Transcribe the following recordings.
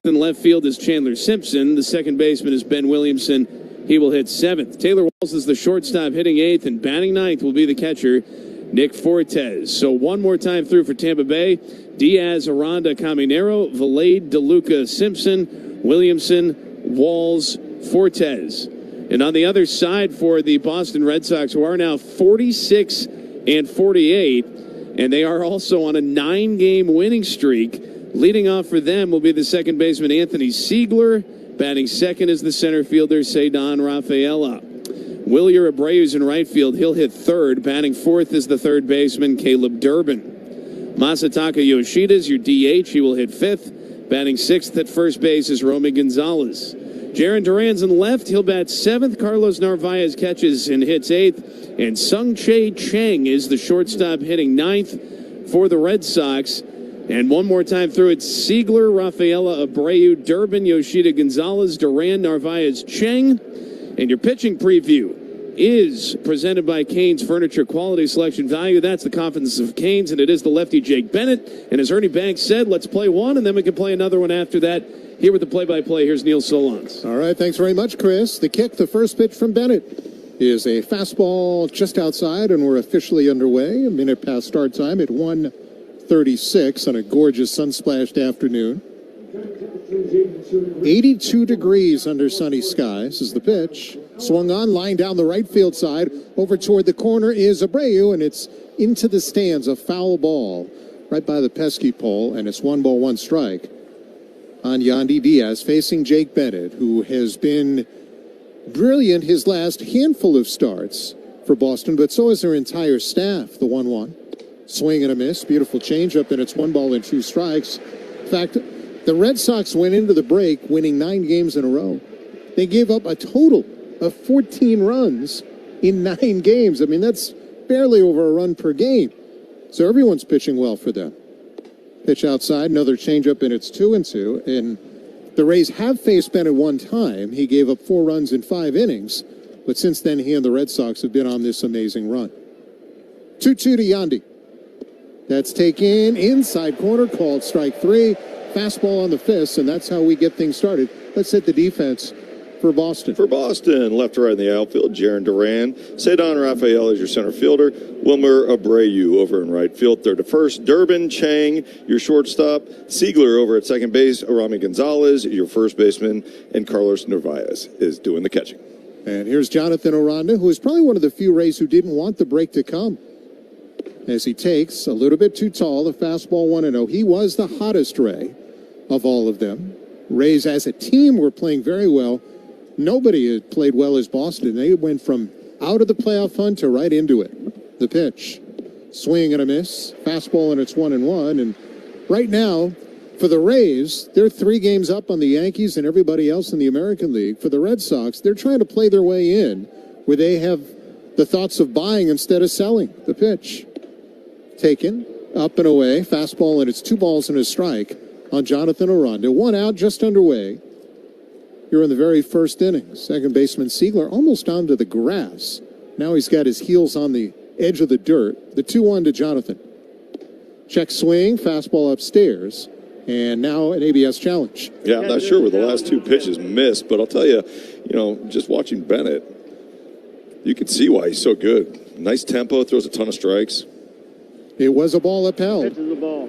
In left field is Chandler Simpson. The second baseman is Ben Williamson. He will hit 7th. Taylor Walls is the shortstop, hitting 8th, and batting 9th will be the catcher, Nick Fortes. So one more time through for Tampa Bay: Diaz, Aranda, Caminero, Valade, DeLuca, Simpson, Williamson, Walls, Fortes. And on the other side for the Boston Red Sox, who are now 46 and 48, and they are also on a 9-game winning streak. Leading off for them will be the second baseman, Anthony Siegler. Batting second is the center fielder, Cedon Rafaela. Wilyer Abreu's in right field. He'll hit 3rd. Batting 4th is the third baseman, Caleb Durbin. Masataka Yoshida's your DH. He will hit 5th. Batting 6th at first base is Romy Gonzalez. Jarren Duran's in left. He'll bat 7th. Carlos Narvaez catches and hits 8th. And Sung-Chae Cheng is the shortstop, hitting 9th for the Red Sox. And one more time through, it's Siegler, Rafaela, Abreu, Durbin, Yoshida, Gonzalez, Duran, Narvaez, Cheng. And your pitching preview is presented by Canes Furniture, quality, selection, value. That's the confidence of Canes, and it is the lefty Jake Bennett. And as Ernie Banks said, let's play one, and then we can play another one after that. Here with the play-by-play, here's Neil Solondz. All right, thanks very much, Chris. The kick, the first pitch from Bennett, is a fastball just outside, and we're officially underway. A minute past start time at 1:36 on a gorgeous sun-splashed afternoon. 82 degrees under sunny skies is the pitch. Swung on, line down the right field side. Over toward the corner is Abreu, and it's into the stands, a foul ball right by the pesky pole, and it's 1-1 strike on Yandy Diaz facing Jake Bennett, who has been brilliant his last handful of starts for Boston, but so has their entire staff. The 1-1. Swing and a miss. Beautiful changeup, and it's 1-2 strikes. In fact, the Red Sox went into the break winning 9 games in a row. They gave up a total of 14 runs in 9 games. I mean, that's barely over a run per game. So everyone's pitching well for them. Pitch outside, another changeup, and it's 2-2. And the Rays have faced Bennett one time. He gave up 4 runs in 5 innings. But since then, he and the Red Sox have been on this amazing run. 2-2 to Yandy. That's taken inside corner, called strike 3. Fastball on the fist, and that's how we get things started. Let's hit the defense for Boston. For Boston, left to right in the outfield, Jarren Duran. Cedon Rafaela is your center fielder. Wilmer Abreu over in right field, third to first. Durbin, Chang, your shortstop. Siegler over at second base. Romy Gonzalez, your first baseman. And Carlos Narvaez is doing the catching. And here's Jonathan Aranda, who is probably one of the few Rays who didn't want the break to come, as he takes a little bit too tall, the fastball 1-0. He was the hottest Ray of all of them. Rays as a team were playing very well. Nobody had played well as Boston. They went from out of the playoff hunt to right into it. The pitch. Swing and a miss. Fastball, and it's 1-1. And right now, for the Rays, they're 3 games up on the Yankees and everybody else in the American League. For the Red Sox, they're trying to play their way in where they have the thoughts of buying instead of selling. The pitch. Taken, up and away, fastball, and it's 2 balls and a strike on Jonathan Aranda. 1 out, just underway. Here in the very first inning. Second baseman Siegler almost onto the grass. Now he's got his heels on the edge of the dirt. The 2-1 to Jonathan. Check swing, fastball upstairs, and now an ABS challenge. Yeah, I'm not sure where the last 2 pitches missed, but I'll tell you, just watching Bennett, you can see why he's so good. Nice tempo, throws a ton of strikes. It was a ball upheld. Pitches the ball.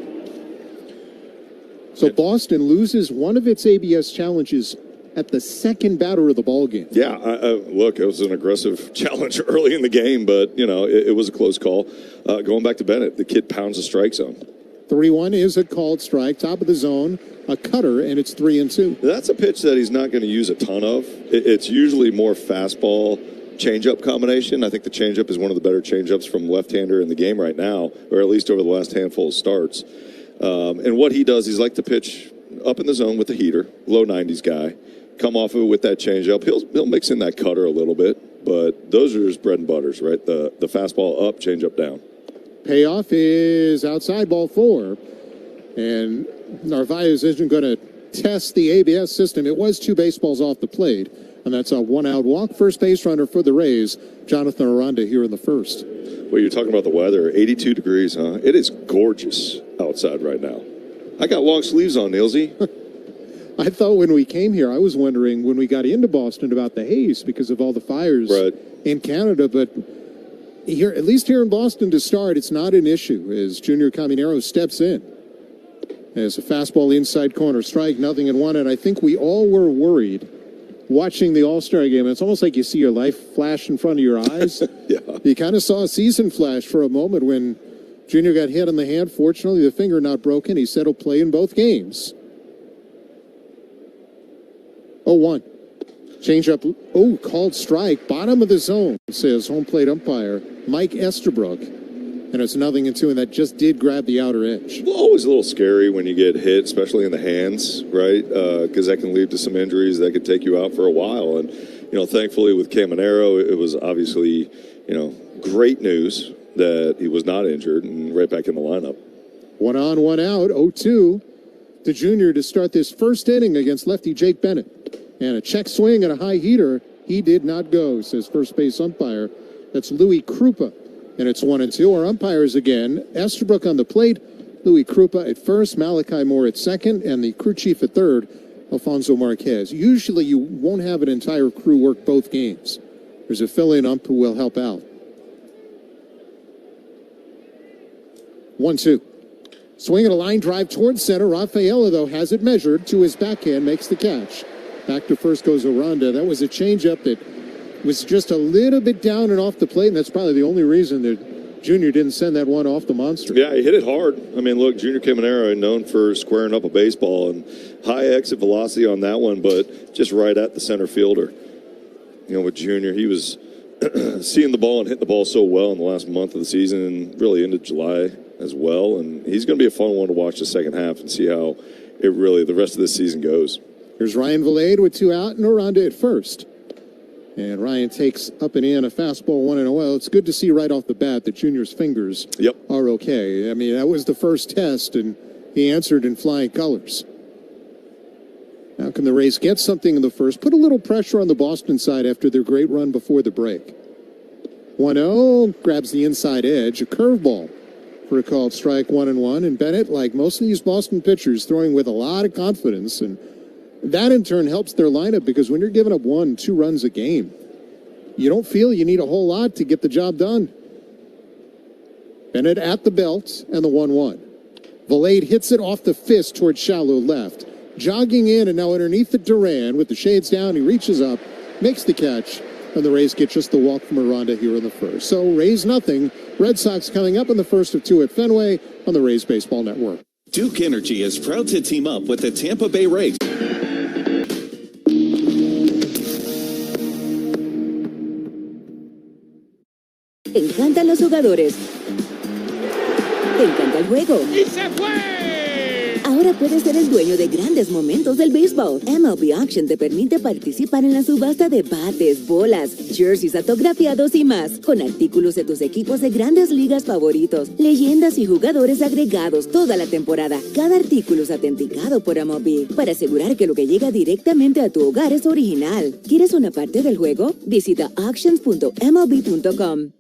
So Boston loses one of its ABS challenges at the second batter of the ball game. Yeah, look, it was an aggressive challenge early in the game, but, it was a close call. Going back to Bennett, the kid pounds the strike zone. 3-1 is a called strike, top of the zone, a cutter, and it's 3-2. That's a pitch that he's not going to use a ton of. It's usually more fastball, changeup combination. I think the changeup is one of the better changeups from left-hander in the game right now, or at least over the last handful of starts. And what he does, he's like to pitch up in the zone with the heater, low 90s guy, come off of it with that changeup. He'll mix in that cutter a little bit, but those are his bread and butters, right? The fastball up, changeup down. Payoff is outside, ball 4. And Narvaez isn't going to test the ABS system. It was 2 baseballs off the plate. And that's a 1-out walk. First base runner for the Rays, Jonathan Aranda, here in the first. Well, you're talking about the weather. 82 degrees, huh? It is gorgeous outside right now. I got long sleeves on, Nielsey. I thought when we came here, I was wondering when we got into Boston about the haze because of all the fires in Canada. But here, at least here in Boston to start, it's not an issue as Junior Caminero steps in. As a fastball inside corner strike, 0-1. And I think we all were worried watching the All-Star game. It's almost like you see your life flash in front of your eyes. Yeah. You kind of saw a season flash for a moment when Junior got hit on the hand. Fortunately, the finger not broken. He said he'll play in both games. 0-1. Change up. Oh, called strike. Bottom of the zone, says home plate umpire Mike Estabrook. And it's 0-2, and that just did grab the outer edge. Well, always a little scary when you get hit, especially in the hands, right? Because that can lead to some injuries that could take you out for a while. And, thankfully with Caminero, it was obviously, great news that he was not injured and right back in the lineup. 1 on, 1 out, 0-2. The Junior to start this first inning against lefty Jake Bennett. And a check swing and a high heater. He did not go, says first base umpire. That's Louis Krupa. And it's 1-2. Our umpires again. Estabrook on the plate. Louis Krupa at first. Malachi Moore at second. And the crew chief at third, Alfonso Marquez. Usually you won't have an entire crew work both games. There's a fill-in ump who will help out. 1-2. Swinging a line drive towards center. Rafaela, though, has it measured to his backhand, makes the catch. Back to first goes Aranda. That was a changeup that was just a little bit down and off the plate, and that's probably the only reason that Junior didn't send that one off the monster. Yeah, he hit it hard. I mean, look, Junior Caminero known for squaring up a baseball, and high exit velocity on that one, but just right at the center fielder. With Junior, he was seeing the ball and hitting the ball so well in the last month of the season and really into July as well. And he's going to be a fun one to watch the second half and see how the rest of this season goes. Here's Ryan Valade with 2 out and Aranda at first. And Ryan takes up and in a fastball 1-0. Well, it's good to see right off the bat that Junior's fingers are okay. I mean, that was the first test, and he answered in flying colors. Now can the Rays get something in the first? Put a little pressure on the Boston side after their great run before the break. 1-0, grabs the inside edge. A curveball for a called strike, 1-1. And Bennett, like most of these Boston pitchers, throwing with a lot of confidence, and that in turn helps their lineup because when you're giving up 1-2 runs a game, you don't feel you need a whole lot to get the job done. Bennett at the belt and the 1-1. Valade hits it off the fist towards shallow left. Jogging in and now underneath the Duran with the shades down, he reaches up, makes the catch, and the Rays get just the walk from Aranda here in the first. So Rays nothing. Red Sox coming up in the first of 2 at Fenway on the Rays Baseball Network. Duke Energy is proud to team up with the Tampa Bay Rays. Te encantan los jugadores. Te encanta el juego. ¡Y se fue! Ahora puedes ser el dueño de grandes momentos del béisbol. MLB Auction te permite participar en la subasta de bates, bolas, jerseys autografiados y más, con artículos de tus equipos de grandes ligas favoritos, leyendas y jugadores agregados toda la temporada. Cada artículo es autenticado por MLB para asegurar que lo que llega directamente a tu hogar es original. ¿Quieres una parte del juego? Visita auctions.mlb.com.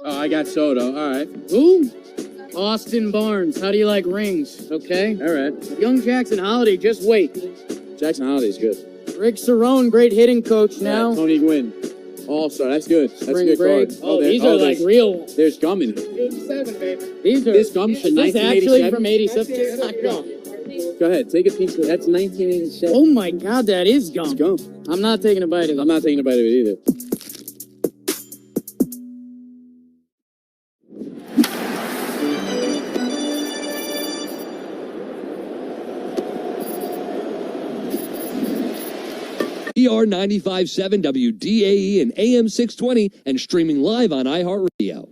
Oh, I got soda. All right. Who? Austin Barnes. How do you like rings? Okay. All right. Young Jackson Holiday, just wait. Jackson Holiday's good. Rick Cerrone, great hitting coach now. Tony Gwynn. All-star. That's good. That's Spring a good break. card. Oh, these are like real. There's gum in it. 87, baby. These are. This gum's from Is this actually 1987? from 87? It's not gum. Go ahead. Take a piece of it. That's 1987. Oh my God, that is gum. It's gum. I'm not taking a bite of it. I'm not taking a bite of it either. ER 95.7 WDAE and AM 620 and streaming live on iHeartRadio.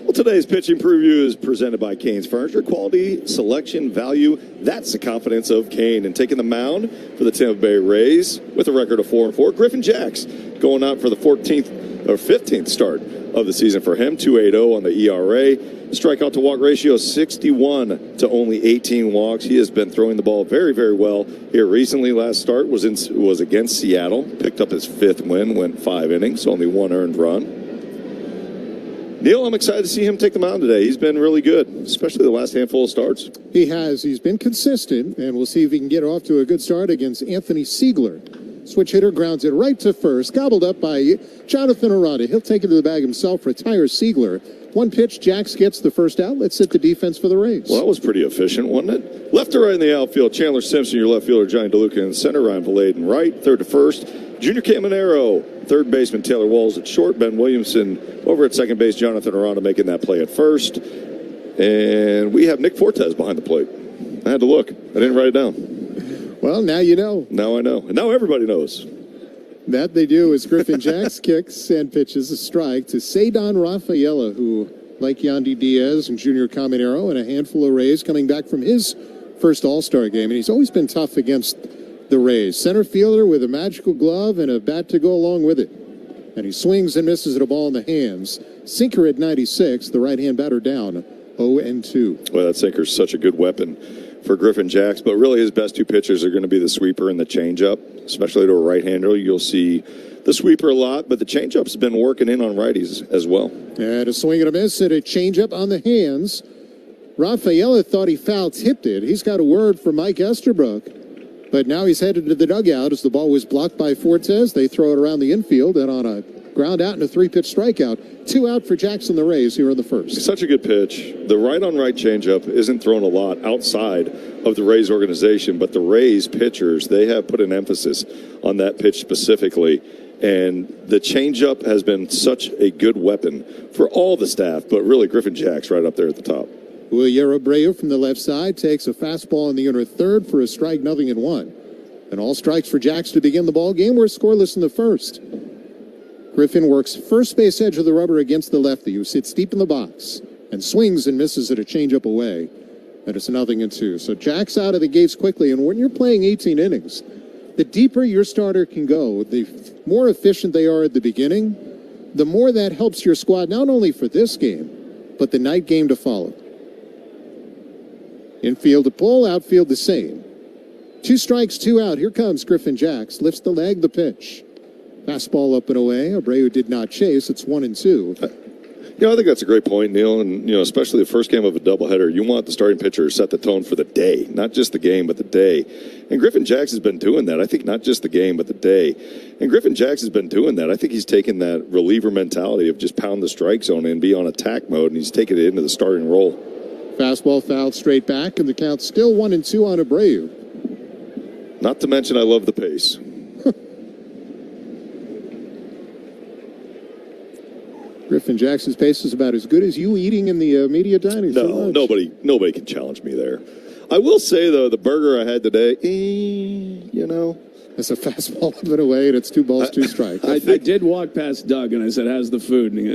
Well, today's pitching preview is presented by Cane's Furniture. Quality, selection, value. That's the confidence of Kane. And taking the mound for the Tampa Bay Rays with a record of 4-4, Griffin Jacks going out for the 15th start of the season for him. 2.80 on the ERA. Strikeout to walk ratio 61 to only 18 walks. He has been throwing the ball very, very well here recently. Last start was against Seattle. Picked up his 5th win, went 5 innings, only 1 earned run. Neil, I'm excited to see him take the mound today. He's been really good, especially the last handful of starts. He has. He's been consistent, and we'll see if he can get off to a good start against Anthony Siegler. Switch hitter grounds it right to first, gobbled up by Jonathan Aranda. He'll take it to the bag himself, retires Siegler. One pitch, Jax gets the first out. Let's hit the defense for the Rays. Well, that was pretty efficient, wasn't it? Left to right in the outfield, Chandler Simpson, your left fielder, Johnny DeLuca in center, Ryan Valade in right, third to first, Junior Caminero, third baseman Taylor Walls at short, Ben Williamson over at second base, Jonathan Aranda making that play at first, and we have Nick Fortes behind the plate. I had to look. I didn't write it down. Well, now you know. Now I know. And now everybody knows. That they do as Griffin Jax kicks and pitches a strike to Cedon Rafaela, who, like Yandy Diaz and Junior Caminero and a handful of Rays coming back from his first All-Star game, and he's always been tough against the Rays. Center fielder with a magical glove and a bat to go along with it. And he swings and misses at a ball in the hands. Sinker at 96, the right-hand batter down 0-2. Well, that sinker's such a good weapon for Griffin Jax, but really his best two pitches are going to be the sweeper and the changeup, especially to a right-hander. You'll see the sweeper a lot, but the changeup's been working in on righties as well. And a swing and a miss and a changeup on the hands. Rafaela thought he foul-tipped it. He's got a word for Mike Estabrook, but now he's headed to the dugout as the ball was blocked by Fortes. They throw it around the infield, and on a ground out and a 3-pitch strikeout, 2 out for Jackson the Rays here in the first. It's such a good pitch. The right-on-right changeup isn't thrown a lot outside of the Rays organization, but the Rays pitchers, they have put an emphasis on that pitch specifically, and the changeup has been such a good weapon for all the staff, but really Griffin Jax right up there at the top. Wilyer Abreu from the left side takes a fastball in the inner third for a strike, 0-1. And all strikes for Jax to begin the ball game. We're scoreless in the first. Griffin works first base edge of the rubber against the lefty, who sits deep in the box and swings and misses at a changeup away. And it's 0-2. So Jack's out of the gates quickly. And when you're playing 18 innings, the deeper your starter can go, the more efficient they are at the beginning, the more that helps your squad, not only for this game, but the night game to follow. Infield to pull, outfield the same. 2 strikes, 2 out. Here comes Griffin Jax. Lifts the leg, the pitch. Fastball up and away. Abreu did not chase. It's 1-2. I think that's a great point, Neil. And, especially the first game of a doubleheader, you want the starting pitcher to set the tone for the day, not just the game, but the day. And Griffin Jax has been doing that. I think not just the game, but the day. And Griffin Jax has been doing that. I think he's taken that reliever mentality of just pound the strike zone and be on attack mode, and he's taken it into the starting role. Fastball fouled straight back, and the count's still 1-2 on Abreu. Not to mention I love the pace. Griffin Jackson's pace is about as good as you eating in the media dining. No, nobody can challenge me there. I will say, though, the burger I had today, It's a fastball up and away, and it's 2 balls, 2 strikes. I did walk past Doug, and I said, how's the food? And he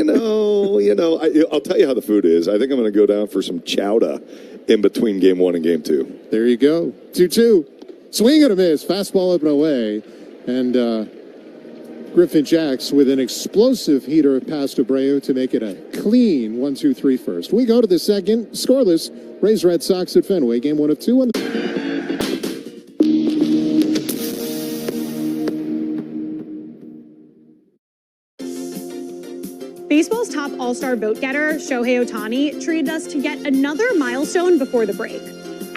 goes, I'll tell you how the food is. I think I'm going to go down for some chowder in between game 1 and game 2. There you go. 2-2. Swing and a miss. Fastball up and away. And Griffin Jax with an explosive heater past Abreu to make it a clean 1-2-3 first. We go to the second. Scoreless. Rays Red Sox at Fenway. Game 1 of 2. Baseball's top all-star vote-getter, Shohei Ohtani, treated us to yet another milestone before the break.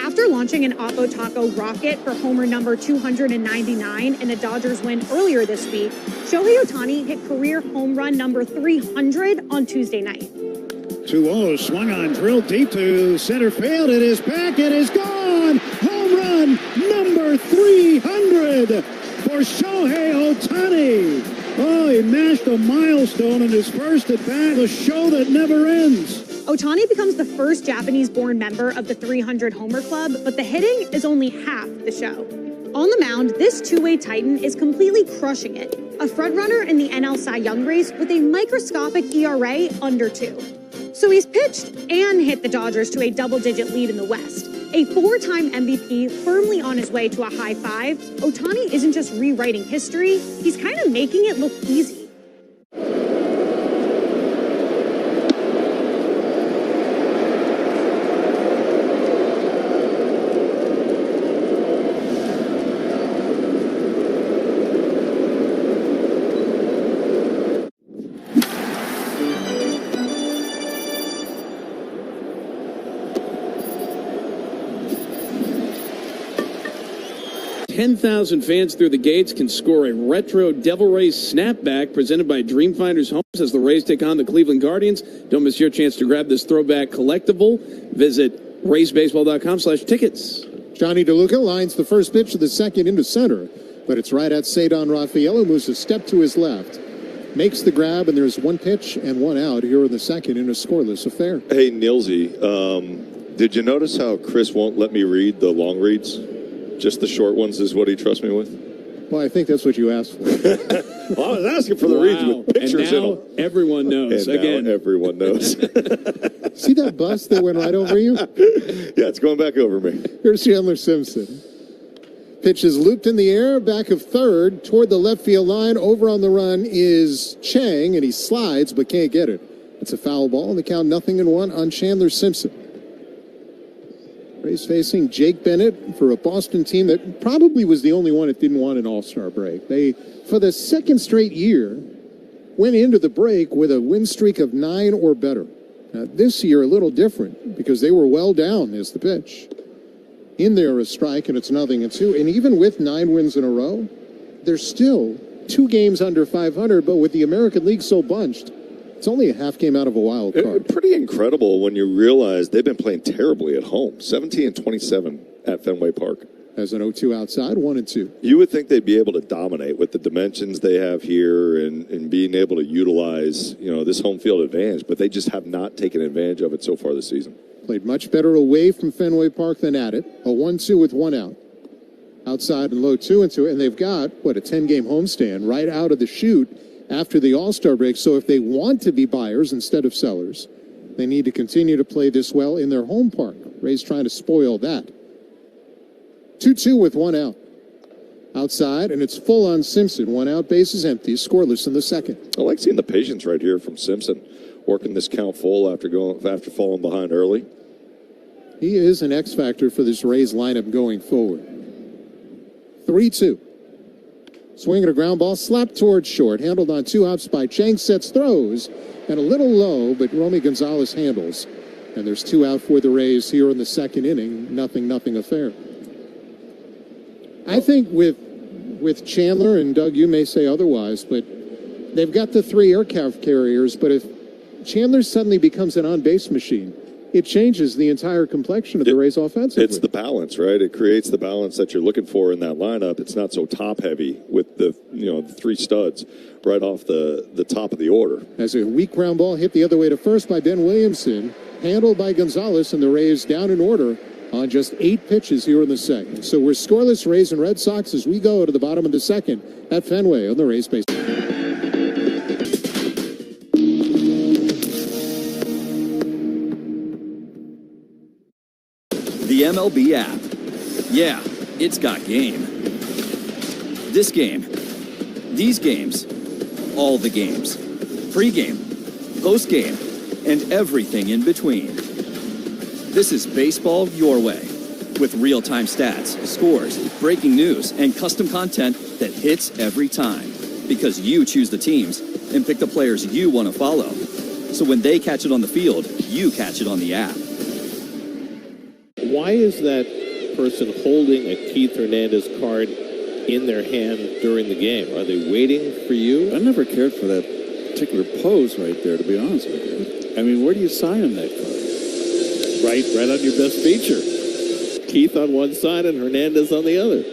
After launching an Oppo Taco rocket for homer number 299 in a Dodgers win earlier this week, Shohei Ohtani hit career home run number 300 on Tuesday night. 2-0, swung on, drilled deep to center field. It is back, it is gone! Home run number 300 for Shohei Ohtani. Oh, he mashed a milestone in his first at-bat, a show that never ends. Ohtani becomes the first Japanese-born member of the 300 homer club, but the hitting is only half the show. On the mound, this two-way titan is completely crushing it, a frontrunner in the NL Cy Young race with a microscopic ERA under 2. So he's pitched and hit the Dodgers to a double-digit lead in the West. A 4-time MVP firmly on his way to a high 5, Ohtani isn't just rewriting history, he's kind of making it look easy. 10,000 fans through the gates can score a retro Devil Rays snapback presented by Dreamfinders Homes as the Rays take on the Cleveland Guardians. Don't miss your chance to grab this throwback collectible. Visit RaysBaseball.com/tickets. Johnny DeLuca lines the first pitch of the second into center, but it's right at Cedon Rafael, who moves a step to his left. Makes the grab, and there's one pitch and one out here in the second in a scoreless affair. Hey, Nilsy, did you notice how Chris won't let me read the long reads? Just the short ones is what he trusts me with? Well, I think that's what you asked for. Well, I was asking for the reads with pictures and now in them. Everyone knows. And again, now everyone knows. See that bus that went right over you? Yeah, it's going back over me. Here's Chandler Simpson. Pitch is looped in the air, back of third, toward the left field line. Over on the run is Chang, and he slides but can't get it. It's a foul ball, and the count 0-1 on Chandler Simpson. Rays facing Jake Bennett for a Boston team that probably was the only one that didn't want an all-star break. They, for the second straight year, went into the break with a win streak of 9 or better. Now, this year, a little different because they were well down as the pitch. In there, a strike, and it's 0-2. And even with 9 wins in a row, they're still 2 games under 500, but with the American League so bunched, it's only a half game out of a wild card. Pretty incredible when you realize they've been playing terribly at home. 17-27 at Fenway Park. As an 0-2 outside, 1-2. You would think they'd be able to dominate with the dimensions they have here and being able to utilize, this home field advantage, but they just have not taken advantage of it so far this season. Played much better away from Fenway Park than at it. A 1-2 with 1 out. Outside and low 2-2, and they've got, a 10-game homestand right out of the chute after the All-Star break. So if they want to be buyers instead of sellers, they need to continue to play this well in their home park. Rays trying to spoil that. 2-2 with 1 out. Outside, and it's full on Simpson. 1 out, base is empty, scoreless in the second. I like seeing the patience right here from Simpson, working this count full after falling behind early. He is an X factor for this Rays lineup going forward. 3-2. Swinging a ground ball, slapped towards short, handled on 2 hops by Chang, sets, throws, and a little low, but Romy Gonzalez handles. And there's 2 out for the Rays here in the second inning. 0-0 affair. I think with Chandler, and Doug, you may say otherwise, but they've got the 3 aircraft carriers, but if Chandler suddenly becomes an on-base machine, it changes the entire complexion of the Rays offensively. It's the balance, right? It creates the balance that you're looking for in that lineup. It's not so top-heavy with the 3 studs right off the top of the order. As a weak ground ball hit the other way to first by Ben Williamson, handled by Gonzalez, and the Rays down in order on just 8 pitches here in the second. So we're scoreless, Rays and Red Sox, as we go to the bottom of the second at Fenway on the Rays base. The MLB app. Yeah, it's got game. This game. These games. All the games. Pre-game. Post-game. And everything in between. This is baseball your way. With real-time stats, scores, breaking news, and custom content that hits every time. Because you choose the teams and pick the players you want to follow. So when they catch it on the field, you catch it on the app. Why is that person holding a Keith Hernandez card in their hand during the game? Are they waiting for you? I never cared for that particular pose right there, to be honest with you. I mean, where do you sign on that card? Right on your best feature. Keith on one side and Hernandez on the other.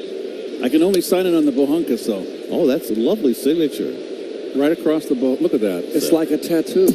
I can only sign it on the Bohunkas, though. Oh, that's a lovely signature. Right across the boat. Look at that. It's like a tattoo.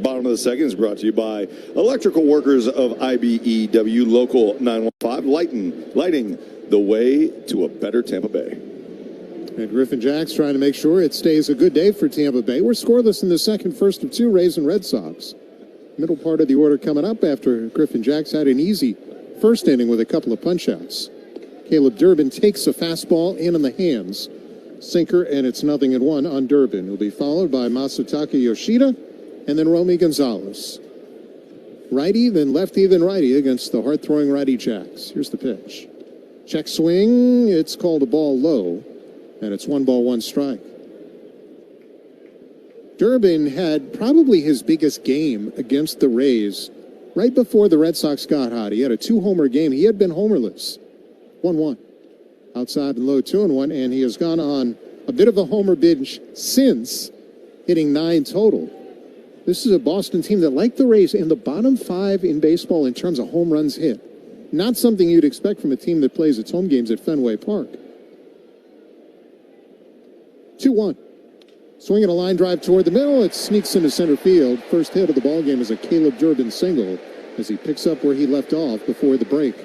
Bottom of the second is brought to you by Electrical Workers of IBEW Local 915, lighting the way to a better Tampa Bay. And Griffin Jacks trying to make sure it stays a good day for Tampa Bay. We're scoreless in the second, first of 2, Rays and Red Sox. Middle part of the order coming up after Griffin Jacks had an easy first inning with a couple of punch-outs. Caleb Durbin takes a fastball in on the hands. Sinker, and it's 0-1 on Durbin. He'll be followed by Masataka Yoshida and then Romy Gonzalez. Righty, then lefty, then righty against the hard-throwing righty Jacks. Here's the pitch. Check swing. It's called a ball low, and it's 1-1 strike. Durbin had probably his biggest game against the Rays right before the Red Sox got hot. He had a 2-homer game. He had been homerless. 1-1. Outside and low, 2-1, and he has gone on a bit of a homer binge since, hitting 9 total. This is a Boston team that, like the Rays, in the bottom 5 in baseball in terms of home runs hit. Not something you'd expect from a team that plays its home games at Fenway Park. 2-1. Swinging a line drive toward the middle. It sneaks into center field. First hit of the ballgame is a Caleb Durbin single as he picks up where he left off before the break.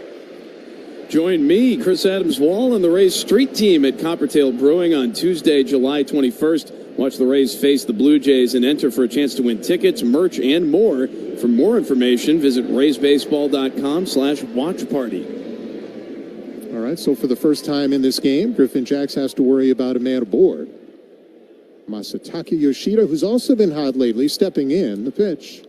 Join me, Chris Adams-Wall, and the Rays street team at Coppertail Brewing on Tuesday, July 21st. Watch the Rays face the Blue Jays and enter for a chance to win tickets, merch, and more. For more information, visit raysbaseball.com/watchparty. All right, so for the first time in this game, Griffin Jacks has to worry about a man aboard. Masataka Yoshida, who's also been hot lately, stepping in. The pitch.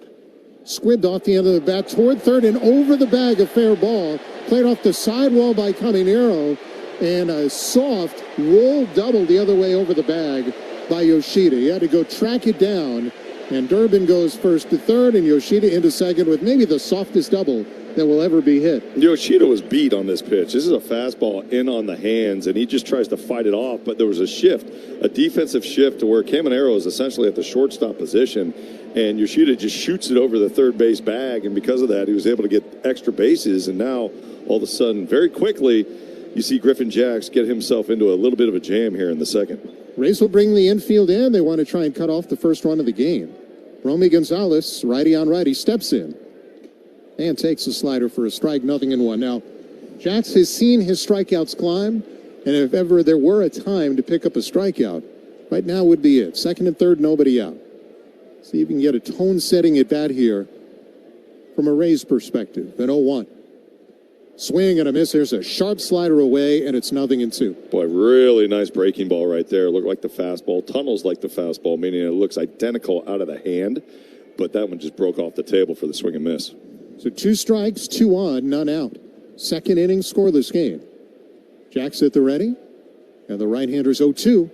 Squibbed off the end of the bat toward third and over the bag, a fair ball. Played off the sidewall by Caminero, and a soft roll double the other way over the bag by Yoshida. He had to go track it down, and Durbin goes first to third, and Yoshida into second with maybe the softest double that will ever be hit. Yoshida was beat on this pitch. This is a fastball in on the hands, and he just tries to fight it off, but there was a shift, a defensive shift to where Caminero is essentially at the shortstop position, and Yoshida just shoots it over the third base bag, and because of that, he was able to get extra bases, and now, all of a sudden, very quickly, you see Griffin Jacks get himself into a little bit of a jam here in the second. Rays will bring the infield in. They want to try and cut off the first run of the game. Romy Gonzalez, righty on righty, steps in and takes a slider for a strike, 0-1. Now, Jacks has seen his strikeouts climb, and if ever there were a time to pick up a strikeout, right now would be it. Second and third, nobody out. See if you can get a tone-setting at bat here from a Rays perspective. At 0-1. Swing and a miss. There's a sharp slider away, and it's 0-2. Boy, really nice breaking ball right there. Looked like the fastball. Tunnels like the fastball, meaning it looks identical out of the hand, but that one just broke off the table for the swing and miss. So 2 strikes, 2 on, none out. Second inning, scoreless game. Jacks at the ready, and the right-hander's 0-2.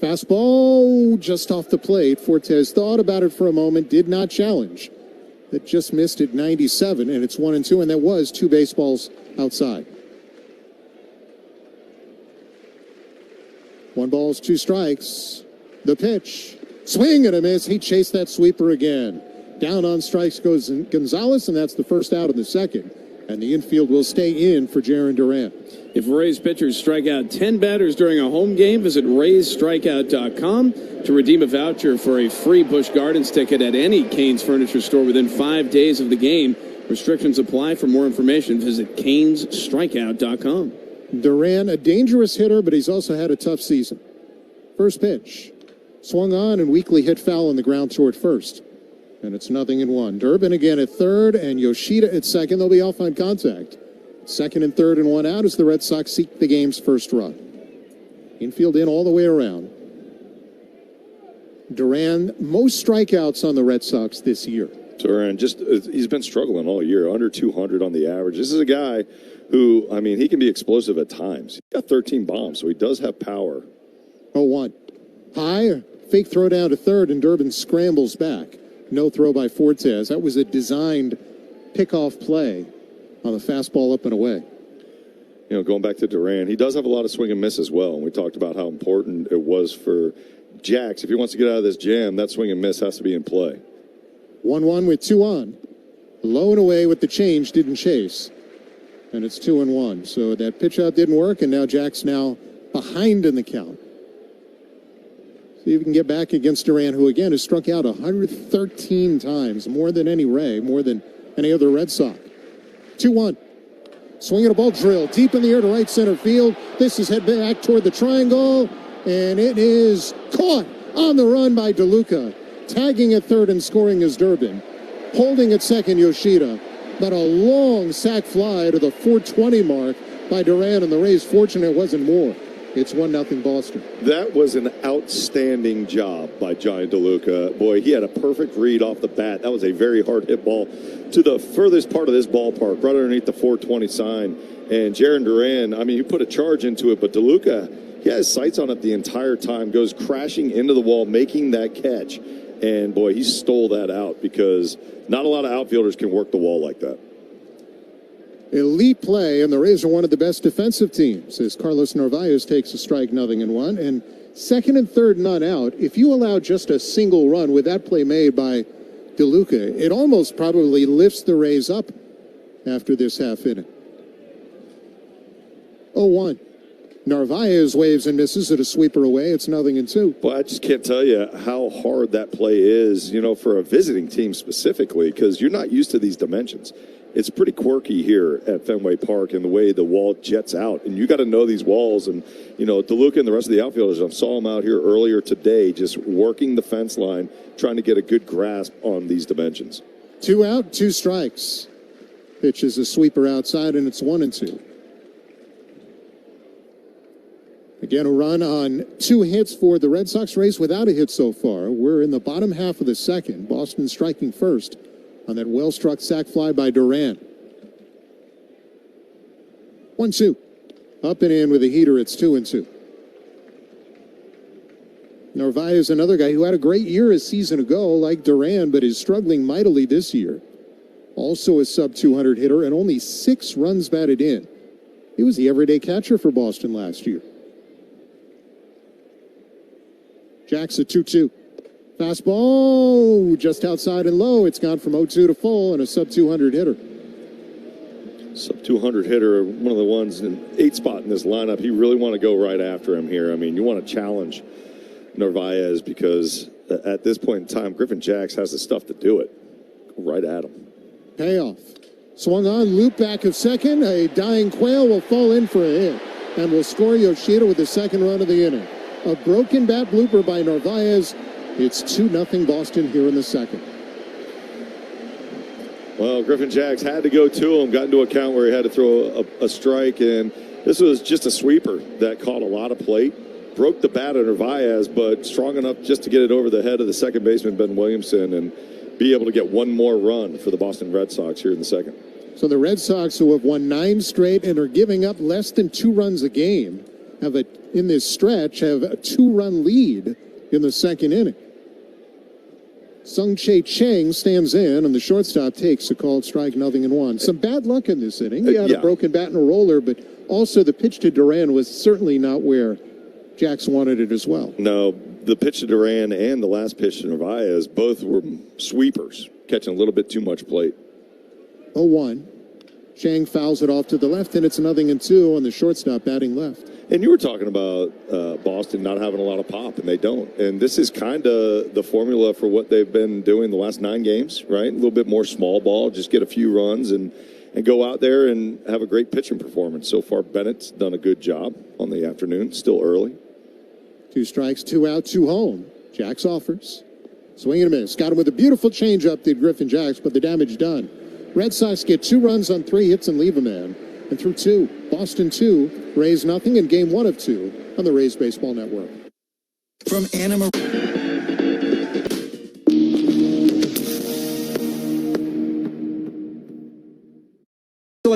Fastball just off the plate. Fortes thought about it for a moment, did not challenge. That just missed at 97, and it's 1-2, and that was 2 baseballs outside. 1 ball, 2 strikes. The pitch. Swing and a miss. He chased that sweeper again. Down on strikes goes Gonzalez, and that's the first out of the second. And the infield will stay in for Jarren Duran. If Rays pitchers strike out 10 batters during a home game, visit RaysStrikeout.com to redeem a voucher for a free Busch Gardens ticket at any Canes Furniture store within 5 days of the game. Restrictions apply. For more information, visit CanesStrikeout.com. Duran, a dangerous hitter, but he's also had a tough season. First pitch. Swung on and weakly hit foul on the ground toward first. And it's 0-1. Durbin again at third, and Yoshida at second. They'll be off on contact. Second and third and 1 out as the Red Sox seek the game's first run. Infield in all the way around. Duran, most strikeouts on the Red Sox this year. Duran, he's been struggling all year, under 200 on the average. This is a guy who, I mean, he can be explosive at times. He's got 13 bombs, so he does have power. 0-1. High, fake throw down to third, and Durbin scrambles back. No throw by Fortes. That was a designed pickoff play on the fastball up and away. You know, going back to Duran, he does have a lot of swing and miss as well. And we talked about how important it was for Jacks. If he wants to get out of this jam, that swing and miss has to be in play. 1-1 with 2 on. Low and away with the change, didn't chase. And it's 2-1. So that pitch out didn't work, and now Jacks now behind in the count. See if we can get back against Duran, who again has struck out 113 times, more than any Ray, more than any other Red Sox. 2-1. Swinging a ball drill deep in the air to right center field. This is head back toward the triangle, and it is caught on the run by DeLuca. Tagging at third and scoring is Durbin. Holding at second, Yoshida. But a long sac fly to the 420 mark by Duran, and the Rays fortunate it wasn't more. It's 1-0 Boston. That was an outstanding job by Johnny DeLuca. Boy, he had a perfect read off the bat. That was a very hard hit ball to the furthest part of this ballpark, right underneath the 420 sign. And Jarren Duran, I mean, he put a charge into it, but DeLuca, he has sights on it the entire time, goes crashing into the wall, making that catch. And, boy, he stole that out because not a lot of outfielders can work the wall like that. Elite play, and the Rays are one of the best defensive teams as Carlos Narvaez takes a strike, 0-1. And second and third not out. If you allow just a single run with that play made by DeLuca, it almost probably lifts the Rays up after this half inning. 0-1. Narvaez waves and misses it, a sweeper away. It's 0-2. Well, I just can't tell you how hard that play is, you know, for a visiting team specifically, because you're not used to these dimensions. It's pretty quirky here at Fenway Park in the way the wall jets out. And you got to know these walls. And, you know, DeLuca and the rest of the outfielders, I saw them out here earlier today just working the fence line, trying to get a good grasp on these dimensions. 2 out, 2 strikes. Pitch is a sweeper outside, and it's 1-2. Again, a run on 2 hits for the Red Sox. Rays without a hit so far. We're in the bottom half of the second. Boston striking first on that well-struck sac fly by Duran. 1-2. Up and in with a heater. It's 2-2. Narvaez, another guy who had a great year a season ago, like Duran, but is struggling mightily this year. Also a sub-200 hitter and only 6 runs batted in. He was the everyday catcher for Boston last year. Jack's a 2-2. Fastball just outside and low. It's gone from 0-2 to full and a sub-200 hitter. Sub-200 hitter, one of the ones in 8 spot in this lineup. You really want to go right after him here. I mean, you want to challenge Narvaez because at this point in time, Griffin Jax has the stuff to do it. Go right at him. Payoff. Swung on, loop back of second. A dying Quail will fall in for a hit and will score Yoshida with the second run of the inning. A broken bat blooper by Narvaez. It's 2-0 Boston here in the second. Well, Griffin Jax had to go to him, got into a count where he had to throw a strike, and this was just a sweeper that caught a lot of plate. Broke the bat of Narvaez, but strong enough just to get it over the head of the second baseman, Ben Williamson, and be able to get one more run for the Boston Red Sox here in the second. So the Red Sox, who have won 9 straight and are giving up less than 2 runs a game, in this stretch, have a 2-run lead in the second inning. Sung-Chae Chang stands in, and the shortstop takes a called strike, 0-1. Some bad luck in this inning. He had a broken bat and a roller, but also the pitch to Duran was certainly not where Jax wanted it as well. No, the pitch to Duran and the last pitch to Narvaez both were sweepers, catching a little bit too much plate. 0-1. Chang fouls it off to the left, and it's 0-2 on the shortstop batting left. And you were talking about Boston not having a lot of pop, and they don't. And this is kind of the formula for what they've been doing the last 9 games, right? A little bit more small ball, just get a few runs and go out there and have a great pitching performance. So far, Bennett's done a good job on the afternoon, still early. 2 strikes, 2 out, 2 home. Jax offers. Swing and a miss. Got him with a beautiful changeup, did Griffin Jax, but the damage done. Red Sox get 2 runs on 3 hits and leave a man. And through 2, Boston 2, Rays nothing in game 1 of 2 on the Rays Baseball Network. From Anna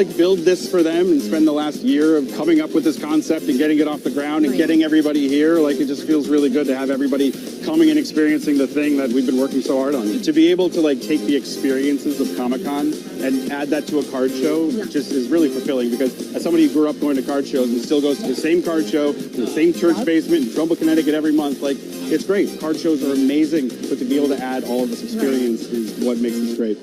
like build this for them and spend the last year of coming up with this concept and getting it off the ground and getting everybody here. Like, it just feels really good to have everybody coming and experiencing the thing that we've been working so hard on. To be able to like take the experiences of Comic-Con and add that to a card show just is really fulfilling, because as somebody who grew up going to card shows and still goes to the same card show in the same church basement in Trumbull, Connecticut every month, like, it's great. Card shows are amazing, but to be able to add all of this experience is what makes this great.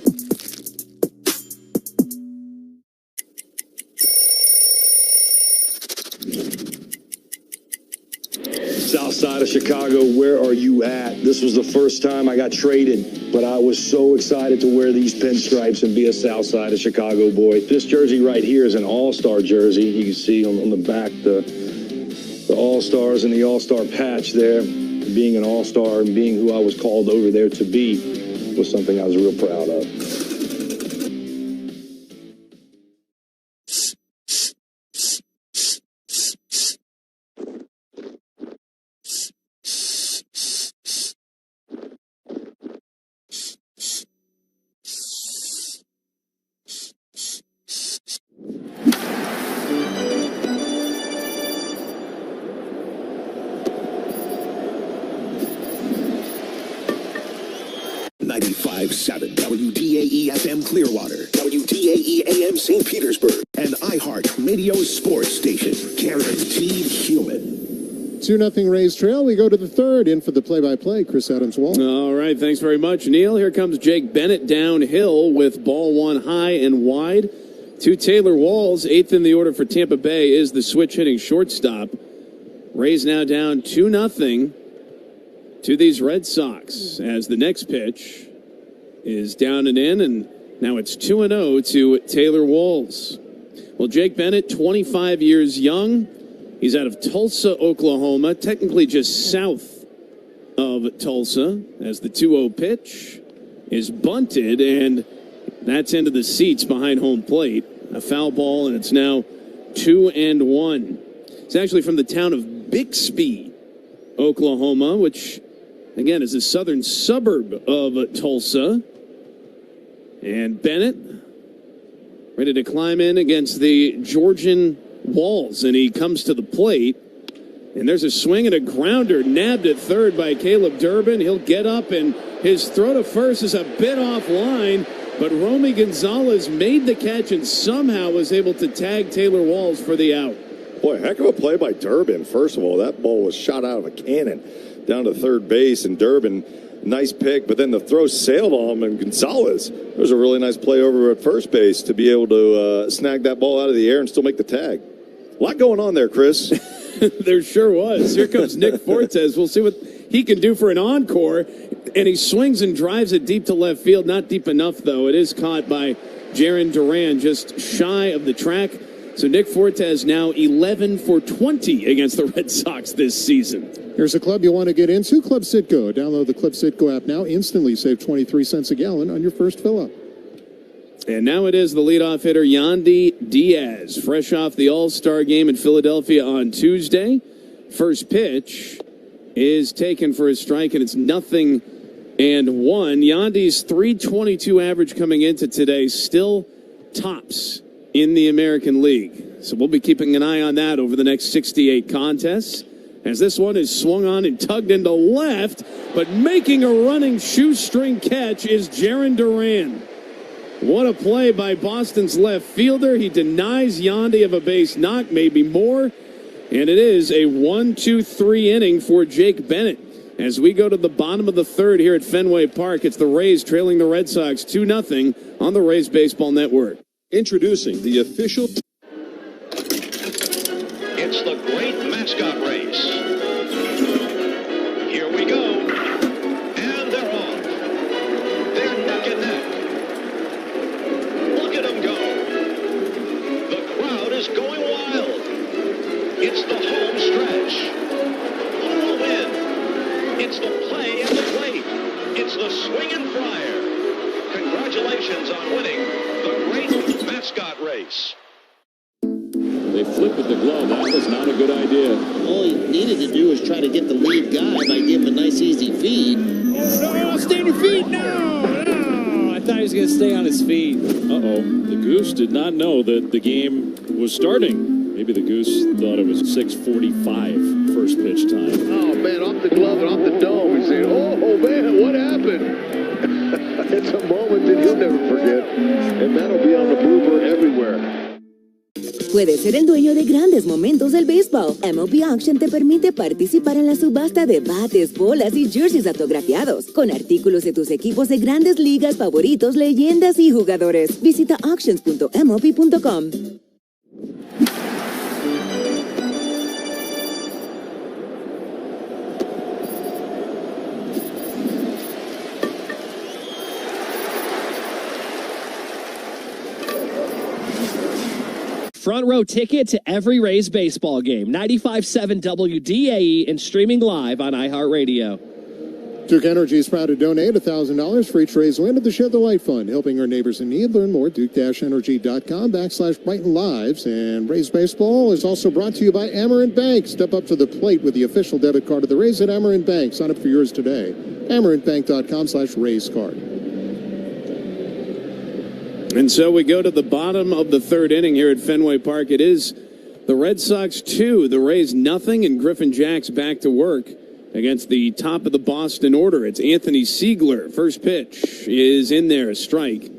South side of Chicago, where are you at? This was the first time I got traded, but I was so excited to wear these pinstripes and be a South side of Chicago boy. This jersey right here is an all-star jersey. You can see on the back the all-stars and the all-star patch there. Being an all-star and being who I was called over there to be was something I was real proud of. 95.7 WDAE FM Clearwater, WDAE AM St. Petersburg, and iHeart Radio Sports Station. Guaranteed human. 2-0 Rays trail. We go to the third. In for the play-by-play, Chris Adams-Wall. All right, thanks very much, Neil. Here comes Jake Bennett downhill with ball one high and wide to Taylor Walls. Eighth in the order for Tampa Bay is the switch-hitting shortstop. Rays now down 2-0 to these Red Sox as the next pitch is down and in, and now it's 2-0 to Taylor Walls. Well, Jake Bennett, 25 years young. He's out of Tulsa, Oklahoma, technically just south of Tulsa, as the 2-0 pitch is bunted, and that's into the seats behind home plate. A foul ball, and it's now 2-1. It's actually from the town of Bixby, Oklahoma, which, again, is a southern suburb of Tulsa. And Bennett ready to climb in against the Georgian Walls, and he comes to the plate. And there's a swing and a grounder nabbed at third by Caleb Durbin. He'll get up, and his throw to first is a bit offline, but Romy Gonzalez made the catch and somehow was able to tag Taylor Walls for the out. Boy, heck of a play by Durbin. First of all, that ball was shot out of a cannon down to third base, and Durbin, nice pick, but then the throw sailed on him, and Gonzalez, it was a really nice play over at first base to be able to snag that ball out of the air and still make the tag. A lot going on there, Chris. There sure was. Here comes Nick Fortes. We'll see what he can do for an encore, and he swings and drives it deep to left field. Not deep enough, though. It is caught by Jaron Duran, just shy of the track. So Nick Fortes now 11 for 20 against the Red Sox this season. Here's a club you want to get into, Club Citgo. Download the Club Citgo app now. Instantly save 23 cents a gallon on your first fill-up. And now it is the leadoff hitter, Yandy Diaz, fresh off the All-Star game in Philadelphia on Tuesday. First pitch is taken for a strike, and it's 0-1. Yandy's .322 average coming into today still tops in the American League. So we'll be keeping an eye on that over the next 68 contests, as this one is swung on and tugged into left, but making a running shoestring catch is Jaron Duran. What a play by Boston's left fielder. He denies Yandy of a base knock, maybe more, and it is a 1-2-3 inning for Jake Bennett. As we go to the bottom of the third here at Fenway Park, it's the Rays trailing the Red Sox 2-0 on the Rays Baseball Network. Introducing the official... It's the great mascot race. Here we go. And they're off. They're neck and neck. Look at them go. The crowd is going wild. It's the home stretch. Who will win? It's the play at the plate. It's the swinging flyer. Congratulations on winning the great mascot race. They flipped with the glove. That was not a good idea. All he needed to do was try to get the lead guy by giving him a nice easy feed. No, stay on your feet. No. I thought he was going to stay on his feet. Uh-oh. The Goose did not know that the game was starting. Maybe the Goose thought it was 6:45 first pitch time. Oh, man, off the glove and off the dome. He's saying, oh, man, what happened? It's a moment that you'll never forget, and that'll be on the blooper everywhere. Puedes ser el dueño de grandes momentos del béisbol. MLB Auction te permite participar en la subasta de bates, bolas y jerseys autografiados, con artículos de tus equipos de grandes ligas favoritos, leyendas y jugadores. Visita auctions.mlb.com. Front row ticket to every Rays baseball game. 95.7 WDAE and streaming live on iHeartRadio. Duke Energy is proud to donate $1,000 for each Rays win to the Shed the Light Fund, helping our neighbors in need. Learn more at duke-energy.com/Brighton Lives. And Rays Baseball is also brought to you by Amerant Bank. Step up to the plate with the official debit card of the Rays at Amerant Bank. Sign up for yours today. AmerantBank.com/RaysCard. And so we go to the bottom of the third inning here at Fenway Park. It is the Red Sox 2, the Rays nothing, and Griffin Jax back to work against the top of the Boston order. It's Anthony Siegler. First pitch is in there, a strike.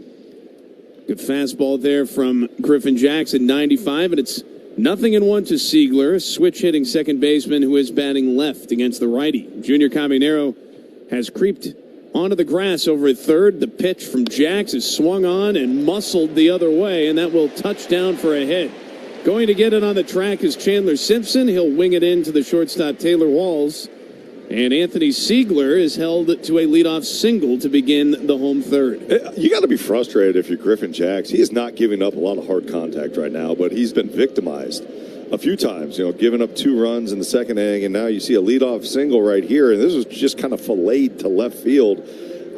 Good fastball there from Griffin Jackson, 95, and it's 0-1 to Siegler, switch-hitting second baseman who is batting left against the righty. Junior Caminero has creeped onto the grass over at third. The pitch from Jax is swung on and muscled the other way, and that will touch down for a hit. Going to get it on the track is Chandler Simpson. He'll wing it into the shortstop Taylor Walls. And Anthony Siegler is held to a leadoff single to begin the home third. You got to be frustrated if you're Griffin Jax. He is not giving up a lot of hard contact right now, but he's been victimized a few times, giving up 2 runs in the second inning, and now you see a leadoff single right here, and this was just kind of filleted to left field.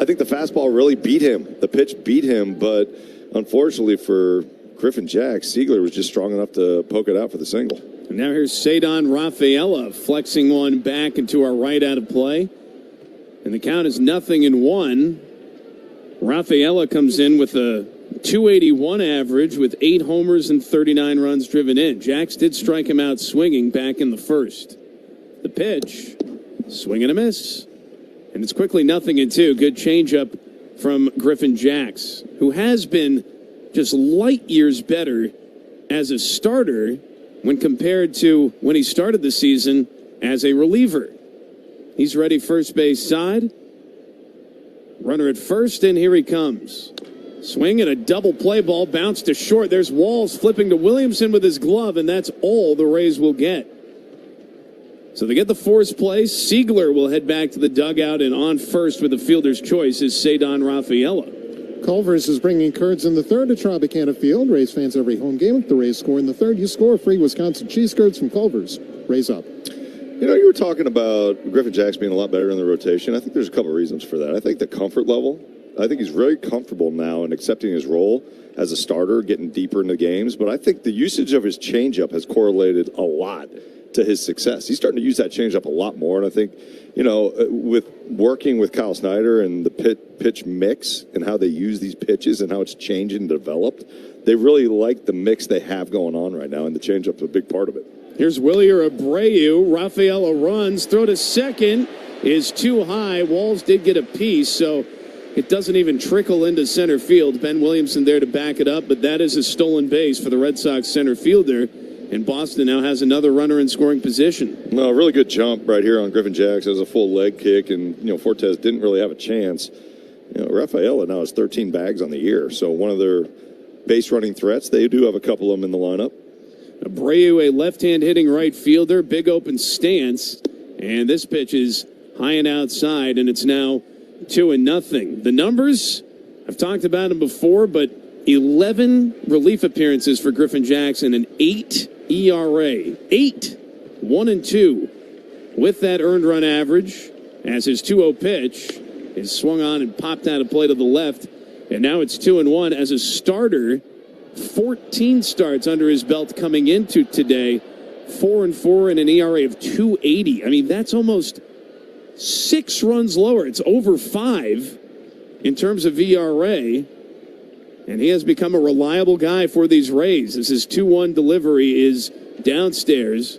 I think the fastball really beat him. The pitch beat him, but unfortunately for Griffin Jax, Siegler was just strong enough to poke it out for the single. And now here's Cedon Rafaela flexing one back into our right out of play. And the count is 0-1. Rafaela comes in with a .281 average with 8 homers and 39 runs driven in. Jax did strike him out swinging back in the first. The pitch, swing and a miss. And it's quickly 0-2. Good changeup from Griffin Jax, who has been just light years better as a starter when compared to when he started the season as a reliever. He's ready first base side. Runner at first, and here he comes. Swing and a double play ball, bounce to short. There's Walls flipping to Williamson with his glove, and that's all the Rays will get. So they get the force play. Siegler will head back to the dugout, and on first with the fielder's choice is Cedon Rafaela. Culver's is bringing Curds in the third to Tropicana Field. Rays fans every home game. If the Rays score in the third, you score free Wisconsin cheese curds from Culver's. Rays up. You were talking about Griffin Jax being a lot better in the rotation. I think there's a couple of reasons for that. I think the comfort level. I think he's very comfortable now in accepting his role as a starter, getting deeper into games. But I think the usage of his changeup has correlated a lot to his success. He's starting to use that changeup a lot more. And I think, with working with Kyle Snyder and the pitch mix and how they use these pitches and how it's changed and developed, they really like the mix they have going on right now. And the changeup's a big part of it. Here's Willier Abreu. Rafaela runs. Throw to second is too high. Walls did get a piece, so it doesn't even trickle into center field. Ben Williamson there to back it up, but that is a stolen base for the Red Sox center fielder. And Boston now has another runner in scoring position. No, really good jump right here on Griffin Jax. It was a full leg kick, and, Fortes didn't really have a chance. Rafaela now has 13 bags on the year, so one of their base running threats. They do have a couple of them in the lineup. Abreu, a left-hand hitting right fielder, big open stance, and this pitch is high and outside, and it's now 2-0. The numbers, I've talked about them before, but 11 relief appearances for Griffin Jackson and 8 ERA. 8, 1-2 with that earned run average as his 2-0 pitch is swung on and popped out of play to the left. And now it's 2-1 as a starter. 14 starts under his belt coming into today. 4-4 and an ERA of 2.80. I mean, that's almost 6 runs lower. It's over 5 in terms of ERA. And he has become a reliable guy for these Rays as his 2-1 delivery is downstairs.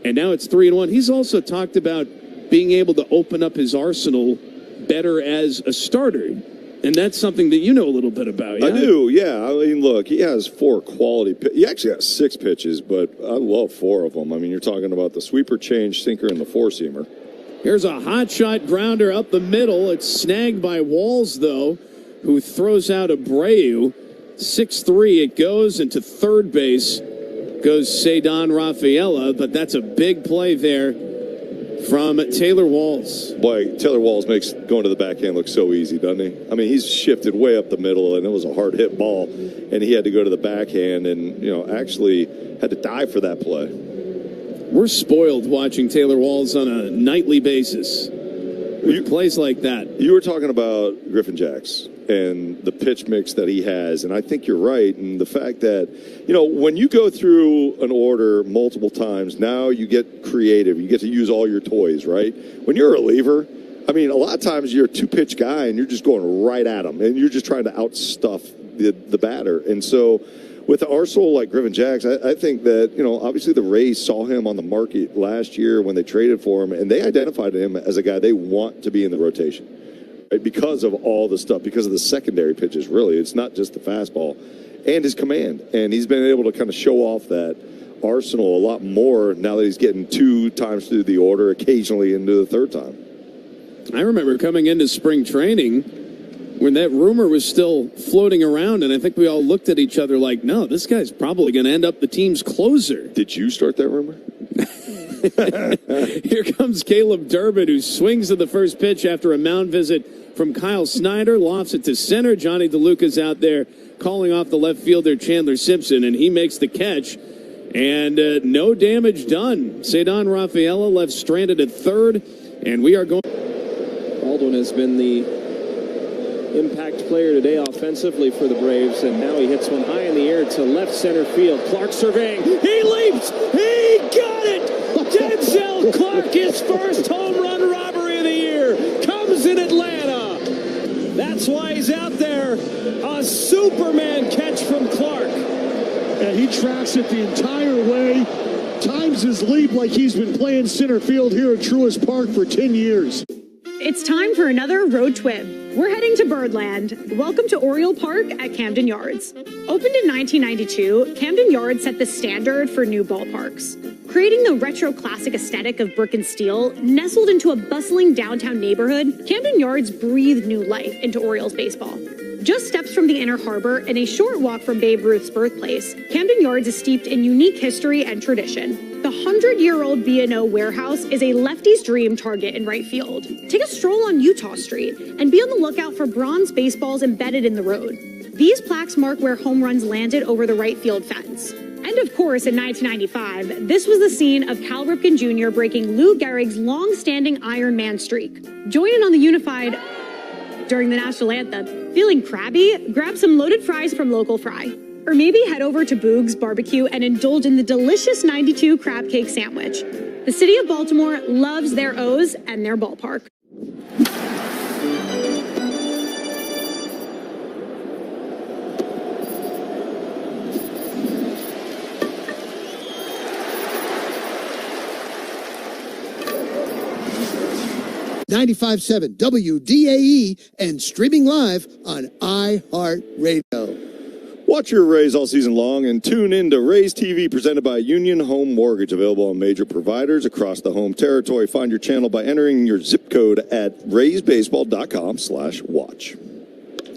And now it's 3-1. He's also talked about being able to open up his arsenal better as a starter. And that's something that you know a little bit about, yeah? I do, yeah. I mean, look, he has 4 quality he actually has 6 pitches, but I love 4 of them. I mean, you're talking about the sweeper, change, sinker, and the 4-seamer. Here's a hot shot grounder up the middle. It's snagged by Walls, though, who throws out Abreu. 6-3, it goes into third base. Goes Cedon Rafaela, but that's a big play there from Taylor Walls. Boy, Taylor Walls makes going to the backhand look so easy, doesn't he? I mean, he's shifted way up the middle, and it was a hard hit ball, and he had to go to the backhand and, actually had to dive for that play. We're spoiled watching Taylor Walls on a nightly basis. Plays like that. You were talking about Griffin Jax and the pitch mix that he has, and I think you're right. And the fact that, when you go through an order multiple times, now you get creative. You get to use all your toys, right? When you're a reliever, I mean, a lot of times you're a 2-pitch guy, and you're just going right at him, and you're just trying to outstuff the batter. And so with Arsenal like Griffin Jacks, I think that, obviously the Rays saw him on the market last year when they traded for him, and they identified him as a guy they want to be in the rotation, right? Because of all the stuff, because of the secondary pitches, really. It's not just the fastball and his command. And he's been able to kind of show off that arsenal a lot more now that he's getting 2 times through the order, occasionally into the 3rd time. I remember coming into spring training when that rumor was still floating around, and I think we all looked at each other like, no, this guy's probably going to end up the team's closer. Did you start that rumor? Here comes Caleb Durbin, who swings at the first pitch after a mound visit from Kyle Snyder, lofts it to center. Johnny DeLuca's out there calling off the left fielder Chandler Simpson, and he makes the catch. And no damage done. Cedon Rafaela left stranded at 3rd, and we are going. Baldwin has been the impact player today offensively for the Braves, and now he hits one high in the air to left center field. Clark surveying. He leaps. He got it. Denzel Clark, his first home run robbery of the year, comes in Atlanta. That's why he's out there. A Superman catch from Clark. And he tracks it the entire way. Times his leap like he's been playing center field here at Truist Park for 10 years. It's time for another road trip. We're heading to Birdland. Welcome to Oriole Park at Camden Yards. Opened in 1992, Camden Yards set the standard for new ballparks. Creating the retro classic aesthetic of brick and steel, nestled into a bustling downtown neighborhood, Camden Yards breathed new life into Orioles baseball. Just steps from the Inner Harbor and a short walk from Babe Ruth's birthplace, Camden Yards is steeped in unique history and tradition. The 100-year-old B&O warehouse is a lefty's dream target in right field. Take a stroll on Utah Street and be on the lookout for bronze baseballs embedded in the road. These plaques mark where home runs landed over the right field fence. And of course, in 1995, this was the scene of Cal Ripken Jr. breaking Lou Gehrig's long-standing Iron Man streak. Join in on the Unified during the national anthem. Feeling crabby? Grab some loaded fries from Local Fry. Or maybe head over to Boog's Barbecue and indulge in the delicious 92 crab cake sandwich. The city of Baltimore loves their O's and their ballpark. .95.7 WDAE and streaming live on iHeartRadio. Watch your Rays all season long and tune in to Rays TV presented by Union Home Mortgage, available on major providers across the home territory. Find your channel by entering your zip code at raysbaseball.com/watch.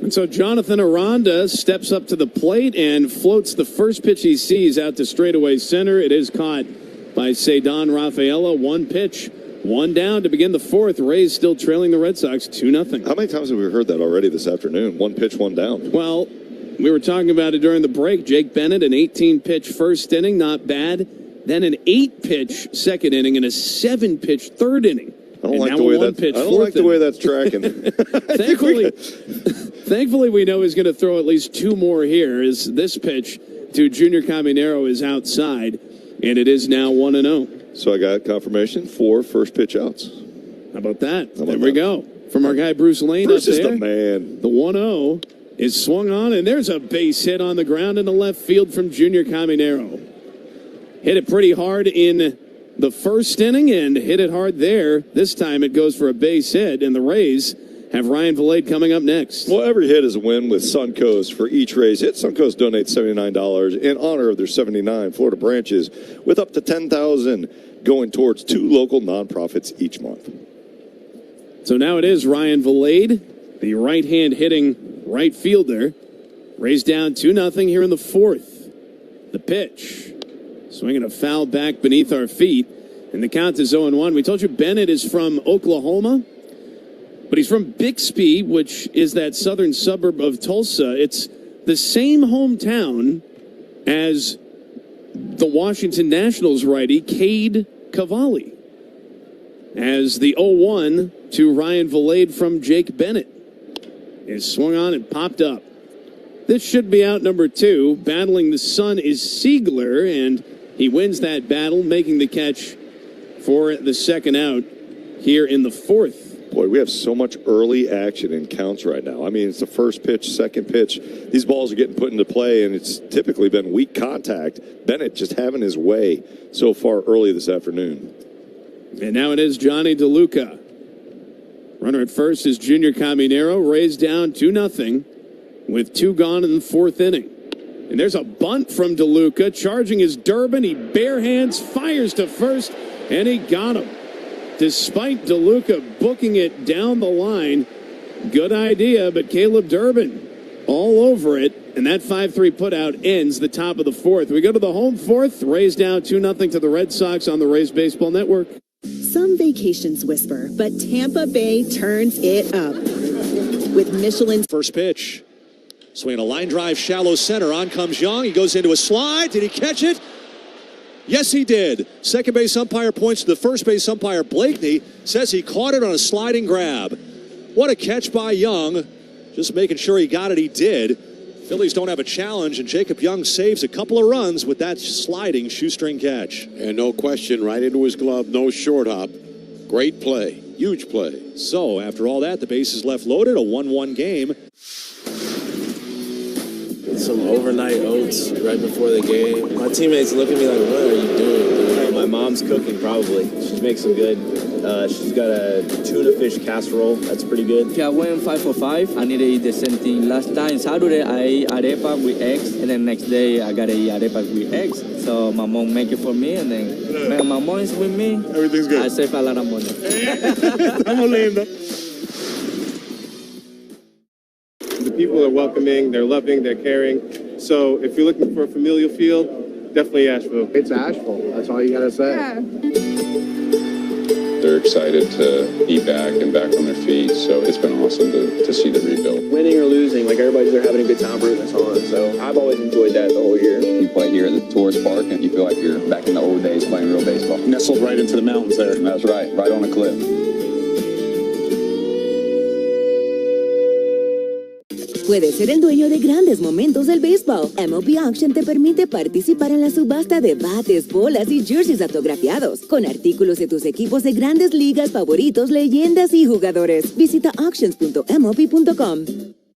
And so Jonathan Aranda steps up to the plate and floats the first pitch he sees out to straightaway center. It is caught by Cedon Rafaela. 1 pitch. 1 down to begin the 4th. Rays still trailing the Red Sox 2-0. How many times have we heard that already this afternoon? 1 pitch, 1 down. Well, we were talking about it during the break. Jake Bennett, an 18-pitch first inning, not bad. Then an 8-pitch second inning and a 7-pitch third inning. I don't like the way that's tracking. Thankfully, we know he's going to throw at least 2 more here. As this pitch to Junior Caminero is outside, and it is now 1-0. So I got confirmation 4 first pitch outs. How about that? There we go. From our guy Bruce Lane Bruce up is there. the man. The 1-0 is swung on, and there's a base hit on the ground in the left field from Junior Caminero. Hit it pretty hard in the first inning and hit it hard there. This time it goes for a base hit, and the Rays have Ryan Vilade coming up next. Well, every hit is a win with Suncoast. For each Rays hit, Suncoast donates $79 in honor of their 79 Florida branches, with up to $10,000 going towards 2 local nonprofits each month. So now it is Ryan Vilade, the right-hand hitting right fielder. Rays down 2-0 here in the 4th. The pitch. Swinging a foul back beneath our feet. And the count is 0-1. We told you Bennett is from Oklahoma, but he's from Bixby, which is that southern suburb of Tulsa. It's the same hometown as the Washington Nationals righty, Cade Cavalli, as the 0-1 to Ryan Vilade from Jake Bennett is swung on and popped up. This should be out number 2. Battling the sun is Siegler, and he wins that battle, making the catch for the second out here in the 4th. Boy, we have so much early action in counts right now. I mean, it's the first pitch, second pitch. These balls are getting put into play, and it's typically been weak contact. Bennett just having his way so far early this afternoon. And now it is Johnny DeLuca. Runner at first is Junior Caminero, raised down 2-0 with 2 gone in the 4th inning. And there's a bunt from DeLuca, charging his Durbin. He bare hands, fires to first, and he got him. Despite DeLuca booking it down the line, good idea, but Caleb Durbin all over it, and that 5-3 putout ends the top of the 4th. We go to the home 4th, raised down 2-0 to the Red Sox on the Rays Baseball Network. Some vacations whisper, but Tampa Bay turns it up. With Michelin. First pitch. Swinging a line drive, shallow center. On comes Young. He goes into a slide. Did he catch it? Yes, he did. Second base umpire points to the first base umpire, Blakeney, says he caught it on a sliding grab. What a catch by Young. Just making sure he got it, he did. Phillies don't have a challenge, and Jacob Young saves a couple of runs with that sliding shoestring catch. And no question, right into his glove, no short hop. Great play, huge play. So, after all that, the bases left loaded, a 1-1 game. Some overnight oats right before the game. My teammates look at me like, what are you doing, dude? My mom's cooking, probably. She makes some good. She's got a tuna fish casserole. That's pretty good. Okay, I went 5 for 5. I need to eat the same thing. Last time, Saturday, I ate arepa with eggs, and then next day, I got to eat arepa with eggs. So my mom make it for me, and then when my mom is with me, everything's good. I save a lot of money. Estamos lindo. The people are welcoming, they're loving, they're caring. So if you're looking for a familial feel, definitely Asheville. It's Asheville. That's all you gotta say. Yeah. They're excited to be back and back on their feet. So it's been awesome to see the rebuild. Winning or losing, like everybody's there having a good time rooting us on. So I've always enjoyed that the whole year. You play here at the tourist park and you feel like you're back in the old days playing real baseball. Nestled right into the mountains there. That's right on a cliff. Puedes ser el dueño de grandes momentos del béisbol. MLB Auction te permite participar en la subasta de bates, bolas y jerseys autografiados, con artículos de tus equipos de grandes ligas favoritos, leyendas y jugadores. Visita auctions.mlb.com.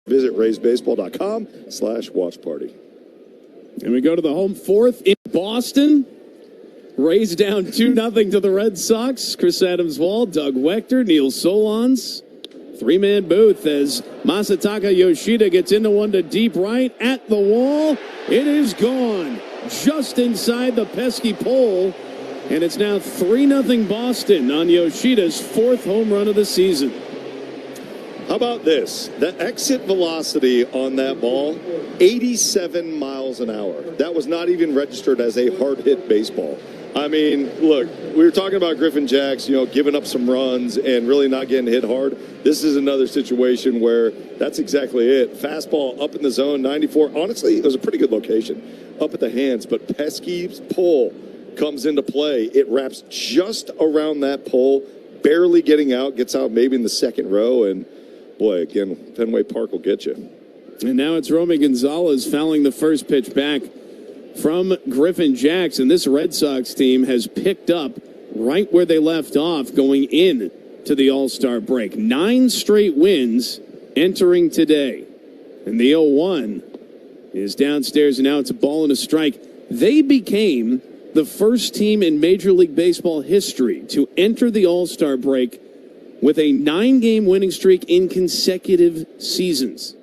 Visit raysbaseball.com/watch party. And we go to the home 4th in Boston. Rays down 2-0 to the Red Sox. Chris Adams-Wall, Doug Wechter, Neil Solondz. 3-man booth as Masataka Yoshida gets into one to deep right at the wall. It is gone just inside the pesky pole. And it's now 3-0 Boston on Yoshida's 4th home run of the season. How about this? The exit velocity on that ball, 87 miles an hour. That was not even registered as a hard hit baseball. I mean, look, we were talking about Griffin Jacks, giving up some runs and really not getting hit hard. This is another situation where that's exactly it. Fastball up in the zone, 94. Honestly, it was a pretty good location up at the hands, but Pesky's pull comes into play. It wraps just around that pole, barely getting out, gets out maybe in the second row, and boy, again, Fenway Park will get you. And now it's Romy Gonzalez fouling the first pitch back from Griffin Jacks, and this Red Sox team has picked up right where they left off going in to the All-Star break. 9 straight wins entering today. And the 0-1 is downstairs, and now it's a ball and a strike. They became the first team in Major League Baseball history to enter the All-Star break with a 9-game winning streak in consecutive seasons.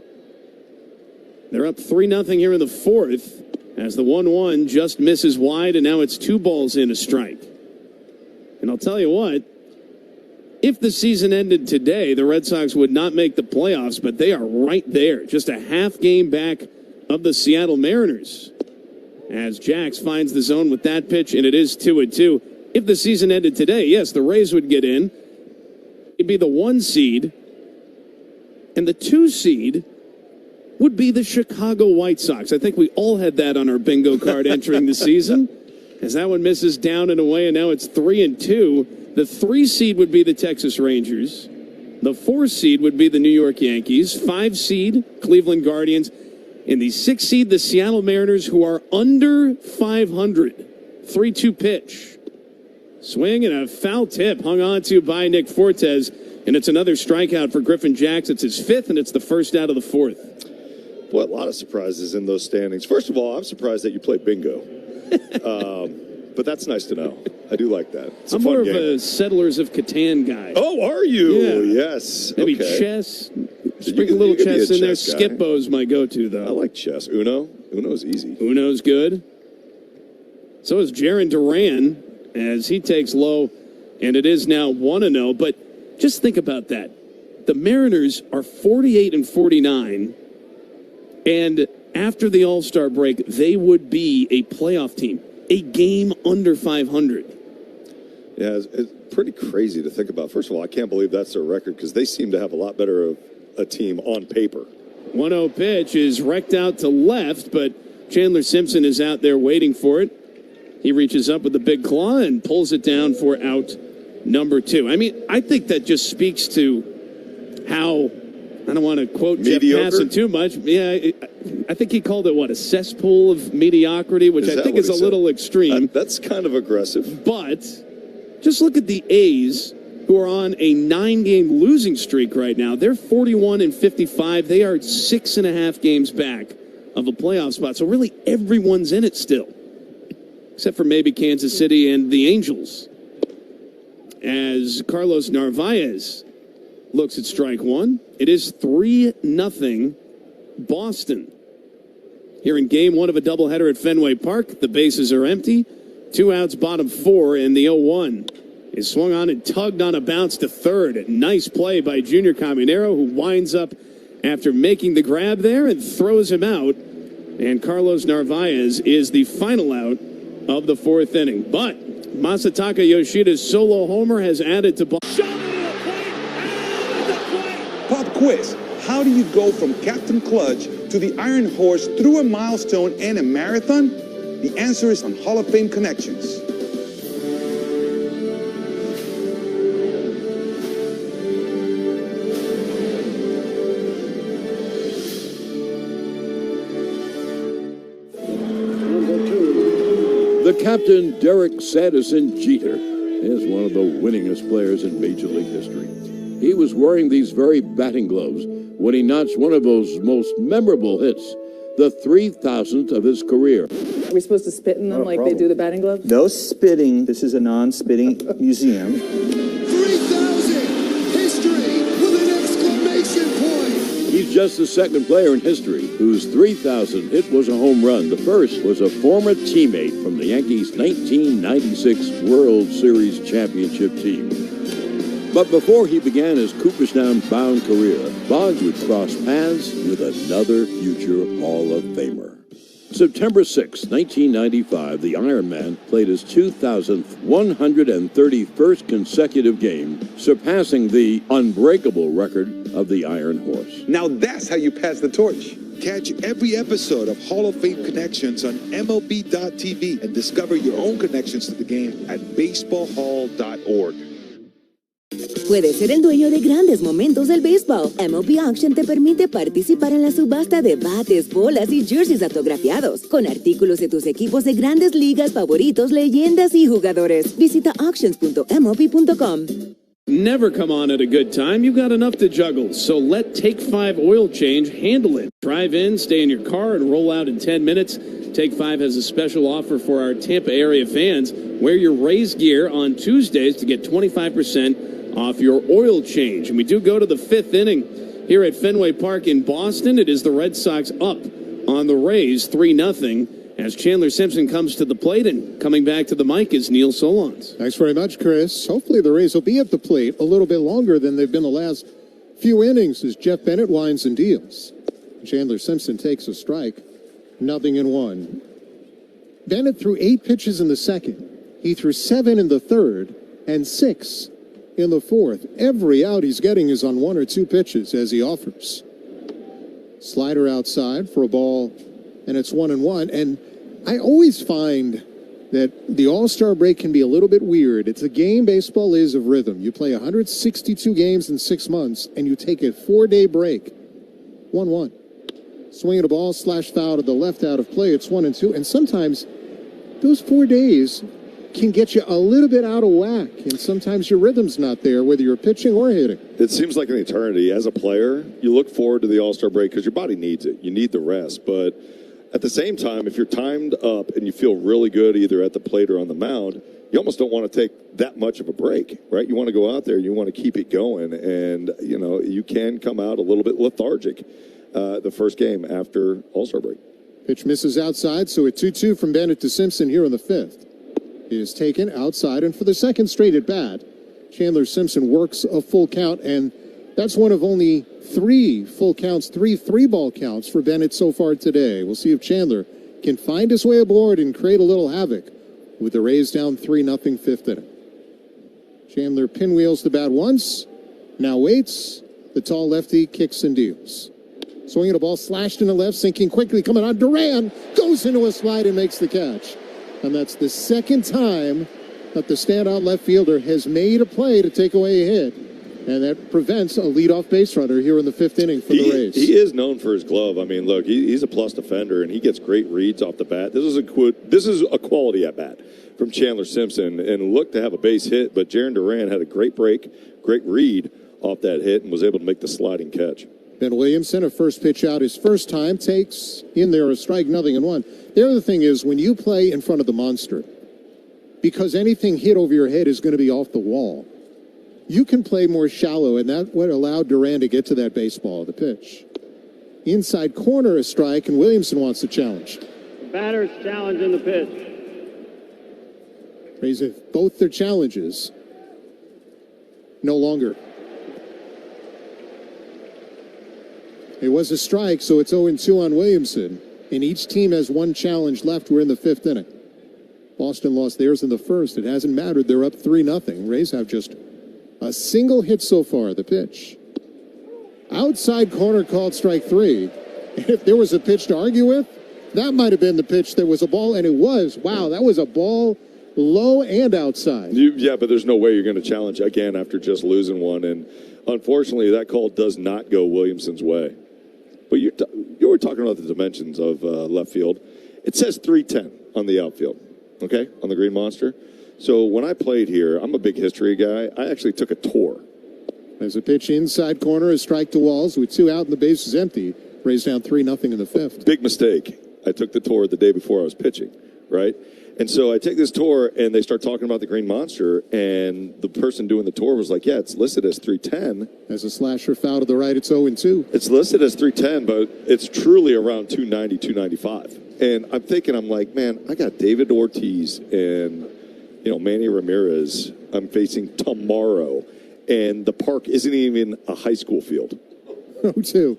They're up 3-0 here in the 4th. As the 1-1 just misses wide, and now it's 2 balls in a strike. And I'll tell you what, if the season ended today, the Red Sox would not make the playoffs, but they are right there, just a half game back of the Seattle Mariners. As Jacks finds the zone with that pitch, and it is 2-2. If the season ended today, yes, the Rays would get in. It'd be the 1 seed, and the 2 seed would be the Chicago White Sox. I think we all had that on our bingo card entering the season. As that one misses down and away, and now it's 3-2. The 3 seed would be the Texas Rangers. The 4 seed would be the New York Yankees. 5 seed, Cleveland Guardians. And the 6 seed, the Seattle Mariners, who are under 500. 3-2 pitch. Swing and a foul tip hung on to by Nick Fortes. And it's another strikeout for Griffin Jackson. It's his 5th, and it's the first out of the 4th. Boy, a lot of surprises in those standings. First of all, I'm surprised that you play bingo. But that's nice to know. I do like that. It's I'm more of a Settlers of Catan guy. Oh, are you? Yeah. Yes. Maybe okay. chess. Sprinkle a little chess in there. Skip-Bo's my go-to, though. I like chess. Uno? Uno's easy. Uno's good. So is Jarren Duran as he takes low, and it is now 1-0. But just think about that. The Mariners are 48-49, and after the All-Star break, they would be a playoff team, a game under 500. Yeah, it's pretty crazy to think about. First of all, I can't believe that's their record because they seem to have a lot better of a team on paper. 1-0 pitch is wrecked out to left, but Chandler Simpson is out there waiting for it. He reaches up with the big claw and pulls it down for out number 2. I mean, I think that just speaks to how, I don't want to quote mediocre? Jeff Passan too much. Yeah, I think he called it, a cesspool of mediocrity, which I think is a little extreme. That's kind of aggressive. But just look at the A's, who are on a 9-game losing streak right now. They're 41-55. They are 6.5 games back of a playoff spot. So really everyone's in it still, except for maybe Kansas City and the Angels. As Carlos Narvaez looks at strike 1, it is 3-0 Boston. Here in game 1 of a doubleheader at Fenway Park, the bases are empty. 2 outs, bottom 4, and the 0-1 is swung on and tugged on a bounce to third. Nice play by Junior Caminero, who winds up after making the grab there and throws him out. And Carlos Narvaez is the final out of the 4th inning. But Masataka Yoshida's solo homer has added to Pop quiz. How do you go from Captain Clutch to the Iron Horse through a milestone and a marathon? The answer is on Hall of Fame Connections. The captain, Derek Sanderson Jeter, is one of the winningest players in Major League history. He was wearing these very batting gloves when he notched one of those most memorable hits, the 3,000th of his career. Are we supposed to spit in them like they do the batting gloves? No spitting. This is a non-spitting museum. 3,000! History with an exclamation point! He's just the second player in history whose 3,000th hit was a home run. The first was a former teammate from the Yankees' 1996 World Series championship team. But before he began his Cooperstown-bound career, Boggs would cross paths with another future Hall of Famer. September 6, 1995, the Iron Man played his 2,000th 131st consecutive game, surpassing the unbreakable record of the Iron Horse. Now that's how you pass the torch. Catch every episode of Hall of Fame Connections on MLB.tv and discover your own connections to the game at baseballhall.org. Puedes ser el dueño de grandes momentos del béisbol. MLB Auction te permite participar en la subasta de bates, bolas y jerseys autografiados, con artículos de tus equipos de grandes ligas favoritos, leyendas y jugadores. Visita auctions.mlb.com. Never come on at a good time. You've got enough to juggle, so let Take 5 Oil Change handle it. Drive in, stay in your car, and roll out in 10 minutes. Take 5 has a special offer for our Tampa area fans. Wear your Rays gear on Tuesdays to get 25% off your oil change. And we do go to the 5th inning here at Fenway Park in Boston. It is the Red Sox up on the Rays 3-0 as Chandler Simpson comes to the plate, and coming back to the mic is Neil Solondz. Thanks very much, Chris. Hopefully the Rays will be at the plate a little bit longer than they've been the last few innings as Jeff Bennett winds and deals. Chandler Simpson takes a strike, 0-1. Bennett threw 8 pitches in the second. He threw 7 in the third and 6 in the fourth. Every out he's getting is on 1 or 2 pitches as he offers. Slider outside for a ball, and it's 1-1. And I always find that the All-Star break can be a little bit weird. It's a game. Baseball is of rhythm. You play 162 games in 6 months, and you take a 4-day break. 1-1. Swinging a ball, slash foul to the left out of play. It's 1-2. And sometimes those 4 days can get you a little bit out of whack, and sometimes your rhythm's not there, whether you're pitching or hitting. It seems like an eternity. As a player, you look forward to the All-Star break because your body needs it. You need the rest. But at the same time, if you're timed up and you feel really good either at the plate or on the mound, you almost don't want to take that much of a break, right? You want to go out there, you want to keep it going, and, you know, you can come out a little bit lethargic the first game after All-Star break. Pitch misses outside, so a 2-2 from Bennett to Simpson here in the fifth. He is taken outside, and for the second straight at bat, Chandler Simpson works a full count, and that's one of only 3 full counts, 3 3-ball counts for Bennett so far today. We'll see if Chandler can find his way aboard and create a little havoc with the Rays down 3-0 fifth inning. Chandler pinwheels the bat once, now waits. The tall lefty kicks and deals. Swinging a ball slashed in the left, sinking quickly, coming on. Duran goes into a slide and makes the catch. And that's the second time that the standout left fielder has made a play to take away a hit. And that prevents a leadoff base runner here in the fifth inning for the Rays. He is known for his glove. I mean, look, he's a plus defender, and he gets great reads off the bat. This is a quality at bat from Chandler Simpson, and looked to have a base hit, but Jarren Duran had a great break, great read off that hit, and was able to make the sliding catch. Ben Williamson, a first pitch out his first time, takes in there a strike, 0-1. The other thing is, when you play in front of the monster, because anything hit over your head is going to be off the wall, you can play more shallow, and that's what allowed Duran to get to that baseball, the pitch. Inside corner, a strike, and Williamson wants to challenge. Batter's challenging the pitch. Rays have both their challenges. No longer. It was a strike, so it's 0-2 on Williamson. And each team has one challenge left. We're in the fifth inning. Boston lost theirs in the first. It hasn't mattered. They're up 3-0. Rays have just a single hit so far. The pitch. Outside corner called strike 3. And if there was a pitch to argue with, that might have been the pitch that was a ball, and it was. Wow, that was a ball low and outside. Yeah, but there's no way you're going to challenge again after just losing one. And unfortunately, that call does not go Williamson's way. But you were talking about the dimensions of left field. It says 310 on the outfield, okay, on the Green Monster. So when I played here, I'm a big history guy. I actually took a tour. There's a pitch inside corner, a strike to Walls with 2 out and the base is empty. Rays down 3-0 in the fifth. Big mistake. I took the tour the day before I was pitching, right? And so I take this tour, and they start talking about the Green Monster, and the person doing the tour was like, yeah, it's listed as 310. As a slasher foul to the right, it's 0-2. It's listed as 310, but it's truly around 290, 295. And I'm thinking, I'm like, man, I got David Ortiz and, Manny Ramirez I'm facing tomorrow, and the park isn't even a high school field. 0-2.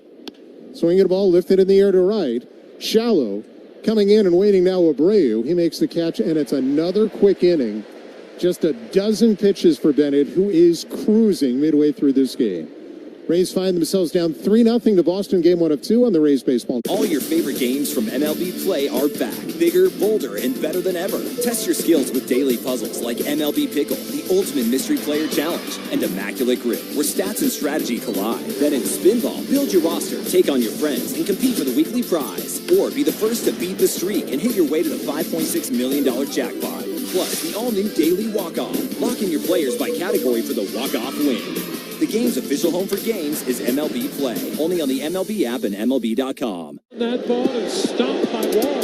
Swinging a ball lifted in the air to right. Shallow. Coming in and waiting now, Abreu. He makes the catch, and it's another quick inning. Just a dozen pitches for Bennett, who is cruising midway through this game. Rays find themselves down 3-0 to Boston, game 1 of 2 on the Rays baseball. All your favorite games from MLB Play are back. Bigger, bolder, and better than ever. Test your skills with daily puzzles like MLB Pickle, the Ultimate Mystery Player Challenge, and Immaculate Grip, where stats and strategy collide. Then in Spinball, build your roster, take on your friends, and compete for the weekly prize. Or be the first to beat the streak and hit your way to the $5.6 million jackpot. Plus, the all-new Daily Walk-Off. Lock in your players by category for the walk-off win. The game's official home for games is MLB Play. Only on the MLB app and MLB.com. That ball is stopped by Wall.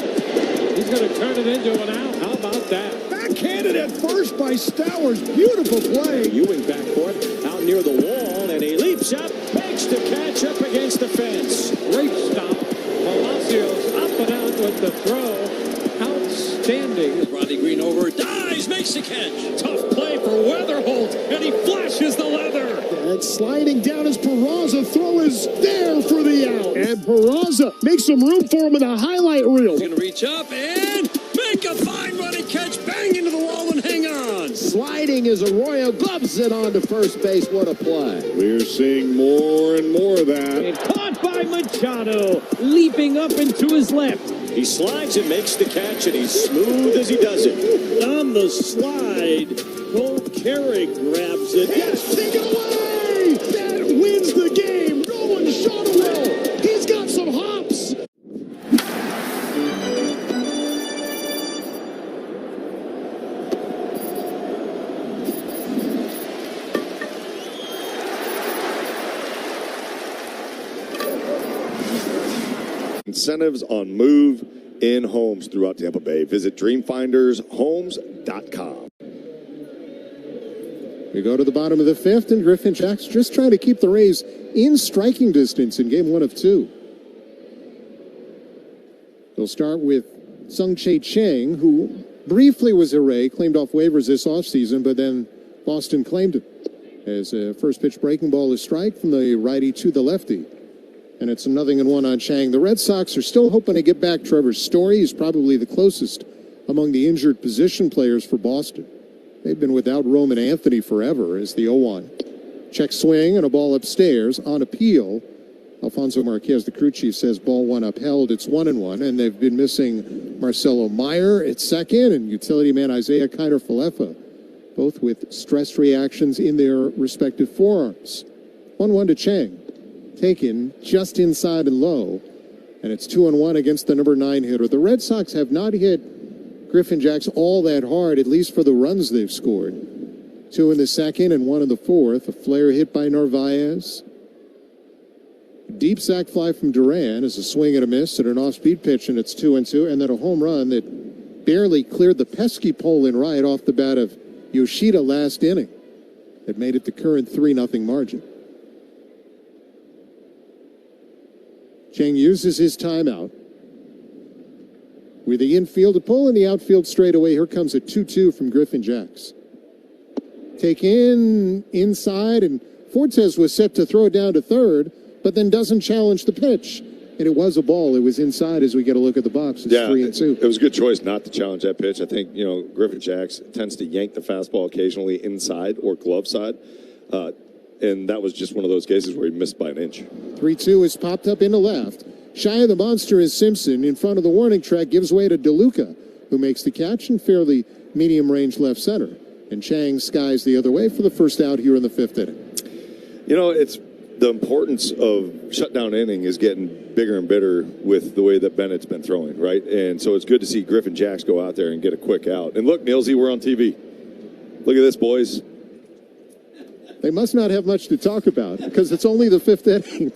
He's going to turn it into an out. How about that? Backhanded at first by Stowers. Beautiful play. Ewing back for it, out near the wall, and he leaps up, makes the catch up against the fence. Great stop. Palacios up and out with the throw. Outstanding. Rodney Green over, dives, makes the catch. Tough play for Weatherholt, and he flashes the leather. And sliding down as Peraza. Throw is there for the out. And Peraza makes some room for him in the highlight reel. He's going to reach up and make a fine running catch. Bang into the wall and hang on. Sliding as Arroyo gloves it on to first base. What a play. We're seeing more and more of that. And caught by Machado, leaping up into his left. He slides and makes the catch, and he's smooth as he does it. On the slide, Cole Carey grabs it. Yes, take it away! That wins the game. Nolan Shotwell. He's got some hops. incentives on move-in homes throughout Tampa Bay. Visit dreamfindershomes.com. We go to the bottom of the fifth, and Griffin Jacks just trying to keep the Rays in striking distance in game 1 of 2. They'll start with Sung-Chae Chang, who briefly was a Ray, claimed off waivers this offseason, but then Boston claimed him. As a first pitch breaking ball is strike from the righty to the lefty. And it's a 0-1 on Chang. The Red Sox are still hoping to get back Trevor Story. He's probably the closest among the injured position players for Boston. They've been without Roman Anthony forever as the 0-1. Check swing and a ball upstairs on appeal. Alfonso Marquez, the crew chief, says ball 1 upheld. It's 1-1, and they've been missing Marcelo Meyer at second and utility man Isaiah Kiner-Falefa, both with stress reactions in their respective forearms. 1-1 to Chang, taken just inside and low, and it's 2-1 against the number 9 hitter. The Red Sox have not hit Griffin Jacks all that hard, at least for the runs they've scored. 2 in the second and 1 in the fourth. A flare hit by Narvaez. Deep sac fly from Duran is a swing and a miss and an off-speed pitch, and it's 2-2. And then a home run that barely cleared the pesky pole in right off the bat of Yoshida last inning. That made it the current 3-0 margin. Chang uses his timeout. With the infield to pull in the outfield straightaway, here comes a 2-2 from Griffin Jacks. Take in inside, and Fortes was set to throw it down to third, but then doesn't challenge the pitch. And it was a ball. It was inside as we get a look at the box. It's 3-2. It was a good choice not to challenge that pitch. I think, Griffin Jacks tends to yank the fastball occasionally inside or glove side. And that was just one of those cases where he missed by an inch. 3-2 is popped up into left. Shy of the monster is Simpson. In front of the warning track, gives way to DeLuca, who makes the catch in fairly medium-range left center. And Chang skies the other way for the first out here in the 5th inning. It's the importance of shutdown inning is getting bigger and bigger with the way that Bennett's been throwing, right? And so it's good to see Griffin Jacks go out there and get a quick out. And look, Nilsy, we're on TV. Look at this, boys. They must not have much to talk about because it's only the 5th inning.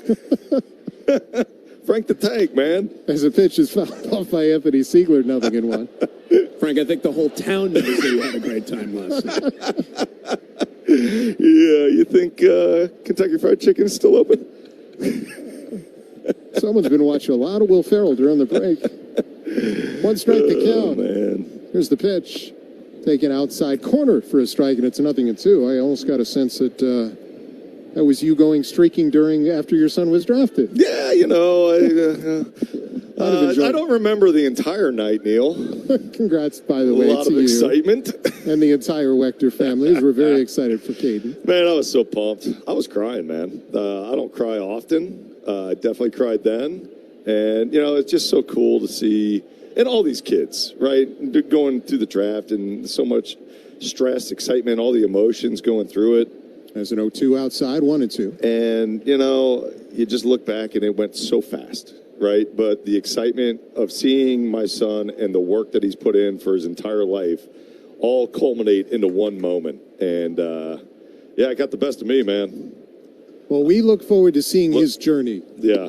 Frank the Tank, man. As a pitch is fouled off by Anthony Siegler, 0-1. Frank, I think the whole town knows that you had a great time last night. Yeah, you think Kentucky Fried Chicken is still open? Someone's been watching a lot of Will Ferrell during the break. 1 strike to count. Man. Here's the pitch. Taken outside corner for a strike, and it's 0-2. I almost got a sense that that was you going streaking after your son was drafted. Yeah, I don't remember the entire night, Neil. Congrats, by the way, a lot of excitement. And the entire Wechter family. We're very excited for Caden. Man, I was so pumped. I was crying, man. I don't cry often. I definitely cried then. And, it's just so cool to see, and all these kids, right, going through the draft and so much stress, excitement, all the emotions going through it. As an 0-2 outside, 1-2. And, you just look back and it went so fast, right? But the excitement of seeing my son and the work that he's put in for his entire life all culminate into one moment. And, it got the best of me, man. Well, we look forward to seeing his journey. Yeah,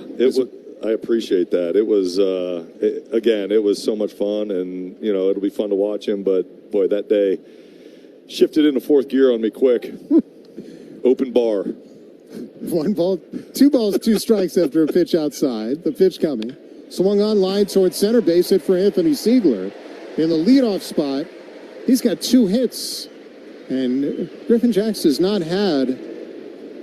I appreciate that. It was, it was so much fun, and, it'll be fun to watch him. But, boy, that day shifted into 4th gear on me quick. Open bar. 1 ball, 2 balls, 2 strikes after a pitch outside. The pitch coming. Swung on line towards center base, hit for Anthony Siegler. In the leadoff spot, he's got 2 hits. And Griffin Jacks has not had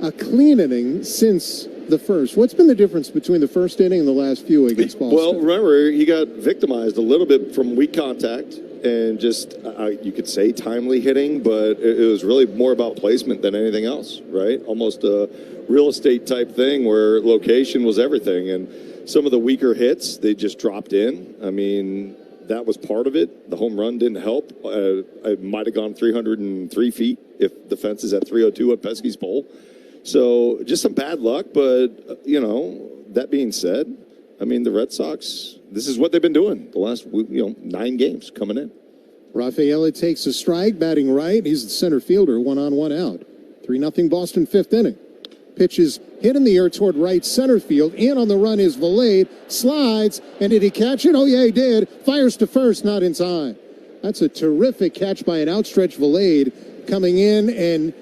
a clean inning since the first. What's been the difference between the first inning and the last few against Boston? Well, remember, he got victimized a little bit from weak contact and just, you could say timely hitting, but it was really more about placement than anything else, right? Almost a real estate type thing where location was everything. And some of the weaker hits, they just dropped in. I mean, that was part of it. The home run didn't help. I might have gone 303 feet if the fence is at 302 at Pesky's pole. So just some bad luck, but, that being said, I mean, the Red Sox, this is what they've been doing the last, 9 games coming in. Rafaela takes a strike, batting right. He's the center fielder, 1 on, 1 out. 3-0 Boston, 5th inning. Pitch is hit in the air toward right center field. In on the run is Valade. Slides. And did he catch it? Oh, yeah, he did. Fires to first, not in time. That's a terrific catch by an outstretched Valade coming in and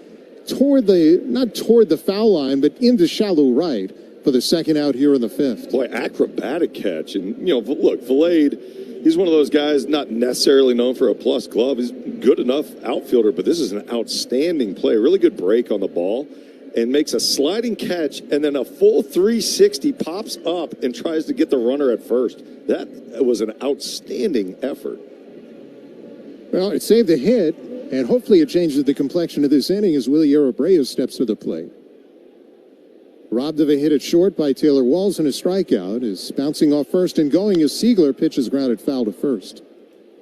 not toward the foul line, but into shallow right for the second out here in the fifth. Boy, acrobatic catch. And, look, Valade, he's one of those guys not necessarily known for a plus glove. He's good enough outfielder, but this is an outstanding play. Really good break on the ball and makes a sliding catch, and then a full 360 pops up and tries to get the runner at first. That was an outstanding effort. Well, it saved a hit, and hopefully it changes the complexion of this inning as Willie Abreu steps to the plate. Robbed of a hit at short by Taylor Walls and a strikeout is bouncing off first and going as Siegler pitches grounded foul to first.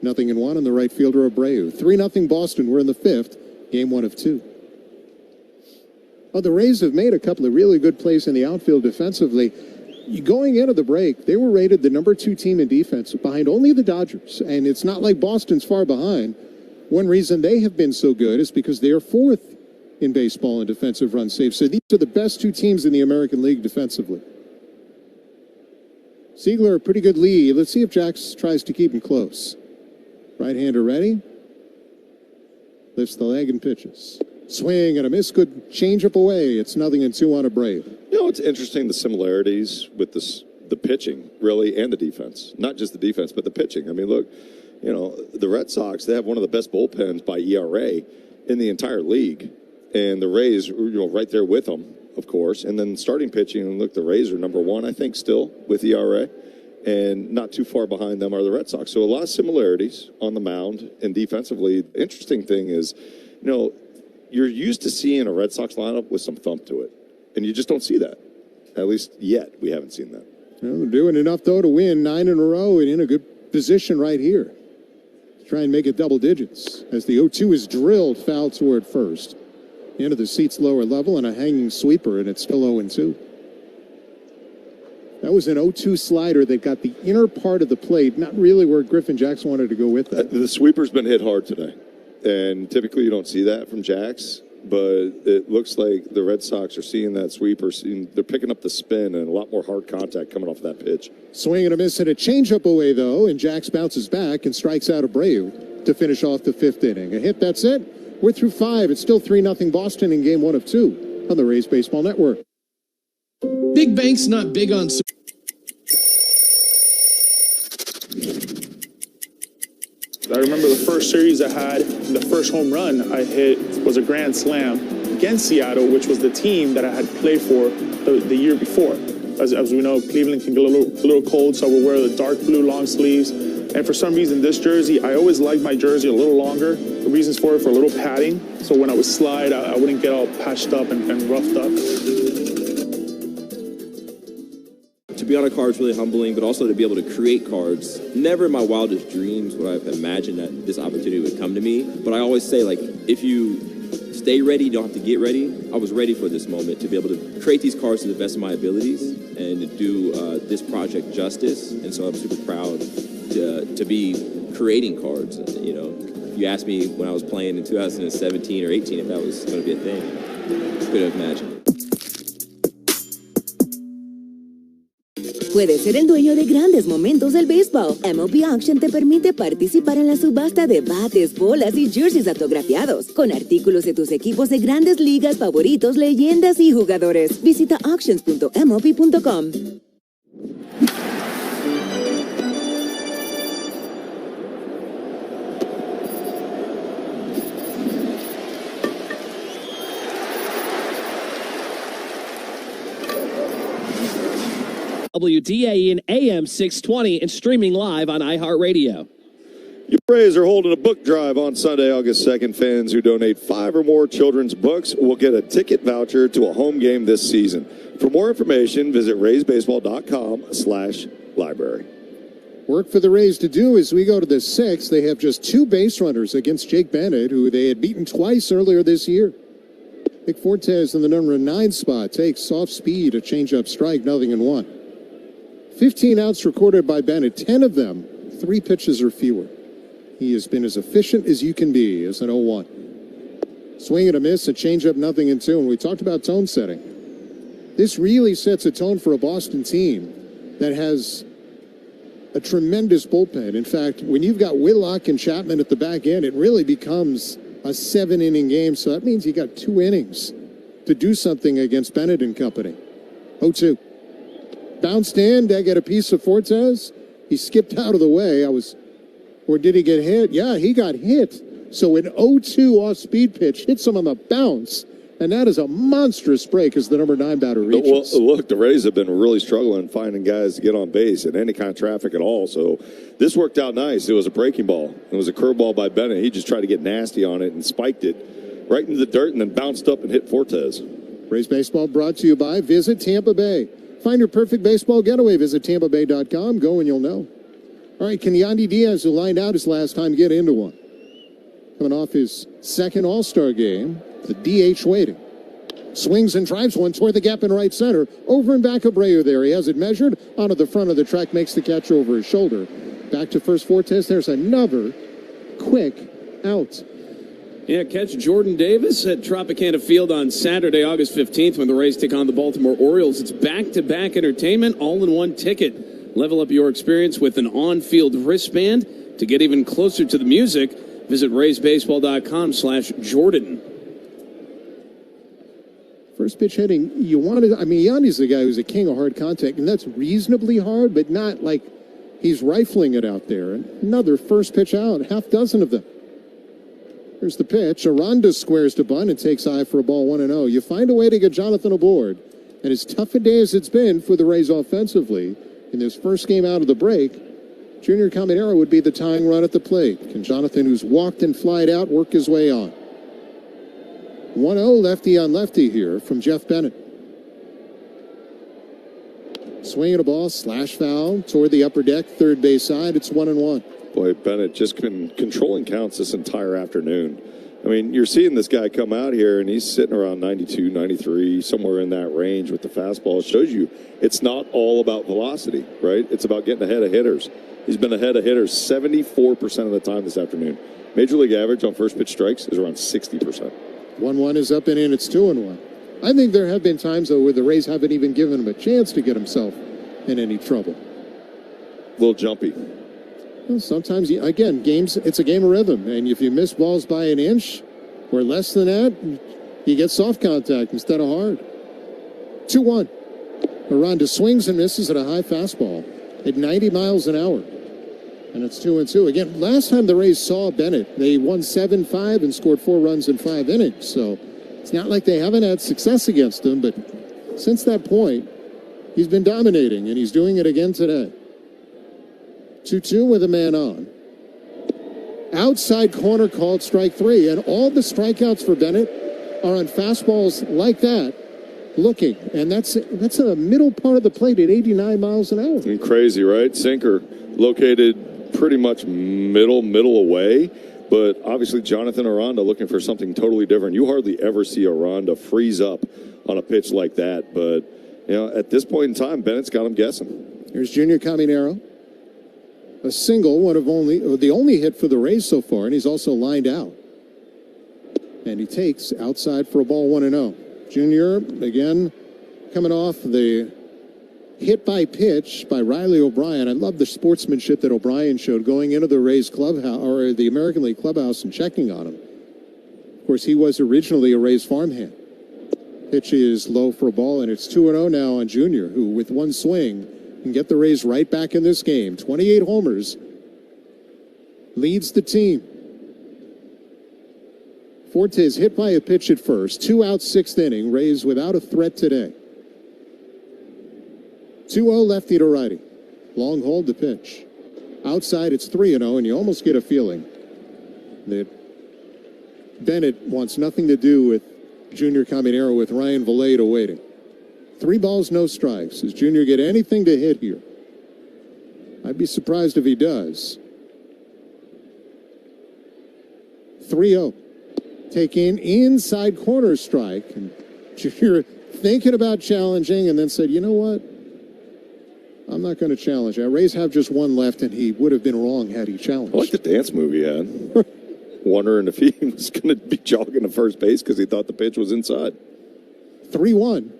0-1 on the right fielder Abreu. 3-0 Boston. We're in the fifth. Game 1 of 2. Oh, the Rays have made a couple of really good plays in the outfield defensively. Going into the break, they were rated the number 2 team in defense behind only the Dodgers. And it's not like Boston's far behind. One reason they have been so good is because they are 4th in baseball in defensive run saves. So these are the best 2 teams in the American League defensively. Siegler, a pretty good lead. Let's see if Jax tries to keep him close. Right-hander ready. Lifts the leg and pitches. Swing and a miss. Good changeup away. It's 0-2 on Abreu. It's interesting, the similarities with the pitching, really, and the defense. Not just the defense, but the pitching. I mean, look, the Red Sox, they have one of the best bullpens by ERA in the entire league. And the Rays, right there with them, of course. And then starting pitching, and look, the Rays are number 1, I think, still with ERA. And not too far behind them are the Red Sox. So a lot of similarities on the mound and defensively. The interesting thing is, you're used to seeing a Red Sox lineup with some thump to it. And you just don't see that. At least yet, we haven't seen that. Well, they're doing enough, though, to win 9 in a row and in a good position right here. Try and make it double digits as the 0-2 is drilled foul toward first. Into the seats lower level and a hanging sweeper, and it's still 0-2. That was an 0-2 slider that got the inner part of the plate, not really where Griffin Jax wanted to go with it. The sweeper's been hit hard today. And typically you don't see that from Jax, but it looks like the Red Sox are seeing that sweeper. They're picking up the spin and a lot more hard contact coming off that pitch. Swing and a miss and a changeup away, though, and Jax bounces back and strikes out Abreu to finish off the 5th inning. A hit, that's it. We're through 5. It's still 3-0 Boston in game 1 of 2 on the Rays Baseball Network. Big bank's not big on... I remember the first series I had, the first home run I hit was a grand slam against Seattle, which was the team that I had played for the year before. As we know, Cleveland can get a little cold, so I would wear the dark blue long sleeves. And for some reason, this jersey, I always liked my jersey a little longer. The reasons for it, for a little padding, so when I would slide, I wouldn't get all patched up and roughed up. To be on a card is really humbling, but also to be able to create cards. Never in my wildest dreams would I have imagined that this opportunity would come to me. But I always say, if you stay ready, you don't have to get ready. I was ready for this moment to be able to create these cards to the best of my abilities and to do this project justice. And so I'm super proud to be creating cards. If you asked me when I was playing in 2017 or 18 if that was going to be a thing, I couldn't have imagined. Puedes ser el dueño de grandes momentos del béisbol. MLB Auction te permite participar en la subasta de bates, bolas y jerseys autografiados, con artículos de tus equipos de grandes ligas favoritos, leyendas y jugadores. Visita auctions.mlb.com. WDA and AM 620 and streaming live on iHeartRadio. Your Braves are holding a book drive on Sunday, August 2nd. Fans who donate 5 or more children's books will get a ticket voucher to a home game this season. For more information, visit RaysBaseball.com/library. Work for the Rays to do as we go to the 6th. They have just 2 base runners against Jake Bennett, who they had beaten twice earlier this year. Nick Fortes in the number 9 spot takes off speed, a changeup strike, 0-1. 15 outs recorded by Bennett, 10 of them, 3 pitches or fewer. He has been as efficient as you can be as an 0-1. Swing and a miss, a changeup, 0-2. And we talked about tone setting. This really sets a tone for a Boston team that has a tremendous bullpen. In fact, when you've got Whitlock and Chapman at the back end, it really becomes a 7-inning game. So that means you got 2 innings to do something against Bennett and company. 0-2. Bounced in. Did I get a piece of Fortes? He skipped out of the way. Or did he get hit? Yeah, he got hit. So an 0-2 off-speed pitch hits him on the bounce. And that is a monstrous break as the number 9 batter reaches. Well, look, the Rays have been really struggling finding guys to get on base in any kind of traffic at all. So this worked out nice. It was a breaking ball. It was a curveball by Bennett. He just tried to get nasty on it and spiked it right into the dirt and then bounced up and hit Fortes. Rays Baseball brought to you by Visit Tampa Bay. Find your perfect baseball getaway. Visit TampaBay.com. Go and you'll know. All right, can Yandy Diaz, who lined out his last time, get into one? Coming off his second All-Star game, the DH waiting. Swings and drives one toward the gap in right center. Over and back Abreu there. He has it measured. Onto the front of the track, makes the catch over his shoulder. Back to first Fortes. There's another quick out. Yeah, catch Jordan Davis at Tropicana Field on Saturday, August 15th, when the Rays take on the Baltimore Orioles. It's back-to-back entertainment, all-in-one ticket. Level up your experience with an on-field wristband. To get even closer to the music, visit RaysBaseball.com/Jordan. First pitch hitting, Yandy's the guy who's a king of hard contact, and that's reasonably hard, but not like he's rifling it out there. Another first pitch out, half dozen of them. Here's the pitch. Aranda squares to bunt and takes high for a ball 1-0. You find a way to get Jonathan aboard, and as tough a day as it's been for the Rays offensively, in this first game out of the break, Junior Caminero would be the tying run at the plate. Can Jonathan, who's walked and flied out, work his way on? 1-0 lefty on lefty here from Jeff Bennett. Swinging a ball, slash foul toward the upper deck, third base side. It's 1-1. Boy, Bennett just been controlling counts this entire afternoon. I mean, you're seeing this guy come out here, and he's sitting around 92, 93, somewhere in that range with the fastball. It shows you it's not all about velocity, right? It's about getting ahead of hitters. He's been ahead of hitters 74% of the time this afternoon. Major league average on first pitch strikes is around 60%. 1-1 is up and in. It's 2-1. I think there have been times, though, where the Rays haven't even given him a chance to get himself in any trouble. A little jumpy. Well, sometimes, again, it's a game of rhythm. And if you miss balls by an inch or less than that, you get soft contact instead of hard. 2-1. Aranda swings and misses at a high fastball at 90 miles an hour. And it's 2-2. Again, last time the Rays saw Bennett, they won 7-5 and scored 4 runs in 5 innings. So it's not like they haven't had success against him, but since that point, he's been dominating, and he's doing it again today. 2-2 with a man on. Outside corner called strike 3, and all the strikeouts for Bennett are on fastballs like that, looking, and that's in the middle part of the plate at 89 miles an hour. And crazy, right? Sinker located pretty much middle away, but obviously Jonathan Aranda looking for something totally different. You hardly ever see Aranda freeze up on a pitch like that, but at this point in time, Bennett's got him guessing. Here's Junior Caminero. A single, the only hit for the Rays so far, and he's also lined out. And he takes outside for a ball 1-0. Junior, again, coming off the hit by pitch by Riley O'Brien. I love the sportsmanship that O'Brien showed going into the Rays clubhouse, or the American League clubhouse, and checking on him. Of course, he was originally a Rays farmhand. Pitch is low for a ball, and it's 2-0 now on Junior, who with one swing can get the Rays right back in this game. 28 homers, leads the team. Fortes hit by a pitch at first. 2 outs, 6th inning. Rays without a threat today. 2-0 lefty to righty. Long hold to pitch. Outside, it's 3-0, and you almost get a feeling that Bennett wants nothing to do with Junior Caminero, with Ryan Vallejo waiting. 3 balls, no strikes. Does Junior get anything to hit here? I'd be surprised if he does. 3-0. Taking inside corner strike. And Junior thinking about challenging, and then said, you know what? I'm not going to challenge. Rays have just one left, and he would have been wrong had he challenged. I like the dance move he had. Wondering if he was going to be jogging to first base because he thought the pitch was inside. 3-1.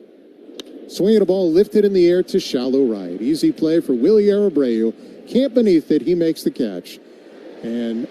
Swinging a ball lifted in the air to shallow right. Easy play for Willie Abreu. Can't beneath it. He makes the catch. And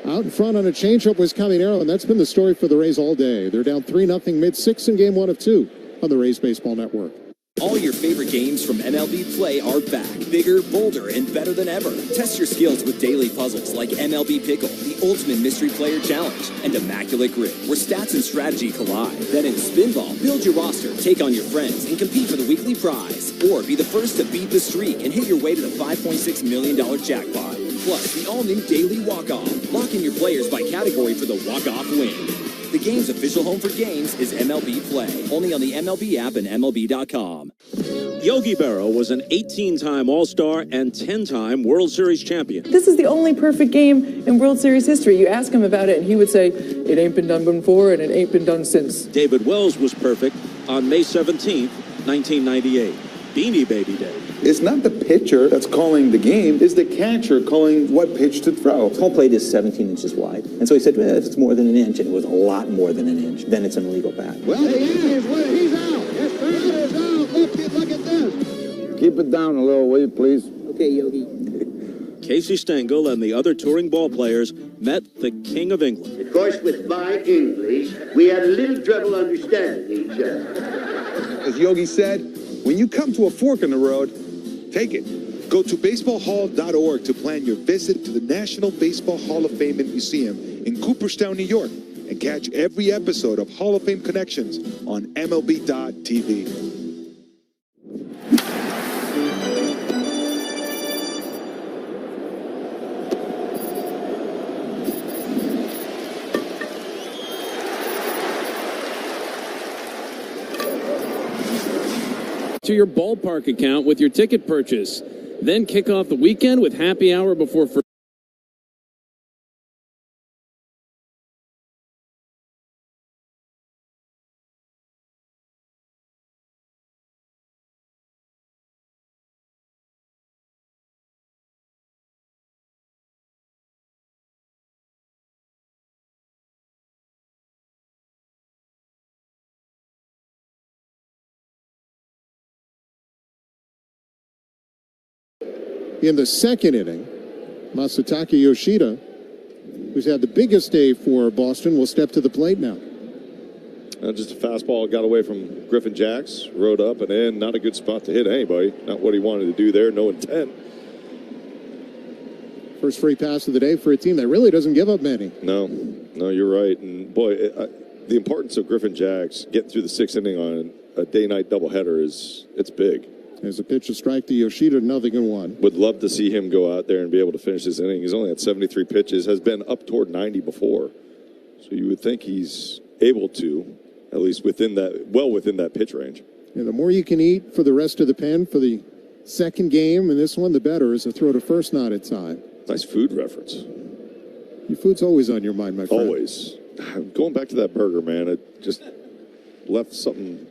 out in front on a changeup was Caminero, and that's been the story for the Rays all day. They're down 3-0 mid-6 in game 1 of 2 on the Rays Baseball Network. All your favorite games from MLB Play are back, bigger, bolder, and better than ever. Test your skills with daily puzzles like MLB Pickle, the Ultimate Mystery Player Challenge, and Immaculate Grip, where stats and strategy collide. Then in Spinball, build your roster, take on your friends, and compete for the weekly prize. Or be the first to beat the streak and hit your way to the $5.6 million jackpot. Plus, the all-new Daily Walk-Off. Lock in your players by category for the walk-off win. The game's official home for games is MLB Play, only on the MLB app and MLB.com. Yogi Berra was an 18-time All-Star and 10-time World Series champion. This is the only perfect game in World Series history. You ask him about it, and he would say, it ain't been done before, and it ain't been done since. David Wells was perfect on May 17th, 1998. Beanie Baby Day. It's not the pitcher that's calling the game, it's the catcher calling what pitch to throw. Home plate is 17 inches wide. And so he said, well, if it's more than an inch, and it was a lot more than an inch, then it's an illegal bat. Well, he is. He's out. His third is out. Look at this. Keep it down a little, will you, please? Okay, Yogi. Casey Stengel and the other touring ball players met the King of England. Of course, with my English, we had a little trouble understanding each other. As Yogi said, when you come to a fork in the road, take it. Go to baseballhall.org to plan your visit to the National Baseball Hall of Fame and Museum in Cooperstown, New York, and catch every episode of Hall of Fame Connections on MLB.tv. To your ballpark account with your ticket purchase. Then kick off the weekend with happy hour before first. In the second inning, Masataka Yoshida, who's had the biggest day for Boston, will step to the plate now. Just a fastball got away from Griffin Jacks, rode up and in. Not a good spot to hit anybody. Not what he wanted to do there. No intent. First free pass of the day for a team that really doesn't give up many. No, you're right. And boy, the importance of Griffin Jacks getting through the sixth inning on a day-night doubleheader it's big. There's a pitch to strike to Yoshida, 0-1. Would love to see him go out there and be able to finish this inning. He's only had 73 pitches, has been up toward 90 before. So you would think he's able to, at least within that pitch range. And the more you can eat for the rest of the pen for the second game, and this one, the better, is a throw to first, not at time. Nice food reference. Your food's always on your mind, my friend. Always. Going back to that burger, man, it just left something...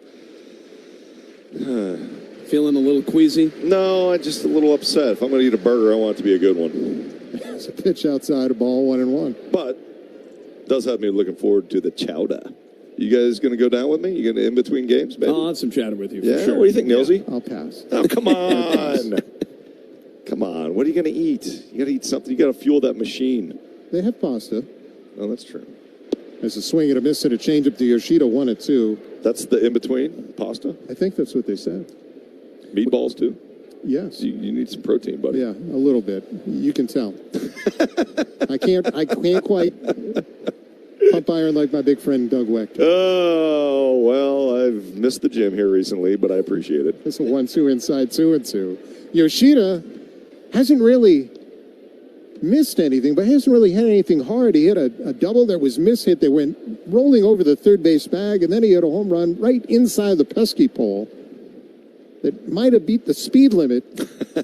Feeling a little queasy? No, I'm just a little upset. If I'm going to eat a burger, I want it to be a good one. It's a pitch outside, a ball, 1-1. But does have me looking forward to the chowder. You guys going to go down with me? You going to in between games, baby? I'll have some chowder with you, for sure. What do you think, Nilsy? I'll pass. Oh, come on. Come on. What are you going to eat? You got to eat something. You got to fuel that machine. They have pasta. Oh, that's true. There's a swing and a miss and a changeup to Yoshida, 1-2. That's the in-between pasta? I think that's what they said. Meatballs, too? Yes. You need some protein, buddy. Yeah, a little bit. You can tell. I can't quite pump iron like my big friend Doug Weck. Oh, well, I've missed the gym here recently, but I appreciate it. It's a 1-2 inside, 2-2. Yoshida hasn't really missed anything, but hasn't really hit anything hard. He hit a double that was mishit that went rolling over the third base bag, and then he hit a home run right inside the pesky pole that might have beat the speed limit,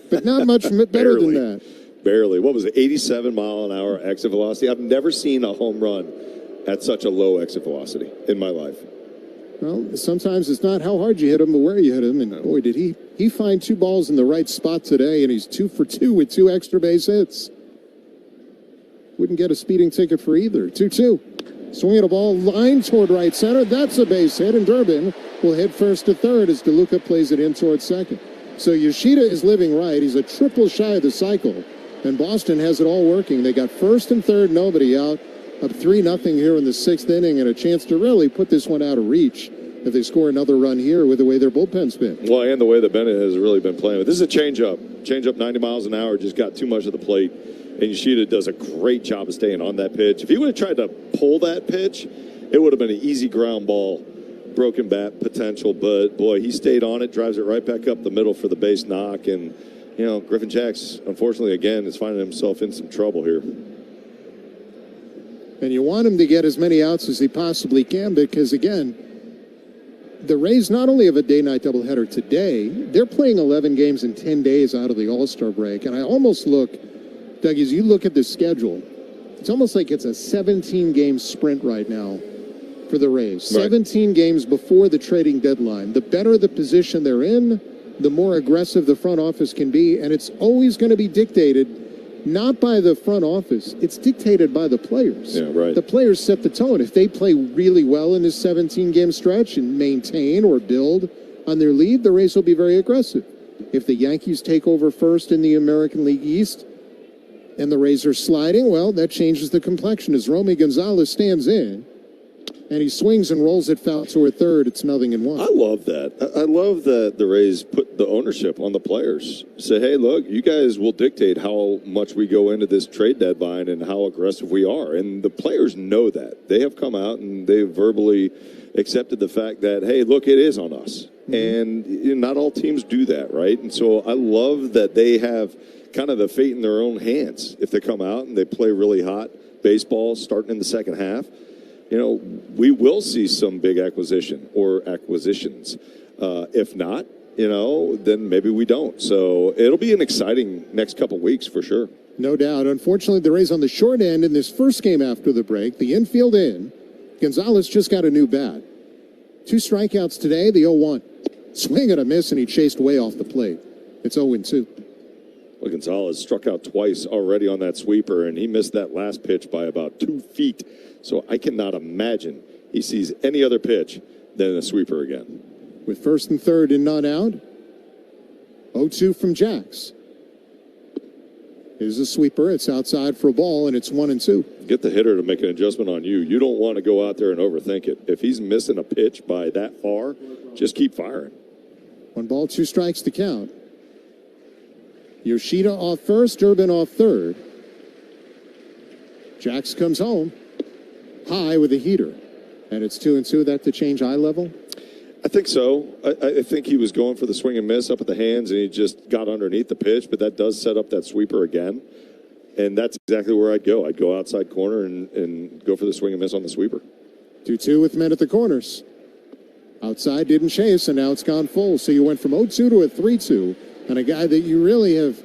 but not much better than that. Barely. What was it, 87-mile-an-hour exit velocity? I've never seen a home run at such a low exit velocity in my life. Well, sometimes it's not how hard you hit him, but where you hit him. And boy, did he find two balls in the right spot today, and he's 2 for 2 with 2 extra base hits. Wouldn't get a speeding ticket for either. 2-2. Swinging a ball, line toward right center. That's a base hit, and Durbin will hit first to third as DeLuca plays it in towards second. So Yoshida is living right. He's a triple shy of the cycle. And Boston has it all working. They got first and third, nobody out. Up 3-0 here in the 6th inning, and a chance to really put this one out of reach if they score another run here with the way their bullpen's been. Well, and the way that Bennett has really been playing. But this is a changeup. Changeup 90 miles an hour, just got too much of the plate. And Yoshida does a great job of staying on that pitch. If he would have tried to pull that pitch, it would have been an easy ground ball, broken bat potential. But, boy, he stayed on it, drives it right back up the middle for the base knock. And, you know, Griffin Jax, unfortunately, again, is finding himself in some trouble here. And you want him to get as many outs as he possibly can because, again, the Rays not only have a day-night doubleheader today, they're playing 11 games in 10 days out of the All-Star break. And I almost look, Doug, as you look at the schedule, it's almost like it's a 17-game sprint right now for the Rays. Right. 17 games before the trading deadline. The better the position they're in, the more aggressive the front office can be. And it's always going to be dictated not by the front office. It's dictated by the players. Yeah, right. The players set the tone. If they play really well in this 17-game stretch and maintain or build on their lead, the Rays will be very aggressive. If the Yankees take over first in the American League East and the Rays are sliding, well, that changes the complexion as Romy Gonzalez stands in and he swings and rolls it foul toward third. It's 0-1. I love that. I love that the Rays put the ownership on the players. Say, hey, look, you guys will dictate how much we go into this trade deadline and how aggressive we are. And the players know that. They have come out and they've verbally accepted the fact that, hey, look, it is on us. Mm-hmm. And not all teams do that, right? And so I love that they have kind of the fate in their own hands. If they come out and they play really hot baseball starting in the second half, you know, we will see some big acquisition or acquisitions. If not, you know, then maybe we don't. So it'll be an exciting next couple weeks for sure. No doubt. Unfortunately, the Rays on the short end in this first game after the break. The infield in. Gonzalez just got a new bat. 2 strikeouts today, the 0-1. Swing and a miss, and he chased way off the plate. It's 0-2. Well, Gonzalez struck out twice already on that sweeper, and he missed that last pitch by about 2 feet. So I cannot imagine he sees any other pitch than a sweeper again. With first and third and none out, 0-2 from Jax. Here's a sweeper. It's outside for a ball, and it's 1-2. Get the hitter to make an adjustment on you. You don't want to go out there and overthink it. If he's missing a pitch by that far, just keep firing. 1 ball, 2 strikes to count. Yoshida off first, Durbin off third. Jax comes home. High with a heater. And it's 2-2. That to change eye level? I think so. I think he was going for the swing and miss up at the hands, and he just got underneath the pitch, but that does set up that sweeper again. And that's exactly where I'd go. I'd go outside corner and go for the swing and miss on the sweeper. 2-2 with men at the corners. Outside didn't chase, and now it's gone full. So you went from 0-2 to a 3-2, and a guy that you really have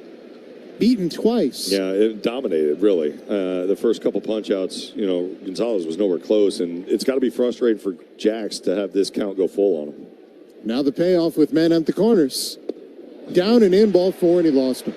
beaten twice. Yeah, it dominated, really. The first couple punch-outs, you know, Gonzalez was nowhere close, and it's got to be frustrating for Jax to have this count go full on him. Now the payoff with men at the corners. Down and in, ball 4, and he lost him.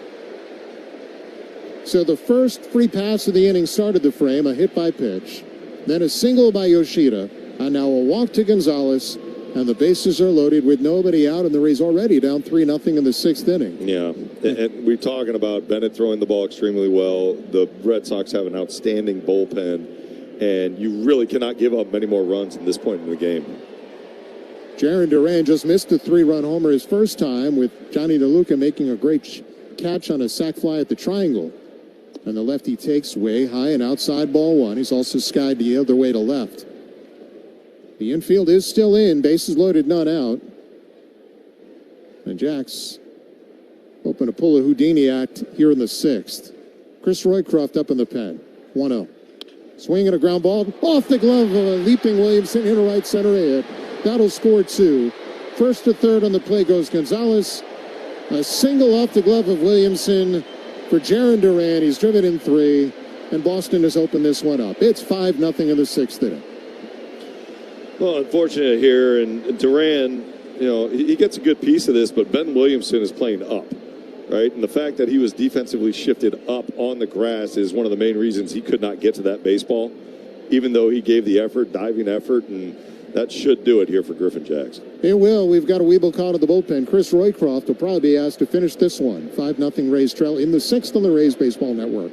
So the first free pass of the inning started the frame, a hit by pitch, then a single by Yoshida, and now a walk to Gonzalez, and the bases are loaded with nobody out, and the Rays already down 3-0 in the 6th inning. Yeah, and we're talking about Bennett throwing the ball extremely well. The Red Sox have an outstanding bullpen, and you really cannot give up many more runs at this point in the game. Jarren Duran just missed a 3-run homer his first time, with Johnny DeLuca making a great catch on a sac fly at the triangle. And the lefty takes way high and outside ball 1. He's also skied the other way to left. The infield is still in, bases loaded, none out. And Jax hoping to pull a Houdini act here in the 6th. Chris Roycroft up in the pen, 1-0. Swing and a ground ball off the glove of a leaping Williamson into right center hit. That'll score 2. First to third on the play goes Gonzalez. A single off the glove of Williamson for Jarren Duran. He's driven in 3, and Boston has opened this one up. It's 5-0 in the 6th inning. Well, unfortunate here, and Duran, you know, he gets a good piece of this, but Ben Williamson is playing up, right? And the fact that he was defensively shifted up on the grass is one of the main reasons he could not get to that baseball, even though he gave the effort, diving effort, and That should do it here for Griffin Jacks. It will. We've got a Weeble call to the bullpen. Chris Roycroft will probably be asked to finish this one. 5-0 Rays trail in the 6th on the Rays Baseball Network.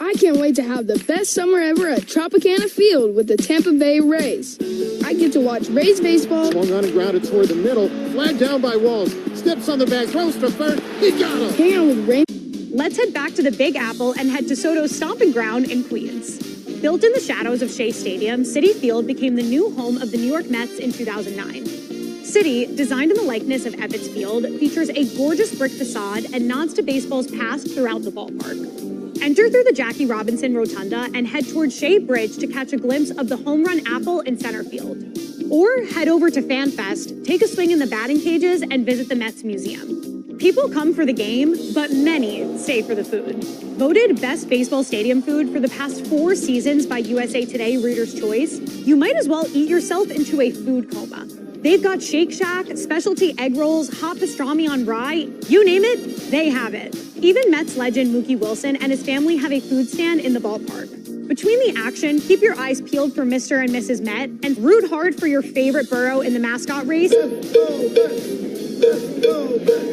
I can't wait to have the best summer ever at Tropicana Field with the Tampa Bay Rays. I get to watch Rays baseball. Swung on and grounded toward the middle. Flag down by Walls. Steps on the back. Throws to third. He got him. Hang out with Rays. Let's head back to the Big Apple and head to Soto's Stomping Ground in Queens. Built in the shadows of Shea Stadium, Citi Field became the new home of the New York Mets in 2009. Citi, designed in the likeness of Ebbets Field, features a gorgeous brick facade and nods to baseball's past throughout the ballpark. Enter through the Jackie Robinson Rotunda and head towards Shea Bridge to catch a glimpse of the home run apple in center field. Or head over to FanFest, take a swing in the batting cages, and visit the Mets Museum. People come for the game, but many stay for the food. Voted Best Baseball Stadium Food for the past 4 seasons by USA Today Reader's Choice, you might as well eat yourself into a food coma. They've got Shake Shack, specialty egg rolls, hot pastrami on rye. You name it, they have it. Even Mets legend Mookie Wilson and his family have a food stand in the ballpark. Between the action, keep your eyes peeled for Mr. and Mrs. Met and root hard for your favorite borough in the mascot race.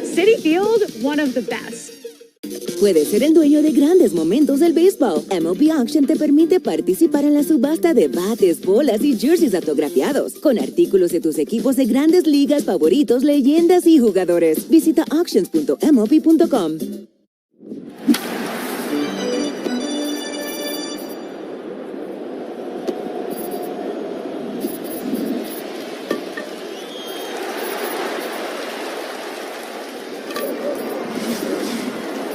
Citi Field, one of the best. Puedes ser el dueño de grandes momentos del béisbol. MLB Auction te permite participar en la subasta de bates, bolas y jerseys autografiados, con artículos de tus equipos de grandes ligas favoritos, leyendas y jugadores. Visita auctions.mlb.com.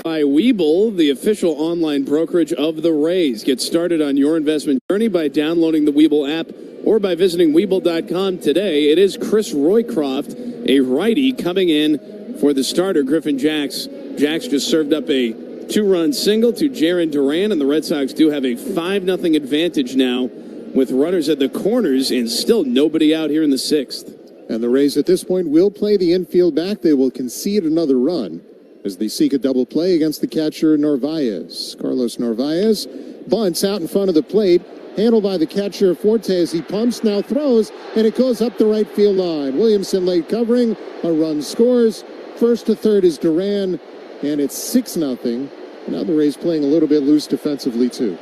By Weeble, the official online brokerage of the Rays. Get started on your investment journey by downloading the Weeble app or by visiting Weeble.com today. It is Chris Roycroft, a righty, coming in for the starter, Griffin Jacks. Jacks just served up a 2-run single to Jarren Duran, and the Red Sox do have a 5-0 advantage now with runners at the corners and still nobody out here in the 6th. And the Rays at this point will play the infield back. They will concede another run as they seek a double play against the catcher Narvaez. Carlos Narvaez bunts out in front of the plate, handled by the catcher Fortes. He pumps, now throws, and it goes up the right field line. Williamson late covering, a run scores. First to third is Duran, and it's 6-0. Now the Rays playing a little bit loose defensively too.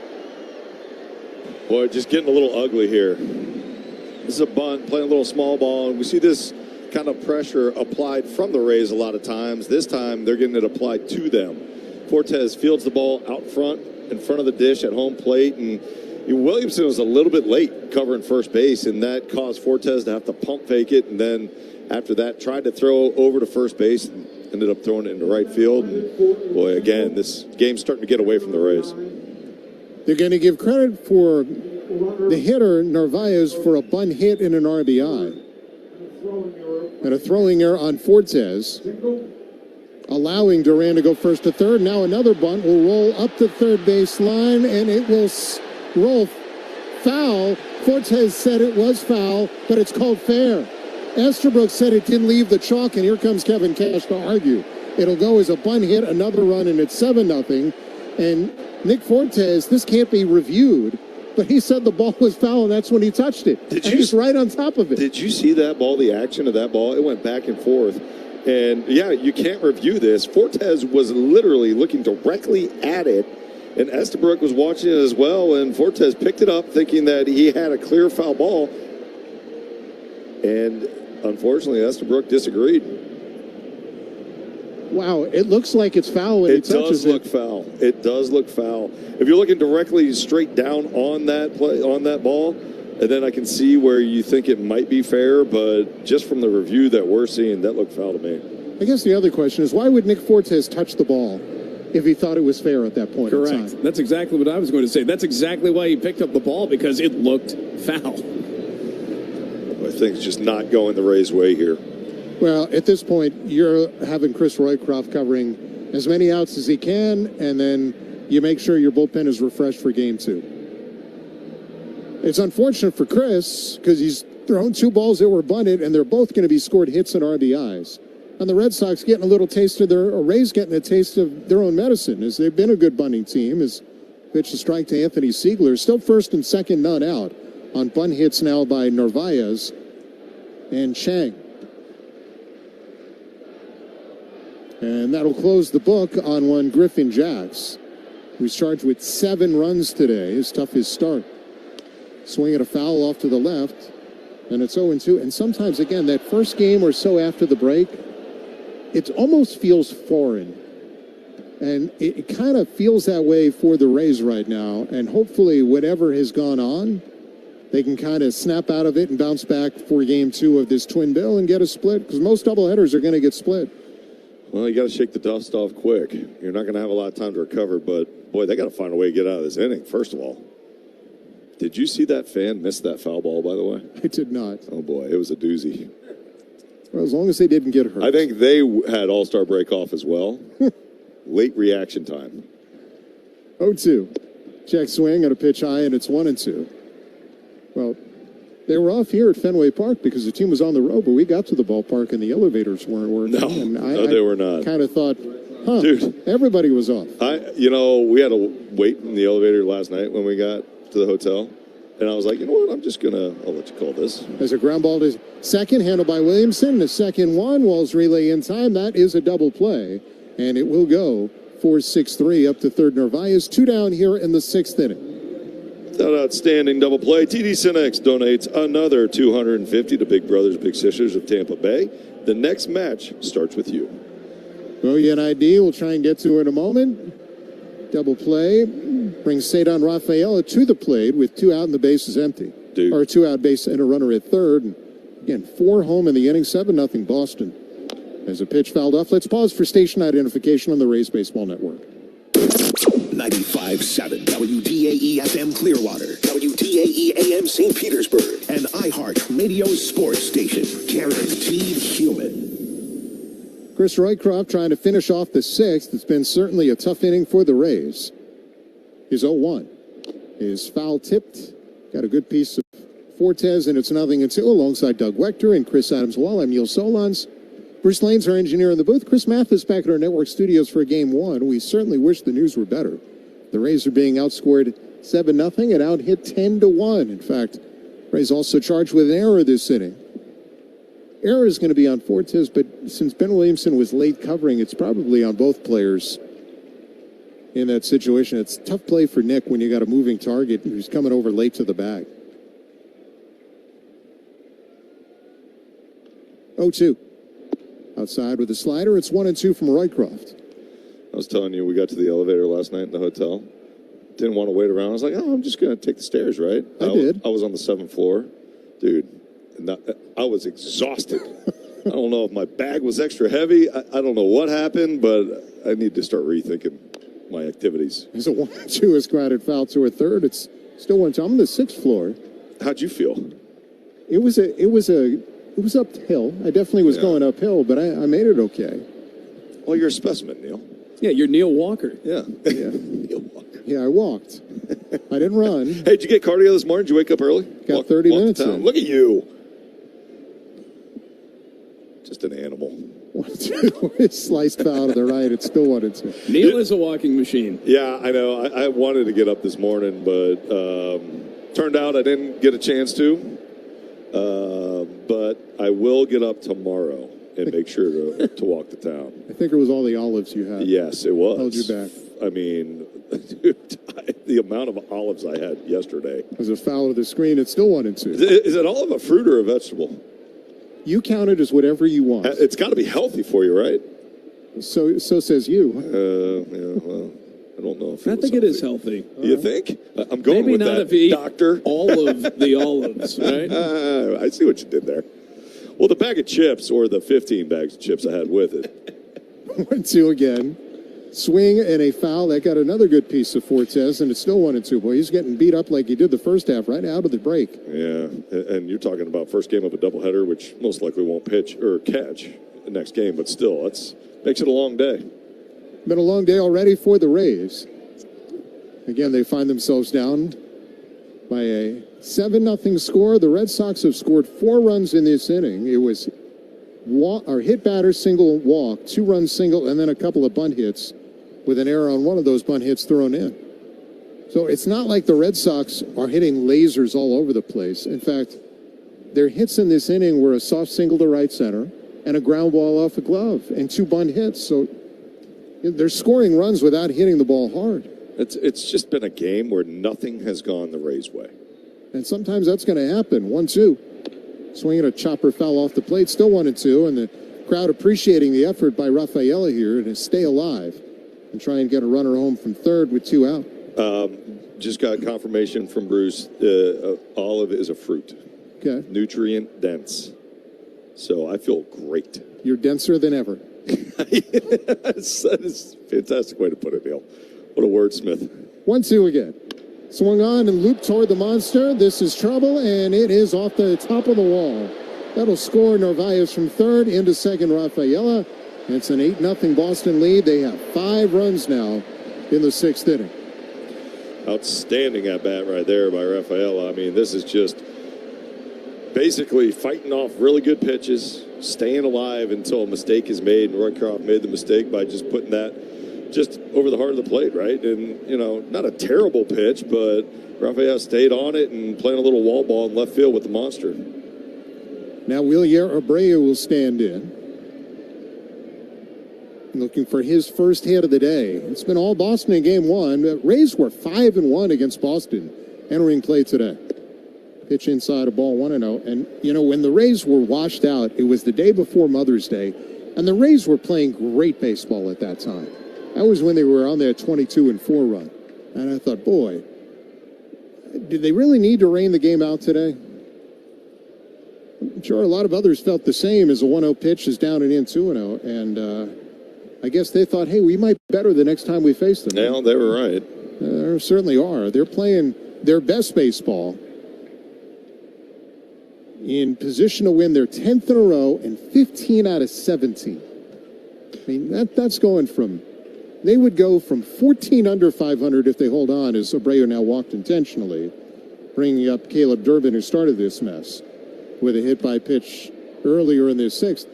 Boy, just getting a little ugly here. This is a bunt, playing a little small ball, and we see this kind of pressure applied from the Rays a lot of times. This time they're getting it applied to them. Fortes fields the ball out front, in front of the dish at home plate, and Williamson was a little bit late covering first base, and that caused Fortes to have to pump fake it, and then after that tried to throw over to first base and ended up throwing it into right field. And boy, again, this game's starting to get away from the Rays. They're going to give credit for the hitter Narvaez for a bunt hit and an RBI. And a throwing error on Fortes, allowing Duran to go first to third. Now another bunt will roll up the third base line, and it will roll foul. Fortes said it was foul, but it's called fair. Estabrook said it didn't leave the chalk, and here comes Kevin Cash to argue. It'll go as a bunt hit, another run, and it's 7-0. And Nick Fortes, this can't be reviewed, but he said the ball was foul, and that's when he touched it. He's right on top of it. Did you see that ball, the action of that ball? It went back and forth. And, yeah, you can't review this. Fortes was literally looking directly at it, and Estabrook was watching it as well, and Fortes picked it up thinking that he had a clear foul ball. And, unfortunately, Estabrook disagreed. Wow, it looks like it's foul when he touches it. It does look foul. It does look foul. If you're looking directly straight down on that play, on that ball, and then I can see where you think it might be fair, but just from the review that we're seeing, that looked foul to me. I guess the other question is, why would Nick Fortes touch the ball if he thought it was fair at that point? Correct. In time? That's exactly what I was going to say. That's exactly why he picked up the ball, because it looked foul. I think it's just not going the Rays' way here. Well, at this point, you're having Chris Roycroft covering as many outs as he can, and then you make sure your bullpen is refreshed for game 2. It's unfortunate for Chris because he's thrown 2 balls that were bunted, and they're both going to be scored hits and RBIs. And the Red Sox getting a little taste of or Rays getting a taste of their own medicine, as they've been a good bunting team. As pitched a strike to Anthony Siegler, still first and second, none out. on bunt hits now by Narvaez and Chang. And that'll close the book on one Griffin Jacks, who's charged with 7 runs today, his toughest start. Swing at a foul off to the left, and it's 0-2. And sometimes, again, that first game or so after the break, it almost feels foreign. And it kind of feels that way for the Rays right now. And hopefully, whatever has gone on, they can kind of snap out of it and bounce back for game 2 of this twin bill and get a split, because most doubleheaders are going to get split. Well, you got to shake the dust off quick. You're not going to have a lot of time to recover, but, boy, they got to find a way to get out of this inning, first of all. Did you see that fan miss that foul ball, by the way? I did not. Oh, boy, it was a doozy. Well, as long as they didn't get hurt. I think they had all-star break off as well. Late reaction time. 0-2. Check swing at a pitch high, and it's 1-2. Well, they were off here at Fenway Park because the team was on the road, but we got to the ballpark and the elevators weren't working. No, they were not. Kind of thought, dude, everybody was off. We had to wait in the elevator last night when we got to the hotel, and I was like, you know what, I'll let you call this. As a ground ball to second, handled by Williamson, the second one, Walls relay in time. That is a double play, and it will go 4-6-3 up to third. Narvaez, 2 down here in the 6th inning. That outstanding double play. TD Cinex donates another $250 to Big Brothers Big Sisters of Tampa Bay. The next match starts with you. Brilliant ID. We'll try and get to it in a moment. Double play brings Cedon Rafaela to the plate with 2 out and the base is empty. Or 2 out base and a runner at third. And again, 4 home in the inning, 7-0 Boston. As a pitch fouled off, let's pause for station identification on the Rays Baseball Network. 95.7 WDAE FM Clearwater, WDAE AM St. Petersburg, and iHeart Radio Sports Station. Guaranteed human. Chris Roycroft trying to finish off the 6th. It's been certainly a tough inning for the Rays. His 0-1 is foul tipped. Got a good piece of Fortes, and it's 0-2 alongside Doug Wechter and Chris Adams-Wall. I'm Neil Solondz. Bruce Lane's our engineer in the booth. Chris Mathis back at our network studios for game 1. We certainly wish the news were better. The Rays are being outscored 7-0 and out hit 10-1. In fact, Rays also charged with an error this inning. Error is going to be on Fortes, but since Ben Williamson was late covering, it's probably on both players in that situation. It's a tough play for Nick when you got a moving target who's coming over late to the bag. 0-2. Outside with a slider, it's 1-2 from Roycroft. I was telling you, we got to the elevator last night in the hotel. Didn't want to wait around. I was like, I'm just going to take the stairs, right? I did. I was on the 7th floor. Dude, I was exhausted. I don't know if my bag was extra heavy. I don't know what happened, but I need to start rethinking my activities. It's a 1-2, a scratted foul to a third. It's still 1-2. I'm on the 6th floor. How'd you feel? It was uphill. I definitely was going uphill, but I made it okay. Well, you're a specimen, Neil. Yeah, you're Neil Walker. Yeah. Neil Walker. Yeah, I walked. I didn't run. Hey, did you get cardio this morning? Did you wake up early? Got 30 minutes in. Look at you. Just an animal. 1-2. Sliced foul to the right. It's still 1-2. Neil is a walking machine. Yeah, I know. I wanted to get up this morning, but turned out I didn't get a chance to. But I will get up tomorrow and make sure to walk the town. I think it was all the olives you had. Yes, it was. Held you back. I mean, dude, the amount of olives I had yesterday. As a foul to the screen, it's still 1-2. Is it olive a fruit or a vegetable? You count it as whatever you want. It's got to be healthy for you, right? So says you. Yeah, well, I don't know if I think it is healthy. You think? I'm going Maybe with not that, if you doctor. Eat all of the olives, right? I see what you did there. Well, the bag of chips, or the 15 bags of chips I had with it. 1-2 again. Swing and a foul. That got another good piece of Fortes, and it's still 1-2. Boy, he's getting beat up like he did the first half, right out of the break. Yeah, and you're talking about first game of a doubleheader, which most likely won't pitch or catch the next game, but still, makes it a long day. Been a long day already for the Rays. Again, they find themselves down by a 7-0 score. The Red Sox have scored 4 runs in this inning. It was hit batter, single, walk, 2-run single, and then a couple of bunt hits with an error on one of those bunt hits thrown in. So it's not like the Red Sox are hitting lasers all over the place. In fact, their hits in this inning were a soft single to right center and a ground ball off a glove and 2 bunt hits. So they're scoring runs without hitting the ball hard. It's just been a game where nothing has gone the Rays' way. And sometimes that's going to happen. 1-2. Swinging a chopper foul off the plate, still 1-2, and the crowd appreciating the effort by Rafaela here to stay alive and try and get a runner home from third with 2 out. Just got confirmation from Bruce. Olive is a fruit. Okay. Nutrient dense. So I feel great. You're denser than ever. That is a fantastic way to put it, Neil. What a wordsmith. 1-2 again. Swung on and looped toward the monster. This is trouble, and it is off the top of the wall. That'll score Narvaez from third into second, Rafaela. It's an 8-0 Boston lead. They have 5 runs now in the 6th inning. Outstanding at bat right there by Rafaela. I mean, this is just basically fighting off really good pitches, staying alive until a mistake is made. And Roycroft made the mistake by just putting that just over the heart of the plate, right? And, you know, not a terrible pitch, but Rafaela stayed on it and playing a little wall ball in left field with the monster. Now Wilyer Abreu will stand in, looking for his first hit of the day. It's been all Boston in game 1. The Rays were 5-1 against Boston entering play today. Pitch inside a ball, 1-0. And, you know, when the Rays were washed out, it was the day before Mother's Day, and the Rays were playing great baseball at that time. That was when they were on their 22-4 run. And I thought, boy, did they really need to rain the game out today? I'm sure a lot of others felt the same as a 1-0 pitch is down and in 2-0. And I guess they thought, hey, we might be better the next time we face them. Yeah, they were right. They certainly are. They're playing their best baseball, in position to win their 10th in a row and 15 out of 17. I mean, that's going from, they would go from 14 under 500 if they hold on, as Abreu now walked intentionally, bringing up Caleb Durbin, who started this mess, with a hit by pitch earlier in their 6th.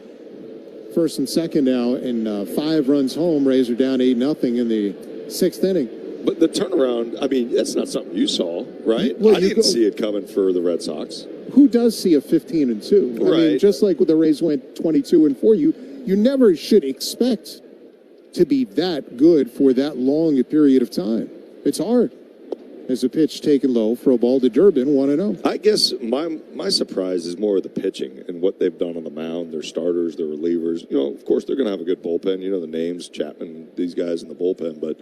First and second now, and 5 runs home. Rays are down 8-0 in the 6th inning. But the turnaround, I mean, that's not something you saw, right? Well, I didn't see it coming for the Red Sox. Who does see a 15-2? Right. I mean, just like when the Rays went 22-4, you never should expect to be that good for that long a period of time. It's hard. As a pitch taken low for a ball to Durbin, 1-0. I guess my surprise is more of the pitching and what they've done on the mound, their starters, their relievers. You know, of course, they're going to have a good bullpen. You know the names, Chapman, these guys in the bullpen. But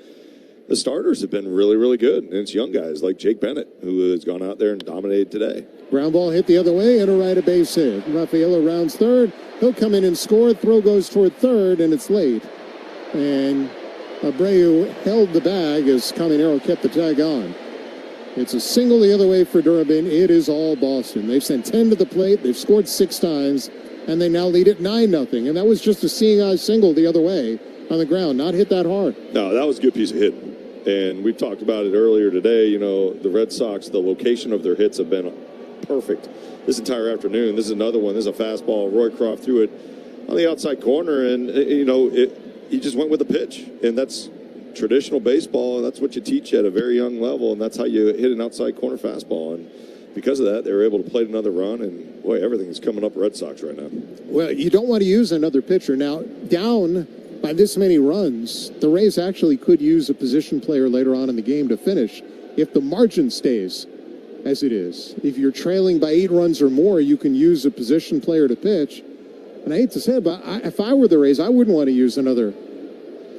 the starters have been really, really good. And it's young guys like Jake Bennett, who has gone out there and dominated today. Ground ball hit the other way and a right of base hit. Rafaela rounds third. He'll come in and score. Throw goes toward third, and it's late. And Abreu held the bag as Caminero kept the tag on. It's a single the other way for Durbin. It is all Boston. They've sent 10 to the plate. They've scored 6 times, and they now lead at 9-0. And that was just a seeing-eye single the other way on the ground, not hit that hard. No, that was a good piece of hitting. And we've talked about it earlier today. You know, the Red Sox, the location of their hits have been perfect this entire afternoon. This is another one. This is a fastball. Roycroft threw it on the outside corner, and, you know, he just went with the pitch. And that's traditional baseball, and that's what you teach at a very young level, and that's how you hit an outside corner fastball. And because of that, they were able to play another run, and boy, everything is coming up Red Sox right now. Well, you don't want to use another pitcher. Now, down by this many runs, the Rays actually could use a position player later on in the game to finish if the margin stays as it is. If you're trailing by 8 runs or more, you can use a position player to pitch. And I hate to say it, but if I were the Rays, I wouldn't want to use another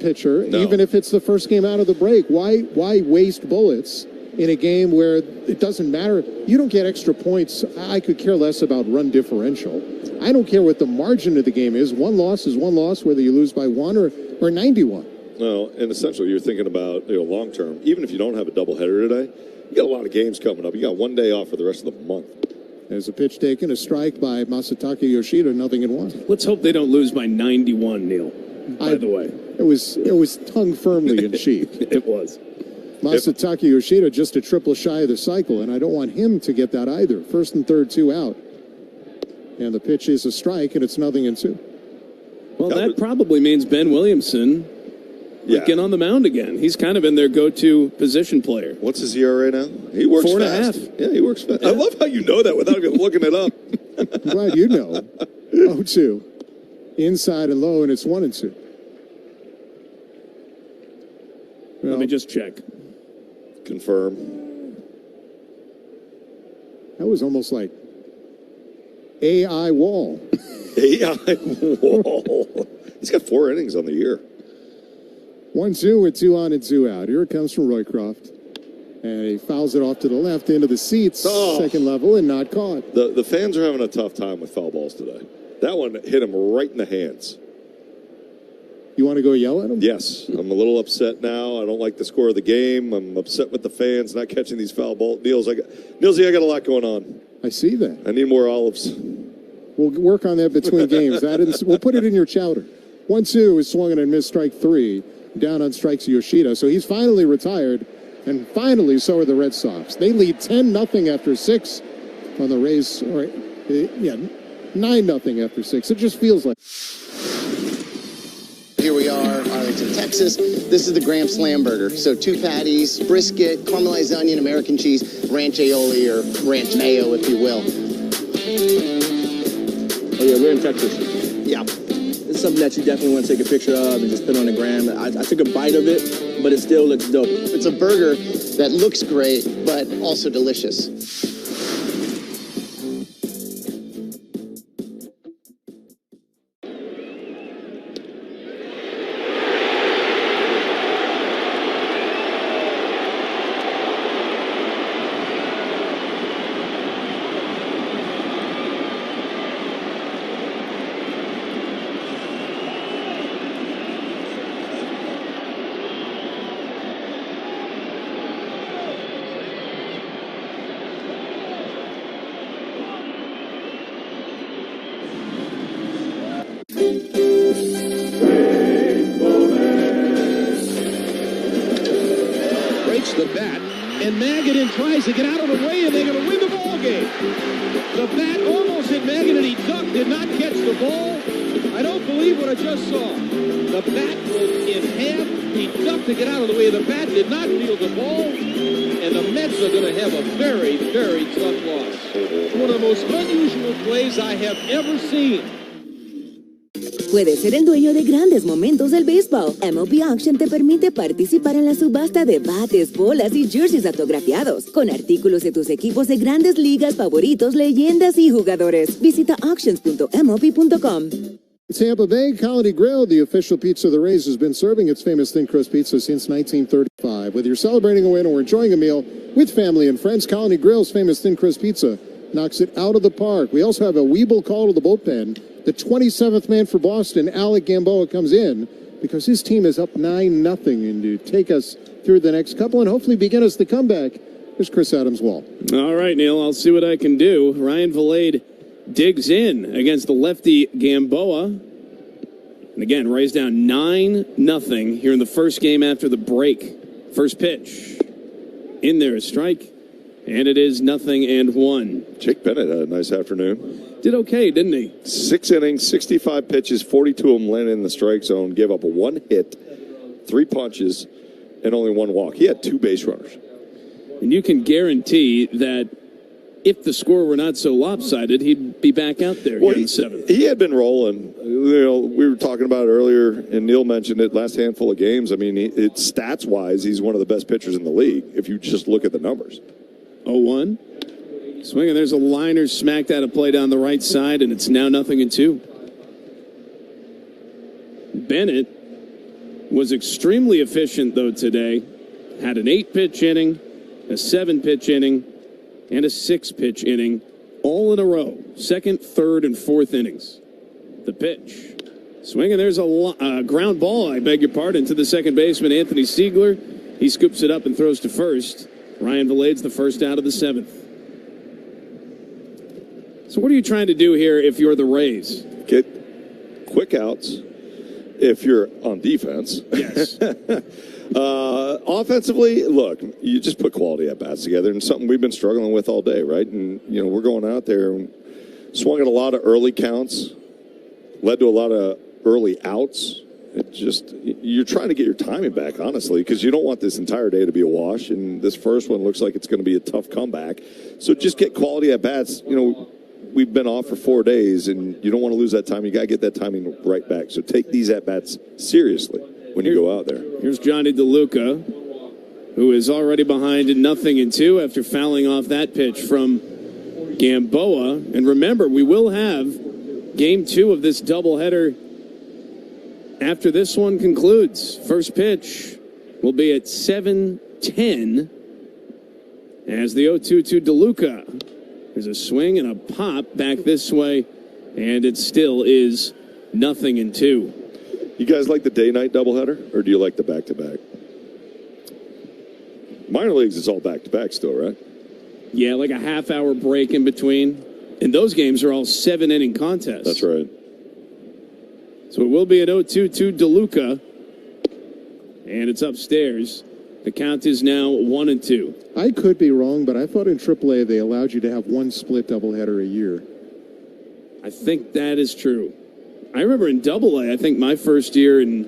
pitcher, even if it's the first game out of the break. Why waste bullets in a game where it doesn't matter? You don't get extra points. I could care less about run differential. I don't care what the margin of the game is. One loss is one loss, whether you lose by 1 or 91. No, and essentially you're thinking about, you know, long term. Even if you don't have a doubleheader today, you got a lot of games coming up. You got one day off for the rest of the month. There's a pitch taken, a strike by Masataka Yoshida, 0-1. Let's hope they don't lose by 91, Neil. By the way. It was tongue firmly in cheek. It was. Masataka Yoshida just a triple shy of the cycle, and I don't want him to get that either. First and third, 2 out. And the pitch is a strike, and it's 0-2. Well, that probably means Ben Williamson Yeah. Get on the mound again. He's kind of been their go-to position player. What's his ERA now? He works 4.5. Yeah, he works fast. I love how you know that without even looking it up. I'm glad you know. 0-2. Inside and low, and it's 1-2. Let me just check. Confirm. That was almost like AI Wall. AI Wall. He's got 4 innings on the year. 1-2 with 2 on and 2 out. Here it comes from Roycroft. And he fouls it off to the left into the seats, second level, and not caught. The fans are having a tough time with foul balls today. That one hit him right in the hands. You want to go yell at him? Yes. I'm a little upset now. I don't like the score of the game. I'm upset with the fans not catching these foul balls. Nilsy, I got a lot going on. I see that. I need more olives. We'll work on that between games. We'll put it in your chowder. 1-2 is swung and missed strike 3. Down on strikes Yoshida. So he's finally retired. And finally, so are the Red Sox. They lead 10-0 after 6 on the Rays. 9-0 after 6. It just feels like. Here we are, Arlington, Texas. This is the Grand Slam burger. So 2 patties, brisket, caramelized onion, American cheese, ranch aioli, or ranch mayo, if you will. Oh yeah, we're in Texas. Yeah. It's something that you definitely want to take a picture of and just put on the gram. I took a bite of it, but it still looks dope. It's a burger that looks great, but also delicious. The bat, and Magadan tries to get out of the way, and they're going to win the ball game. The bat almost hit Magadan. He ducked, did not catch the ball. I don't believe what I just saw. The bat was in half. He ducked to get out of the way. The bat did not field the ball, and the Mets are going to have a very, very tough loss. One of the most unusual plays I have ever seen. Puedes ser el dueño de grandes momentos del béisbol. MLB Auction te permite participar en la subasta de bates, bolas y jerseys autografiados, con artículos de tus equipos de grandes ligas favoritos, leyendas y jugadores. Visita auctions.mlb.com. Tampa Bay Colony Grill, the official pizza of the Rays, has been serving its famous thin crust pizza since 1935. Whether you're celebrating a win or enjoying a meal with family and friends, Colony Grill's famous thin crust pizza knocks it out of the park. We also have a Weeble call to the bullpen. The 27th man for Boston, Alec Gamboa, comes in because his team is up 9-0, and to take us through the next couple and hopefully begin us the comeback, there's Chris Adams-Wall. All right, Neil, I'll see what I can do. Ryan Valade digs in against the lefty Gamboa. And again, Rays down 9-0 here in the first game after the break. First pitch. In there, a strike. And it is 0-1. Jake Bennett had a nice afternoon. Did okay, didn't he? 6 innings, 65 pitches, 42 of them landed in the strike zone, gave up 1 hit, 3 punches, and only 1 walk. He had 2 base runners. And you can guarantee that if the score were not so lopsided, he'd be back out there here in the 7th. He had been rolling. You know, we were talking about it earlier, and Neil mentioned it last handful of games. I mean, it's stats-wise, he's one of the best pitchers in the league if you just look at the numbers. 0-1. Swinging, there's a liner smacked out of play down the right side, and it's now 0-2. Bennett was extremely efficient, though, today. Had an 8-pitch inning, a 7-pitch inning, and a 6-pitch inning, all in a row. 2nd, 3rd, and 4th innings. The pitch. Swinging, there's a ground ball, I beg your pardon, to the second baseman, Anthony Siegler. He scoops it up and throws to first. Ryan Valade's the first out of the 7th. So what are you trying to do here if you're the Rays? Get quick outs if you're on defense. Yes. Offensively, look, you just put quality at-bats together, and something we've been struggling with all day, right? And, you know, we're going out there and swung at a lot of early counts, led to a lot of early outs, You're trying to get your timing back, honestly, because you don't want this entire day to be a wash, and this first one looks like it's going to be a tough comeback. So just get quality at bats. We've been off for 4 days, and you don't want to lose that time. You got to get that timing right back. So take these at bats seriously when you go out there. Here's Johnny DeLuca, who is already behind 0-2 after fouling off that pitch from Gamboa. And remember, we will have Game 2 of this doubleheader after this one concludes. First pitch will be at 7:10 as the 0-2 to DeLuca. There's a swing and a pop back this way, and it still is 0-2. You guys like the day-night doubleheader, or do you like the back-to-back? Minor leagues is all back-to-back still, right? Yeah, like a half-hour break in between. And those games are all 7-inning contests. That's right. So it will be an 0-2 to DeLuca. And it's upstairs. The count is now 1-2. I could be wrong, but I thought in AAA they allowed you to have one split doubleheader a year. I think that is true. I remember in AA, I think my first year in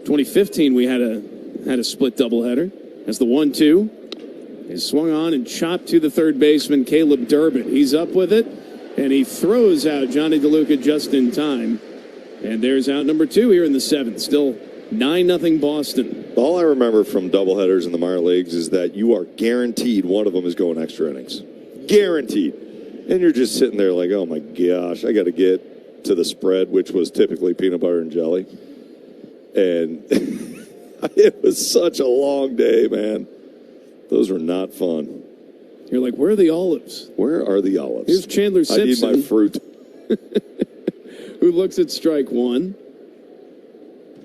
2015, we had a split doubleheader. As the 1-2 is swung on and chopped to the third baseman, Caleb Durbin. He's up with it, and he throws out Johnny DeLuca just in time. And there's out number 2 here in the 7th. Still 9-0 Boston. All I remember from doubleheaders in the minor leagues is that you are guaranteed one of them is going extra innings. Guaranteed. And you're just sitting there like, oh my gosh, I got to get to the spread, which was typically peanut butter and jelly. And it was such a long day, man. Those were not fun. You're like, where are the olives? Where are the olives? Here's Chandler Simpson. I need my fruit. Who looks at strike 1.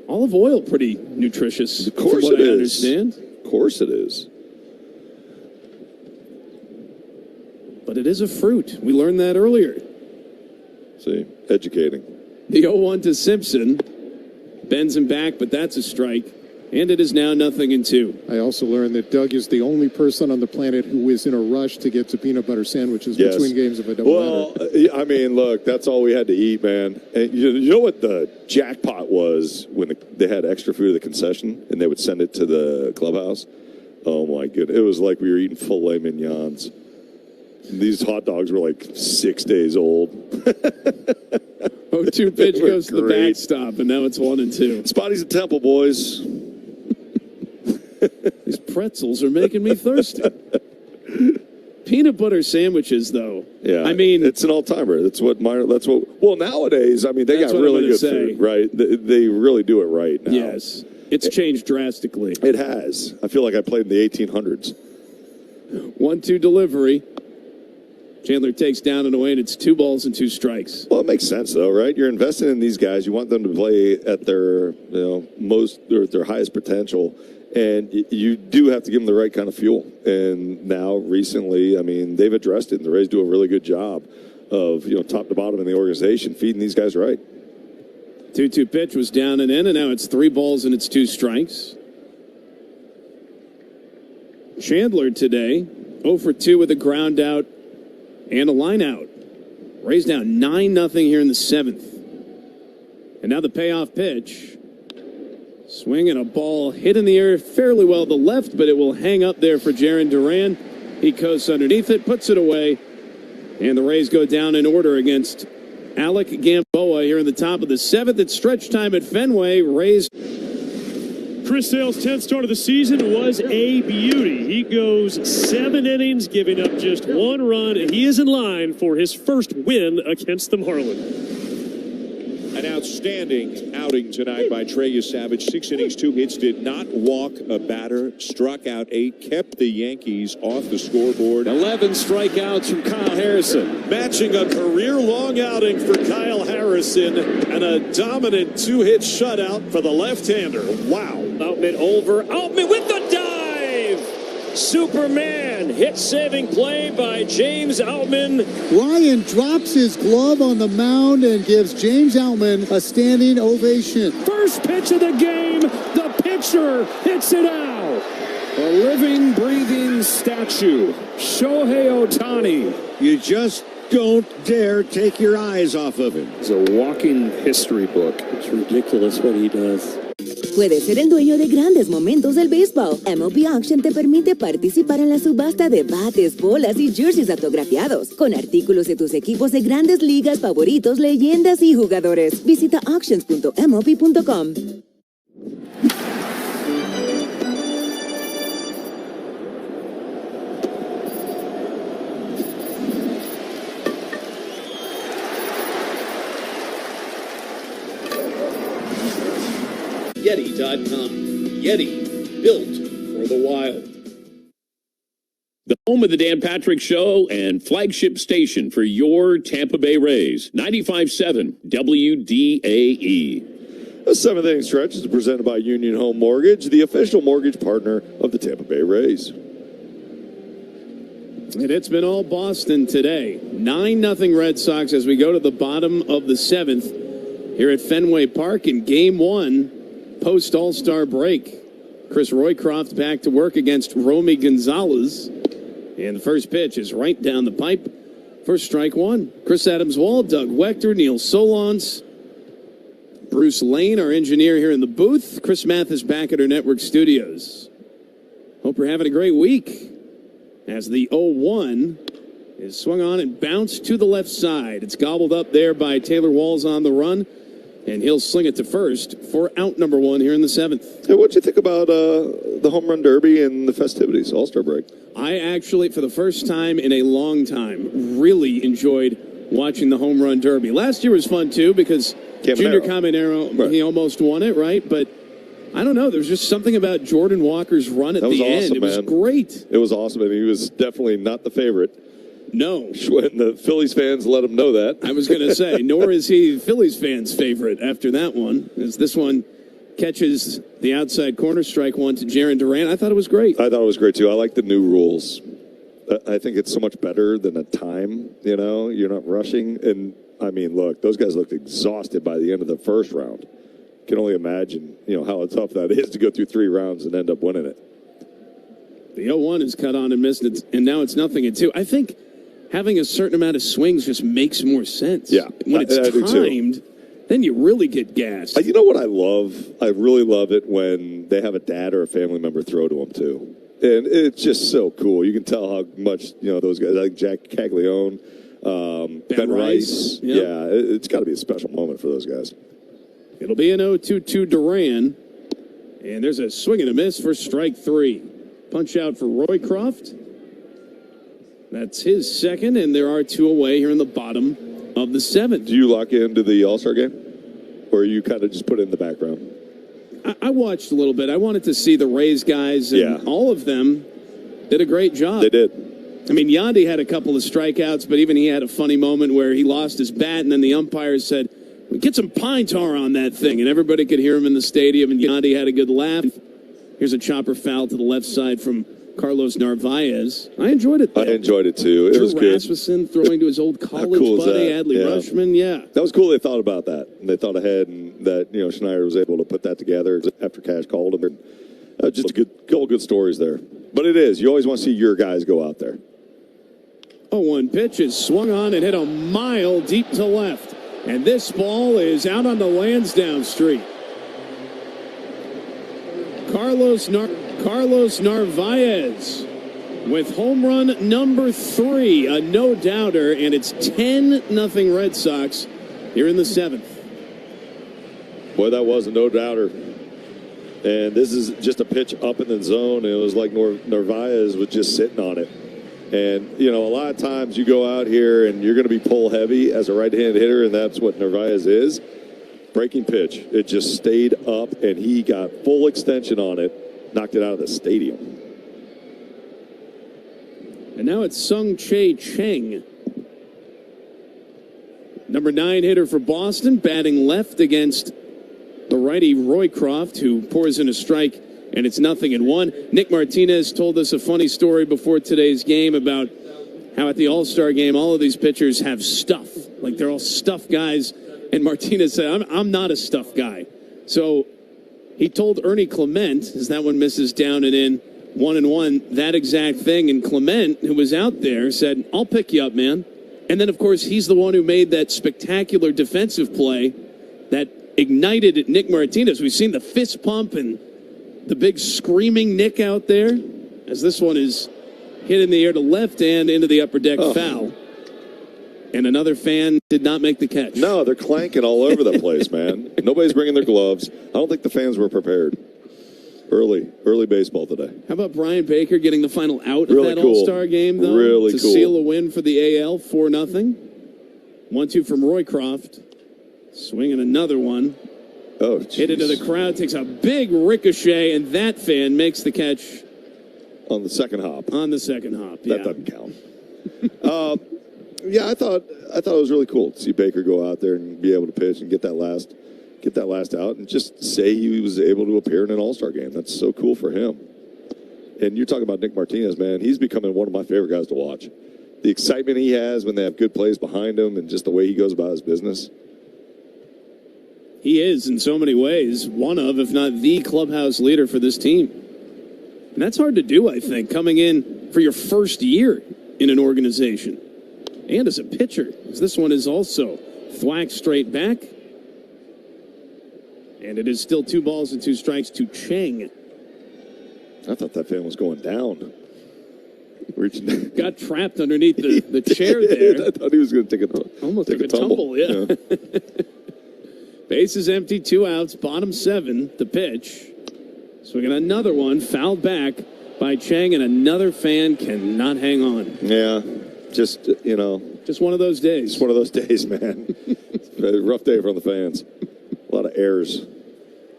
Olive oil, pretty nutritious. Of course from what it I is. understand. Of course it is. But it is a fruit. We learned that earlier. See, educating. The 0-1 to Simpson. Bends him back, but that's a strike. And it is now 0-2. I also learned that Doug is the only person on the planet who is in a rush to get to peanut butter sandwiches between games of a doubleheader. Well, I mean, look, that's all we had to eat, man. And you know what the jackpot was when they had extra food at the concession and they would send it to the clubhouse? Oh, my goodness. It was like we were eating filet mignons. These hot dogs were like 6 days old. 0-2 pitch goes to the backstop, and now it's 1-2. Spotty's at Temple, boys. These pretzels are making me thirsty. Peanut butter sandwiches, though. Yeah, I mean, it's an all-timer. Well, nowadays, I mean, they got really good food, right? They really do it right now. Yes. It's changed drastically. It has. I feel like I played in the 1800s. 1-2 delivery. Chandler takes down and away, and it's 2 balls and 2 strikes. Well, it makes sense, though, right? You're investing in these guys. You want them to play at their their highest potential, and you do have to give them the right kind of fuel. And now, recently, I mean, they've addressed it, and the Rays do a really good job of, top to bottom in the organization, feeding these guys right. 2-2 pitch was down and in, and now it's 3 balls and it's 2 strikes. Chandler today, 0 for 2 with a ground out and a line out. Rays down 9-0 here in the 7th. And now the payoff pitch. Swing and a ball hit in the air fairly well to the left, but it will hang up there for Jarren Duran. He coasts underneath it, puts it away, and the Rays go down in order against Alec Gamboa here in the top of the 7th. It's stretch time at Fenway. Rays. Chris Sale's 10th start of the season was a beauty. He goes 7 innings, giving up just 1 run, and he is in line for his first win against the Marlins. An outstanding outing tonight by Trey Savage. 6 innings, 2 hits, did not walk a batter, struck out 8, kept the Yankees off the scoreboard. 11 strikeouts from Kyle Harrison. Matching a career-long outing for Kyle Harrison and a dominant 2-hit shutout for the left-hander. Wow. Outman over. Outman with the dive! Superman hit-saving play by James Outman. Ryan drops his glove on the mound and gives James Outman a standing ovation. First pitch of the game, the pitcher hits it out. A living, breathing statue, Shohei Ohtani. You just don't dare take your eyes off of him. It's a walking history book. It's ridiculous what he does. puedes ser el dueño de grandes momentos del béisbol. MLB Auction te permite participar en la subasta de bates, bolas y jerseys autografiados, con artículos de tus equipos de grandes ligas favoritos, leyendas y jugadores. Visita auctions.mlb.com. Yeti.com. Yeti, built for the wild. The home of the Dan Patrick Show and flagship station for your Tampa Bay Rays. 95.7 WDAE. The seventh inning stretch is presented by Union Home Mortgage, the official mortgage partner of the Tampa Bay Rays. And it's been all Boston today. 9-0 Red Sox as we go to the bottom of the seventh here at Fenway Park in Game 1. Post All-Star break. Chris Roycroft back to work against Romy Gonzalez. And the first pitch is right down the pipe for strike one. Chris Adams-Wall, Doug Wechter, Neil Solondz, Bruce Lane, our engineer here in the booth. Chris Mathis back at our network studios. Hope you're having a great week. As the 0-1 is swung on and bounced to the left side. It's gobbled up there by Taylor Walls on the run. And he'll sling it to first for out number one here in the seventh. Hey, what'd you think about the home run derby and the festivities, All-Star break? I actually, for the first time in a long time, really enjoyed watching the home run derby. Last year was fun, too, because Junior Caminero, right, he almost won it, right? But I don't know. There's just something about Jordan Walker's run at the end. It was great. It was awesome. I mean, he was definitely not the favorite. No. When the Phillies fans let him know that. I was going to say, nor is he Phillies fans' favorite after that one, as this one catches the outside corner, strike one to Jarren Duran. I thought it was great. I thought it was great, too. I like the new rules. I think it's so much better than a time, you know? You're not rushing. And, I mean, look, those guys looked exhausted by the end of the first round. Can only imagine, you know, how tough that is to go through 3 rounds and end up winning it. The 0-1 is cut on and missed, and now it's 0-2. I think having a certain amount of swings just makes more sense. Yeah. When it's timed, then you really get gassed. You know what I love? I really love it when they have a dad or a family member throw to them, too. And it's just so cool. You can tell how much, you know, those guys, like Jack Caglione, Ben Rice. Yep. Yeah, it's got to be a special moment for those guys. It'll be an 0-2 to Duran. And there's a swing and a miss for strike 3. Punch out for Roycroft. That's his second, and there are 2 away here in the bottom of the 7th. Do you lock into the All-Star game? Or you kind of just put it in the background? I watched a little bit. I wanted to see the Rays guys, and all of them did a great job. They did. I mean, Yandy had a couple of strikeouts, but even he had a funny moment where he lost his bat, and then the umpires said, get some pine tar on that thing, and everybody could hear him in the stadium, and Yandy had a good laugh. Here's a chopper foul to the left side from Carlos Narvaez. I enjoyed it, though. I enjoyed it, too. It was good. Rasmussen throwing to his old college buddy, Adley Rutschman. Yeah. That was cool they thought about that. And they thought ahead, and that, you know, Schneider was able to put that together after Cash called him. Just good stories there. But it is. You always want to see your guys go out there. 0-1 pitch is swung on and hit a mile deep to left. And this ball is out on the Lansdowne Street. Carlos Narvaez with home run number 3, a no-doubter, and it's 10-0 Red Sox here in the 7th. Boy, that was a no-doubter. And this is just a pitch up in the zone, and it was like Narvaez was just sitting on it. And, you know, a lot of times you go out here and you're going to be pull heavy as a right-handed hitter, and that's what Narvaez is. Breaking pitch. It just stayed up, and he got full extension on it, knocked it out of the stadium. And now it's Sung Chae Cheng. Number 9 hitter for Boston, batting left against the righty Roycroft, who pours in a strike, and it's 0-1. Nick Martinez told us a funny story before today's game about how at the All-Star game, all of these pitchers have stuff. Like, they're all stuff guys. And Martinez said, I'm not a stuff guy. So he told Ernie Clement, as that one misses down and in, 1-1, that exact thing. And Clement, who was out there, said, I'll pick you up, man. And then, of course, he's the one who made that spectacular defensive play that ignited Nick Martinez. We've seen the fist pump and the big screaming Nick out there as this one is hit in the air to left and into the upper deck foul. And another fan did not make the catch. No, they're clanking all over the place, man. Nobody's bringing their gloves. I don't think the fans were prepared. Early baseball today. How about Brian Baker getting the final out Really of that cool. All-Star game, though? Really to cool. seal a win for the AL, 4-0. 1-2 from Roycroft. Swinging another one. Oh, hit into the crowd, takes a big ricochet, and that fan makes the catch. On the second hop. On the second hop, That doesn't count. Yeah, I thought it was really cool to see Baker go out there and be able to pitch and get that last out and just say he was able to appear in an All-Star game. That's so cool for him. And you're talking about Nick Martinez, man. He's becoming one of my favorite guys to watch. The excitement he has when they have good plays behind him and just the way he goes about his business. He is, in so many ways, one of, if not the clubhouse leader for this team. And that's hard to do, I think, coming in for your first year in an organization. And as a pitcher, as this one is also thwacked straight back. And it is still 2 balls and 2 strikes to Chang. I thought that fan was going down. Got trapped underneath the chair there. I thought he was going to take a tumble. Yeah. Base is empty, 2 outs, bottom 7, the pitch. Swinging another one, fouled back by Chang, and another fan cannot hang on. Yeah, just one of those days. Just one of those days, man. It's a rough day for the fans. A lot of errors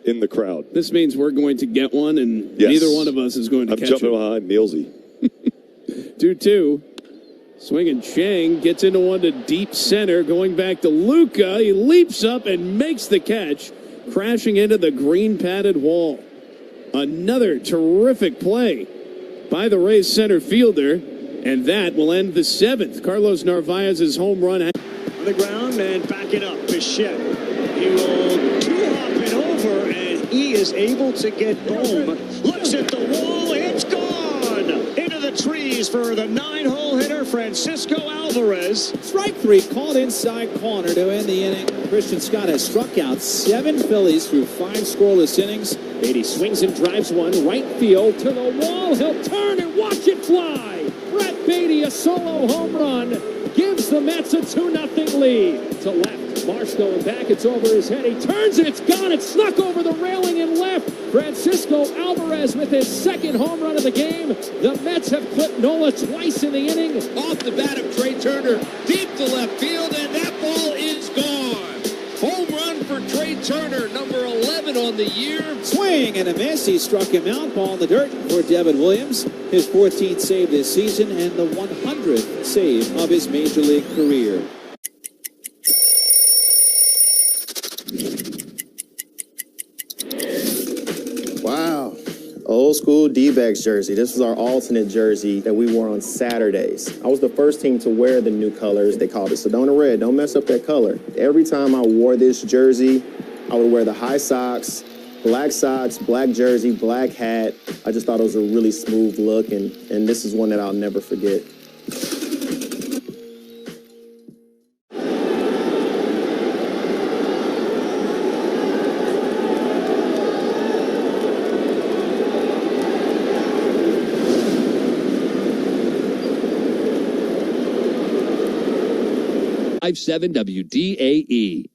in the crowd. This means we're going to get one, and neither one of us is going to catch it. I'm jumping behind Nielsen. 2-2. Swinging Chang gets into one to deep center, going back to Luca. He leaps up and makes the catch, crashing into the green padded wall. Another terrific play by the Rays center fielder, and that will end the 7th. Carlos Narvaez's home run. On the ground and back it up. Bichette. He will 2-hop it over, and he is able to get home. Looks at the wall. It's gone. Into the trees for the 9-hole hitter, Francisco Alvarez. Strike 3 called inside corner to end the inning. Christian Scott has struck out 7 Phillies through 5 scoreless innings. Beatty swings and drives one right field to the wall. He'll turn and watch it fly. Brett Beatty, a solo home run, gives the Mets a 2-0 lead. To left, Marsh going back. It's over his head. He turns and it's gone. It snuck over the railing and left. Francisco Alvarez with his 2nd home run of the game. The Mets have clipped Nola twice in the inning. Off the bat of Trey Turner, deep to left field, and that ball is gone. Home run for Trey Turner, number 11 on the year. Swing and a miss. He struck him out. Ball in the dirt for Devin Williams. His 14th save this season and the 100th save of his major league career. Wow. Old school D-backs jersey. This was our alternate jersey that we wore on Saturdays. I was the first team to wear the new colors. They called it Sedona Red. Don't mess up that color. Every time I wore this jersey, I would wear the high socks, black jersey, black hat. I just thought it was a really smooth look, and this is one that I'll never forget. WDAE.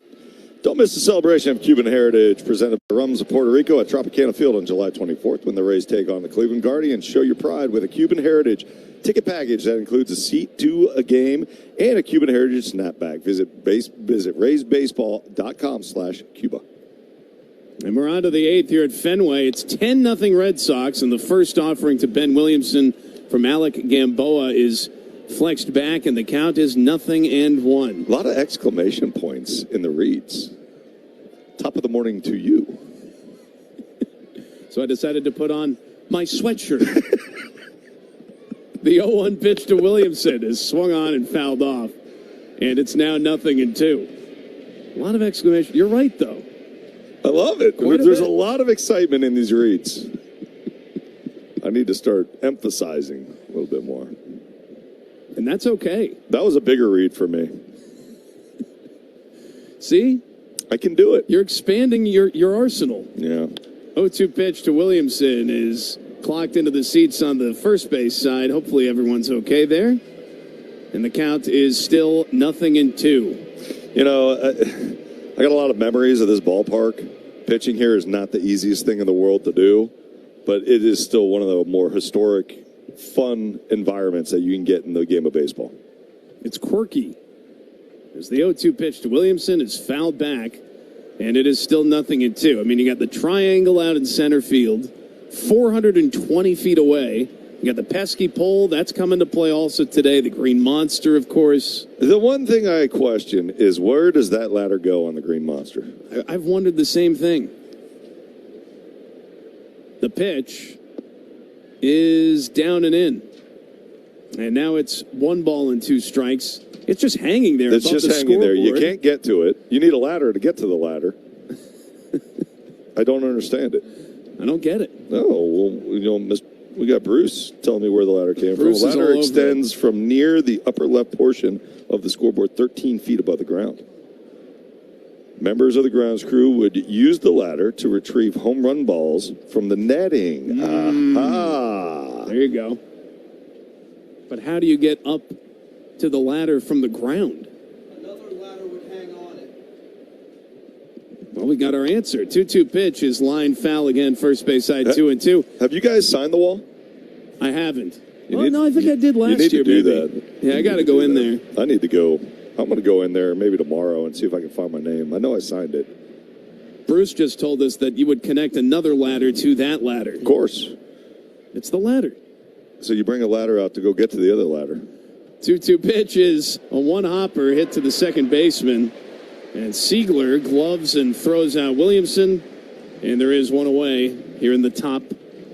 Don't miss the celebration of Cuban heritage presented by Rums of Puerto Rico at Tropicana Field on July 24th when the Rays take on the Cleveland Guardians. Show your pride with a Cuban heritage ticket package that includes a seat to a game and a Cuban heritage snapback. Visit RaysBaseball.com/Cuba. And we're on to the 8th here at Fenway. It's 10-0 Red Sox, and the first offering to Ben Williamson from Alec Gamboa is flexed back, and the count is 0-1. A lot of exclamation points in the reads. Top of the morning to you. So I decided to put on my sweatshirt. The 0-1 pitch to Williamson is swung on and fouled off. And it's now 0-2. A lot of exclamation. You're right, though. I love it. There's a lot of excitement in these reads. I need to start emphasizing a little bit more. And that's okay. That was a bigger read for me. See? I can do it. You're expanding your arsenal. Yeah. 0-2 pitch to Williamson is clocked into the seats on the first base side. Hopefully everyone's okay there. And the count is still 0-2. You know, I got a lot of memories of this ballpark. Pitching here is not the easiest thing in the world to do, but it is still one of the more historic, fun environments that you can get in the game of baseball. It's quirky. As the 0-2 pitch to Williamson is fouled back, and it is still 0-2. I mean, you got the triangle out in center field, 420 feet away. You got the pesky pole. That's coming to play also today. The Green Monster, of course. The one thing I question is, where does that ladder go on the Green Monster? I've wondered the same thing. The pitch is down and in. And now it's 1 ball and 2 strikes. It's just hanging there. It's just hanging there. You can't get to it. You need a ladder to get to the ladder. I don't understand it. I don't get it. No, well, we got Bruce telling me where the ladder came Bruce from. The ladder is extends from near the upper left portion of the scoreboard, 13 feet above the ground. Members of the grounds crew would use the ladder to retrieve home run balls from the netting. Aha! There you go. But how do you get up to the ladder from the ground? Another ladder would hang on it. Well, we got our answer. 2-2 pitch is line foul again, first base side, 2-2. Have you guys signed the wall? I haven't. No, I think I did last year. You need to do maybe. that. Yeah, I got to go in there. I need to go. I'm going to go in there maybe tomorrow and see if I can find my name. I know I signed it. Bruce just told us that you would connect another ladder to that ladder. Of course. It's the ladder. So you bring a ladder out to go get to the other ladder. 2-2 pitch is a one-hopper hit to the second baseman. And Siegler gloves and throws out Williamson. And there is one away here in the top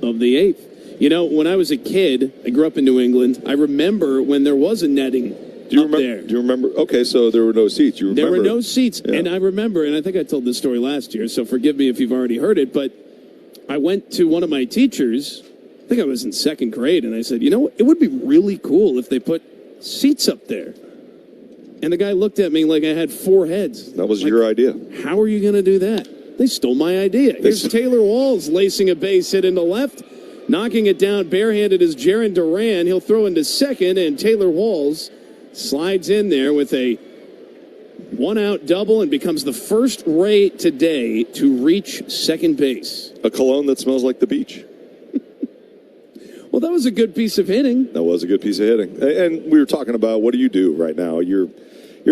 of the 8th. You know, when I was a kid, I grew up in New England. I remember when there was a netting there. Do you remember? Okay, so there were no seats. You remember? There were no seats. Yeah. And I remember, and I think I told this story last year, so forgive me if you've already heard it, but I went to one of my teachers, I think I was in 2nd grade, and I said, you know, it would be really cool if they put seats up there. And the guy looked at me like I had 4 heads. That was your idea. How are you going to do that? They stole my idea. Here's Taylor Walls lacing a base hit into left. Knocking it down barehanded is Jaron Duran. He'll throw into second, and Taylor Walls slides in there with a 1-out double and becomes the first Ray today to reach second base. A cologne that smells like the beach. Well, that was a good piece of hitting. That was a good piece of hitting. And we were talking about, what do you do right now? You're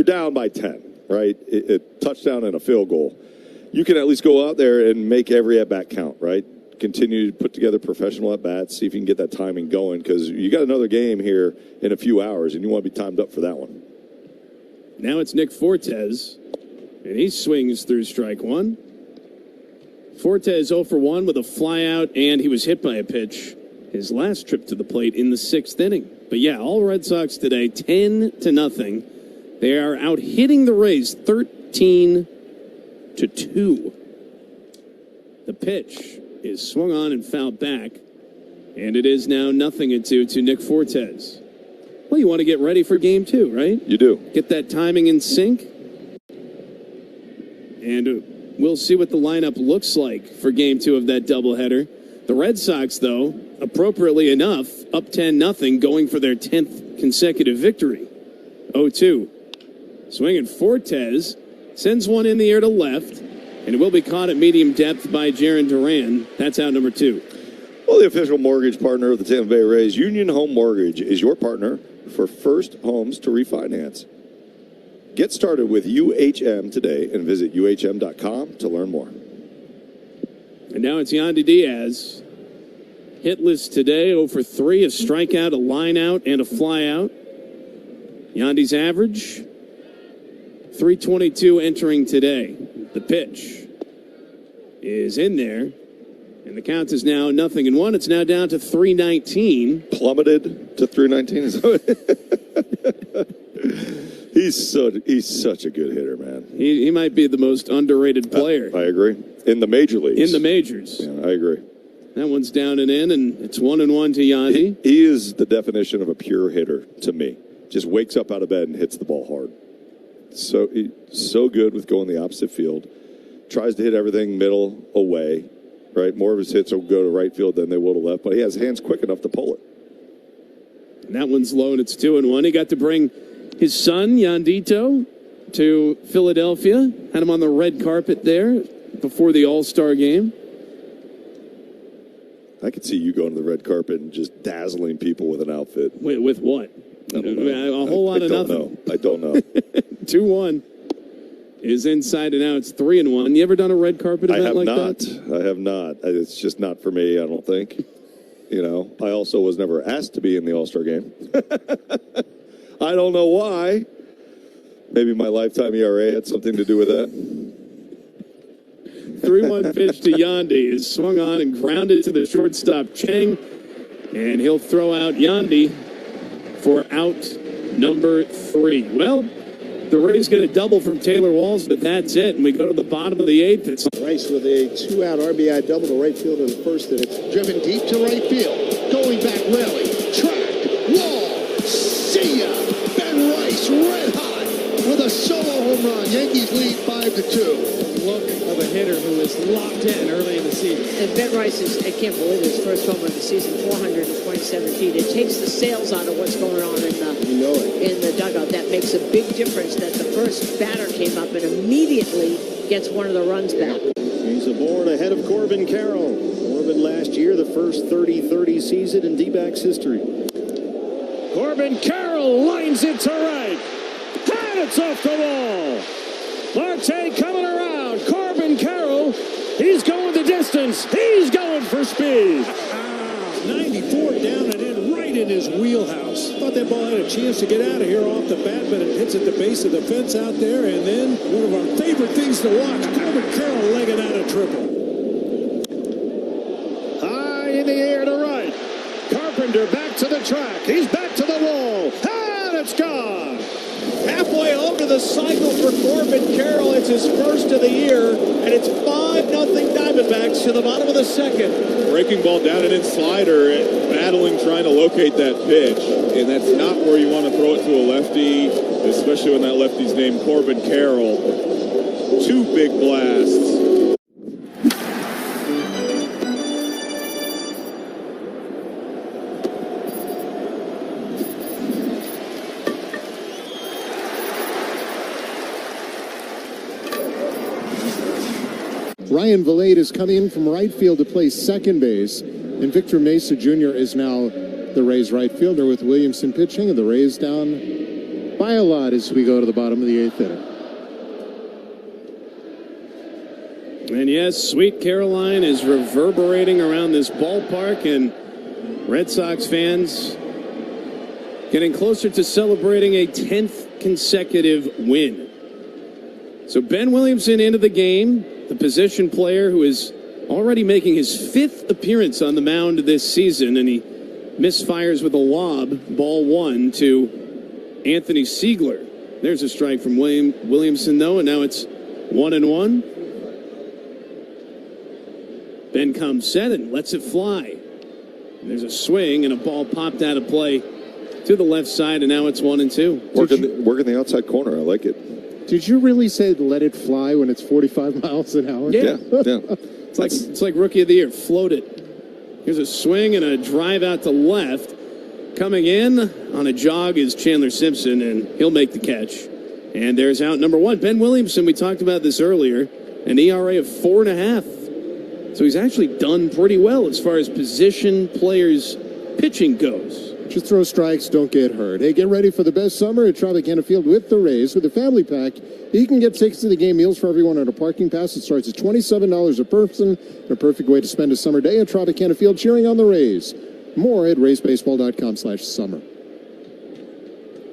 down by 10, right? A touchdown and a field goal. You can at least go out there and make every at-bat count, right? Continue to put together professional at-bats, see if you can get that timing going, because you got another game here in a few hours, and you want to be timed up for that one. Now it's Nick Fortes, and he swings through strike 1. Fortes 0 for 1 with a flyout, and he was hit by a pitch his last trip to the plate in the 6th inning. But yeah, all Red Sox today, 10-0. They are out hitting the Rays 13-2. The pitch is swung on and fouled back, and it is now 0-2 to Nick Fortes. Well, you want to get ready for game 2, right? You do. Get that timing in sync. And we'll see what the lineup looks like for game 2 of that doubleheader. The Red Sox, though, appropriately enough, up 10-0, going for their 10th consecutive victory. 0-2. Swinging Fortes, sends one in the air to left, and it will be caught at medium depth by Jaron Duran. That's out number 2. Well, the official mortgage partner of the Tampa Bay Rays, Union Home Mortgage, is your partner for first homes to refinance. Get started with UHM today and visit UHM.com to learn more. And now it's Yandy Diaz. Hitless today, 0 for 3, a strikeout, a line out, and a fly out. Yandy's average, 322 entering today. The pitch is in there, and the count is now 0-1. It's now down to 319. Plummeted to 319. He's such a good hitter, man. He might be the most underrated player. I agree. In the major leagues. In the majors. Yeah, I agree. That one's down and in, and it's 1-1 to Yandy. He is the definition of a pure hitter to me. Just wakes up out of bed and hits the ball hard. so good with going the opposite field. Tries to hit everything middle away, right? More of his hits will go to right field than they will to left, but he has hands quick enough to pull it. And that one's low, and it's 2-1. He got to bring his son, Yandito, to Philadelphia. Had him on the red carpet there before the All-Star game. I could see you going to the red carpet and just dazzling people with an outfit. With what? A whole lot of nothing. I don't know. 2-1 is inside and out. It's 3-1. You ever done a red carpet event like that? I have not. It's just not for me, I don't think. You know, I also was never asked to be in the All-Star game. I don't know why. Maybe my lifetime ERA had something to do with that. 3-1 pitch to Yandy is swung on and grounded to the shortstop Chang, and he'll throw out Yandy for out number 3. Well, the Rays get a double from Taylor Walls, but that's it, and we go to the bottom of the 8th. It's Rice with a 2-out RBI double to right field in the first inning. Driven deep to right field. Going back, rally, track, wall, see ya! Ben Rice red hot with a solo home run. Yankees lead 5-2. Look of a hitter who is locked in early in the season. And Ben Rice is, I can't believe his first home run of the season, 427 feet. It takes the sails out of what's going on in the dugout. That makes a big difference that the first batter came up and immediately gets one of the runs back. He's aboard ahead of Corbin Carroll. Corbin last year, the first 30-30 season in D-backs history. Corbin Carroll lines it to right. And it's off the wall. Marte coming around. Corbin Carroll, he's going the distance. He's going for speed. 94 down and in right in his wheelhouse. Thought that ball had a chance to get out of here off the bat, but it hits at the base of the fence out there. And then one of our favorite things to watch, Corbin Carroll legging out a triple. High in the air to right. Carpenter back to the track. He's back to the wall. And it's gone. Halfway home to the cycle for Corbin Carroll. It's his first of the year, and it's 5-0 Diamondbacks to the bottom of the second. Breaking ball down and in slider, battling, trying to locate that pitch. And that's not where you want to throw it to a lefty, especially when that lefty's named Corbin Carroll. 2 big blasts. Ryan Valade is coming in from right field to play second base, and Victor Mesa Jr. is now the Rays right fielder with Williamson pitching, and the Rays down by a lot as we go to the bottom of the 8th inning. And yes, Sweet Caroline is reverberating around this ballpark, and Red Sox fans getting closer to celebrating a 10th consecutive win. So Ben Williamson into the game, the position player who is already making his 5th appearance on the mound this season, and he misfires with a lob, ball 1 to Anthony Siegler. There's a strike from Williamson, though, and now it's 1-1. Ben comes set and lets it fly. And there's a swing, and a ball popped out of play to the left side, and now it's 1-2. Working the outside corner. I like it. Did you really say let it fly when it's 45 miles an hour? Yeah. It's like Rookie of the Year. Float it. Here's a swing and a drive out to left. Coming in on a jog is Chandler Simpson, and he'll make the catch. And there's out number 1. Ben Williamson, we talked about this earlier, an ERA of 4.5. So he's actually done pretty well as far as position players pitching goes. Just throw strikes, don't get hurt. Hey, get ready for the best summer at Tropicana Field with the Rays. With a family pack, you can get tickets to the game, meals for everyone, and a parking pass. It starts at $27 a person. A perfect way to spend a summer day at Tropicana Field cheering on the Rays. More at raysbaseball.com/summer.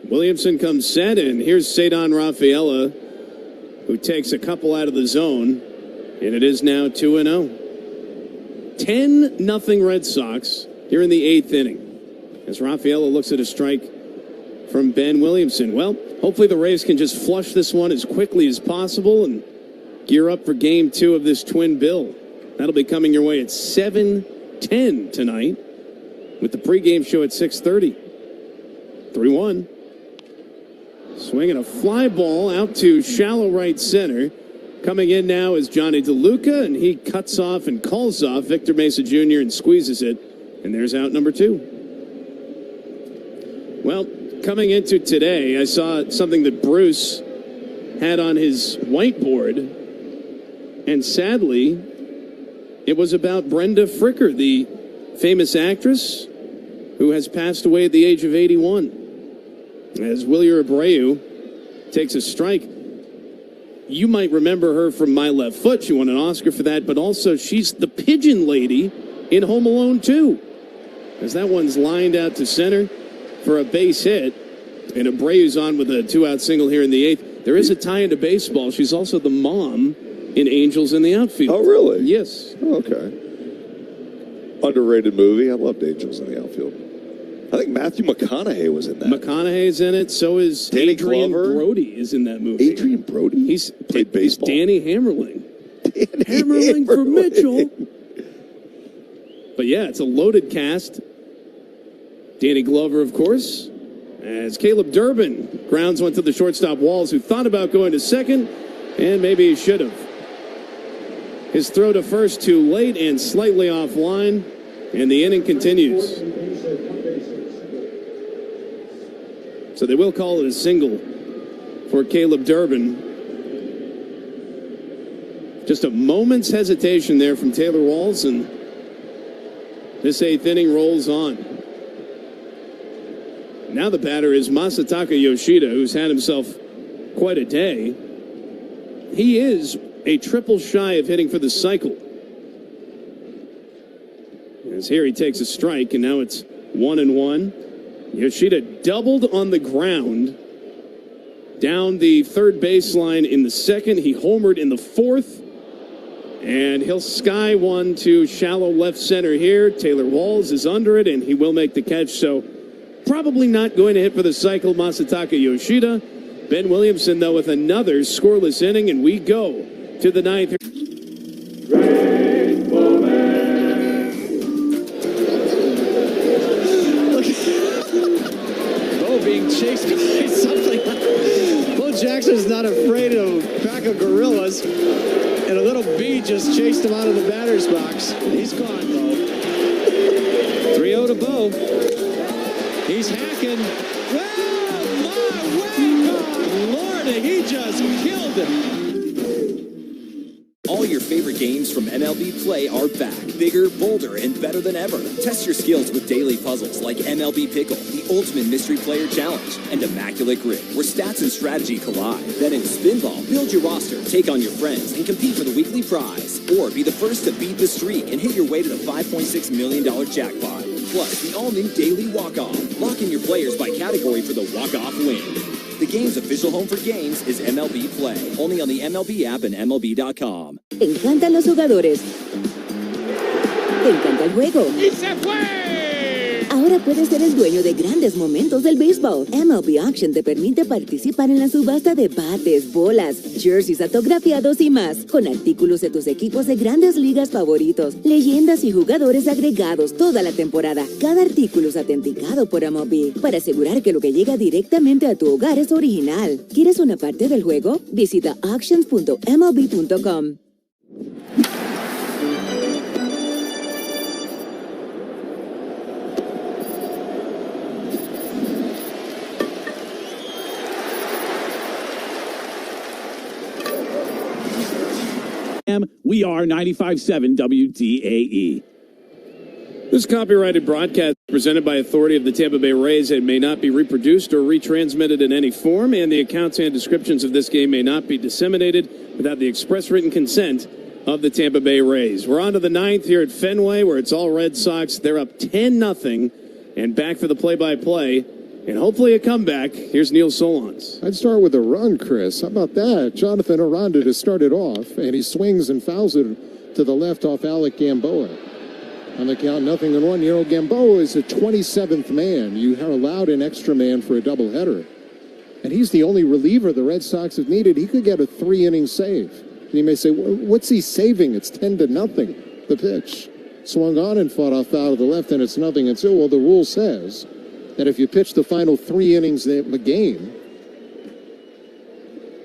Williamson comes set, and here's Cedon Rafaela, who takes a couple out of the zone, and it is now 2-0. 10-0 Red Sox here in the 8th inning. As Rafaela looks at a strike from Ben Williamson. Well, hopefully the Rays can just flush this one as quickly as possible and gear up for Game 2 of this twin bill. That'll be coming your way at 7:10 tonight with the pregame show at 6:30. 3-1. Swinging a fly ball out to shallow right center. Coming in now is Johnny DeLuca, and he cuts off and calls off Victor Mesa Jr. and squeezes it. And there's out number 2. Well, coming into today, I saw something that Bruce had on his whiteboard, and sadly, it was about Brenda Fricker, the famous actress who has passed away at the age of 81. As Wilyer Abreu takes a strike. You might remember her from My Left Foot. She won an Oscar for that, but also she's the pigeon lady in Home Alone 2. As that one's lined out to center for a base hit, and Abreu's on with a 2-out single here in the 8th. There is a tie into baseball. She's also the mom in Angels in the Outfield. Oh, really? Yes. Oh, okay. Underrated movie. I loved Angels in the Outfield. I think Matthew McConaughey was in that. McConaughey's in it. So is Danny Adrian Glover. Brody is in that movie. Adrian Brody? He's played baseball. Danny Hammerling. Hammerling for Mitchell. But yeah, it's a loaded cast. Danny Glover, of course. As Caleb Durbin grounds one to the shortstop Walls, who thought about going to second, and maybe he should have. His throw to first too late and slightly offline, and the inning continues. So they will call it a single for Caleb Durbin. Just a moment's hesitation there from Taylor Walls, and this 8th inning rolls on. Now the batter is Masataka Yoshida, who's had himself quite a day. He is a triple shy of hitting for the cycle. As here he takes a strike, and now it's 1-1. Yoshida doubled on the ground down the third baseline in the 2nd. He homered in the 4th. And he'll sky one to shallow left center here. Taylor Walls is under it, and he will make the catch. So probably not going to hit for the cycle, Masataka Yoshida. Ben Williamson, though, with another scoreless inning, and we go to the 9th. Being chased by something. Bo Jackson's not afraid of a pack of gorillas, and a little bee just chased him out of the batter's box. He's gone, Bo. 3-0 to Bo. He's hacking. Well, my way, God, Lordy, he just killed him. All your favorite games from MLB Play are back, bigger, bolder, and better than ever. Test your skills with daily puzzles like MLB Pickle, the Ultimate Mystery Player Challenge, and Immaculate Grid, where stats and strategy collide. Then in Spinball, build your roster, take on your friends, and compete for the weekly prize. Or be the first to beat the streak and hit your way to the $5.6 million jackpot. Plus, the all-new Daily Walk-Off. Lock in your players by category for the walk-off win. The game's official home for games is MLB Play, only on the MLB app and MLB.com. Te encantan los jugadores. Te encanta el juego. ¡Y se fue! Ahora puedes ser el dueño de grandes momentos del béisbol. MLB Auction te permite participar en la subasta de bates, bolas, jerseys autografiados y más, con artículos de tus equipos de grandes ligas favoritos, leyendas y jugadores agregados toda la temporada. Cada artículo es autenticado por MLB para asegurar que lo que llega directamente a tu hogar es original. ¿Quieres una parte del juego? Visita auctions.mlb.com. We are 95.7 WDAE. This copyrighted broadcast is presented by authority of the Tampa Bay Rays and may not be reproduced or retransmitted in any form, and the accounts and descriptions of this game may not be disseminated without the express written consent of the Tampa Bay Rays. We're on to the 9th here at Fenway, where it's all Red Sox. They're up 10-0, and back for the play-by-play, and hopefully a comeback. Here's Neil Solondz. I'd start with a run, Chris. How about that? Jonathan Aranda to start it off, and he swings and fouls it to the left off Alec Gamboa. On the count, 0-1. You know, Gamboa is the 27th man. You are allowed an extra man for a doubleheader. And he's the only reliever the Red Sox have needed. He could get a 3-inning save. And you may say, what's he saving? It's 10-0. The pitch. Swung on and fought off foul to the left, and it's 0-2. Well, the rule says that if you pitch the final 3 innings of a game,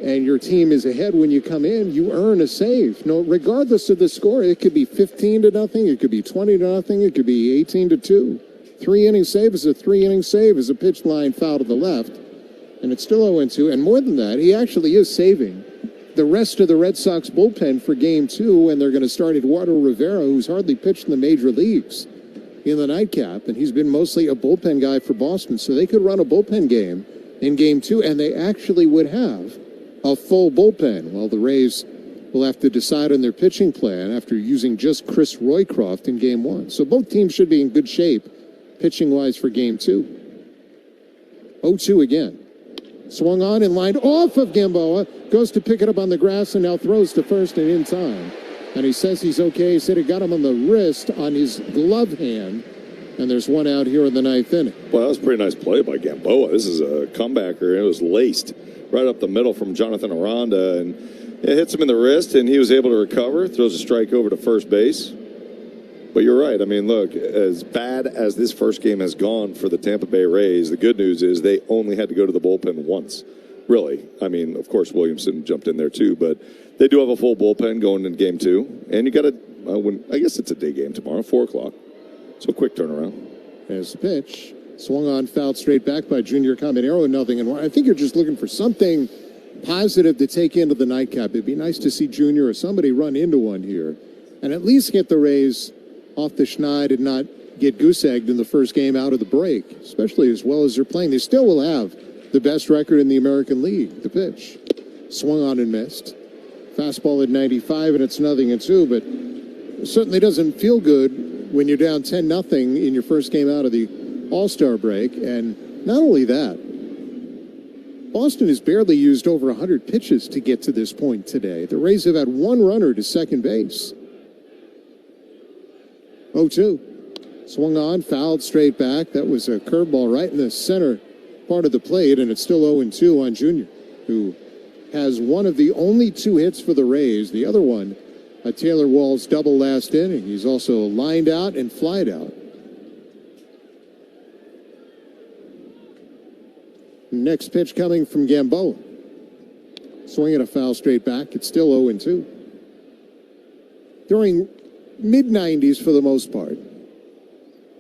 and your team is ahead when you come in, you earn a save. No, regardless of the score, it could be 15-0, it could be 20-0, it could be 18-2. 3-inning save is a 3-inning save as a pitch line foul to the left, and it's still 0-2. And more than that, he actually is saving the rest of the Red Sox bullpen for Game 2, and they're going to start Eduardo Rivera, who's hardly pitched in the major leagues in the nightcap, and he's been mostly a bullpen guy for Boston. So they could run a bullpen game in Game 2, and they actually would have a full bullpen. Well, the Rays will have to decide on their pitching plan after using just Chris Roycroft in Game 1. So both teams should be in good shape pitching-wise for Game 2. 0-2 again. Swung on and lined off of Gamboa. Goes to pick it up on the grass and now throws to first and in time. And he says he's okay. He said it got him on the wrist on his glove hand. And there's one out here in the ninth inning. Well, that was a pretty nice play by Gamboa. This is a comebacker. It was laced right up the middle from Jonathan Aranda. And it hits him in the wrist, and he was able to recover. Throws a strike over to first base. But you're right. I mean, look, as bad as this first game has gone for the Tampa Bay Rays, the good news is they only had to go to the bullpen once. Really. I mean, of course, Williamson jumped in there too, but they do have a full bullpen going into Game 2. And you got to, I guess it's a day game tomorrow, 4 o'clock. So quick turnaround. There's the pitch. Swung on, fouled straight back by Junior Caminero, 0-1. I think you're just looking for something positive to take into the nightcap. It'd be nice to see Junior or somebody run into one here and at least get the Rays off the schneid and not get goose-egged in the first game out of the break, especially as well as they're playing. They still will have the best record in the American League. The pitch. Swung on and missed. Fastball at 95, and it's 0-2, but it certainly doesn't feel good when you're down 10-0 in your first game out of the All-Star break. And not only that, Boston has barely used over 100 pitches to get to this point today. The Rays have had one runner to second base. 0-2. Swung on, fouled straight back. That was a curveball right in the center part of the plate, and it's still 0-2 on Junior, who has one of the only 2 hits for the Rays. The other one, a Taylor Walls double last inning. He's also lined out and flied out. Next pitch coming from Gamboa. Swinging a foul straight back. It's still 0-2. During mid-90s for the most part.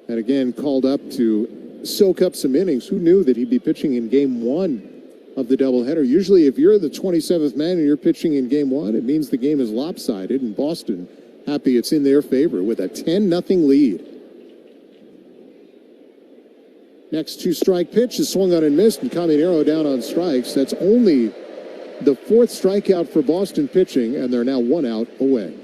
And again, called up to soak up some innings. Who knew that he'd be pitching in Game 1 of the doubleheader? Usually if you're the 27th man and you're pitching in Game 1, it means the game is lopsided, and Boston happy it's in their favor with a 10-0 lead. Next 2-strike pitch is swung on and missed, and Caminero down on strikes. That's only the 4th strikeout for Boston pitching, and they're now 1 out away.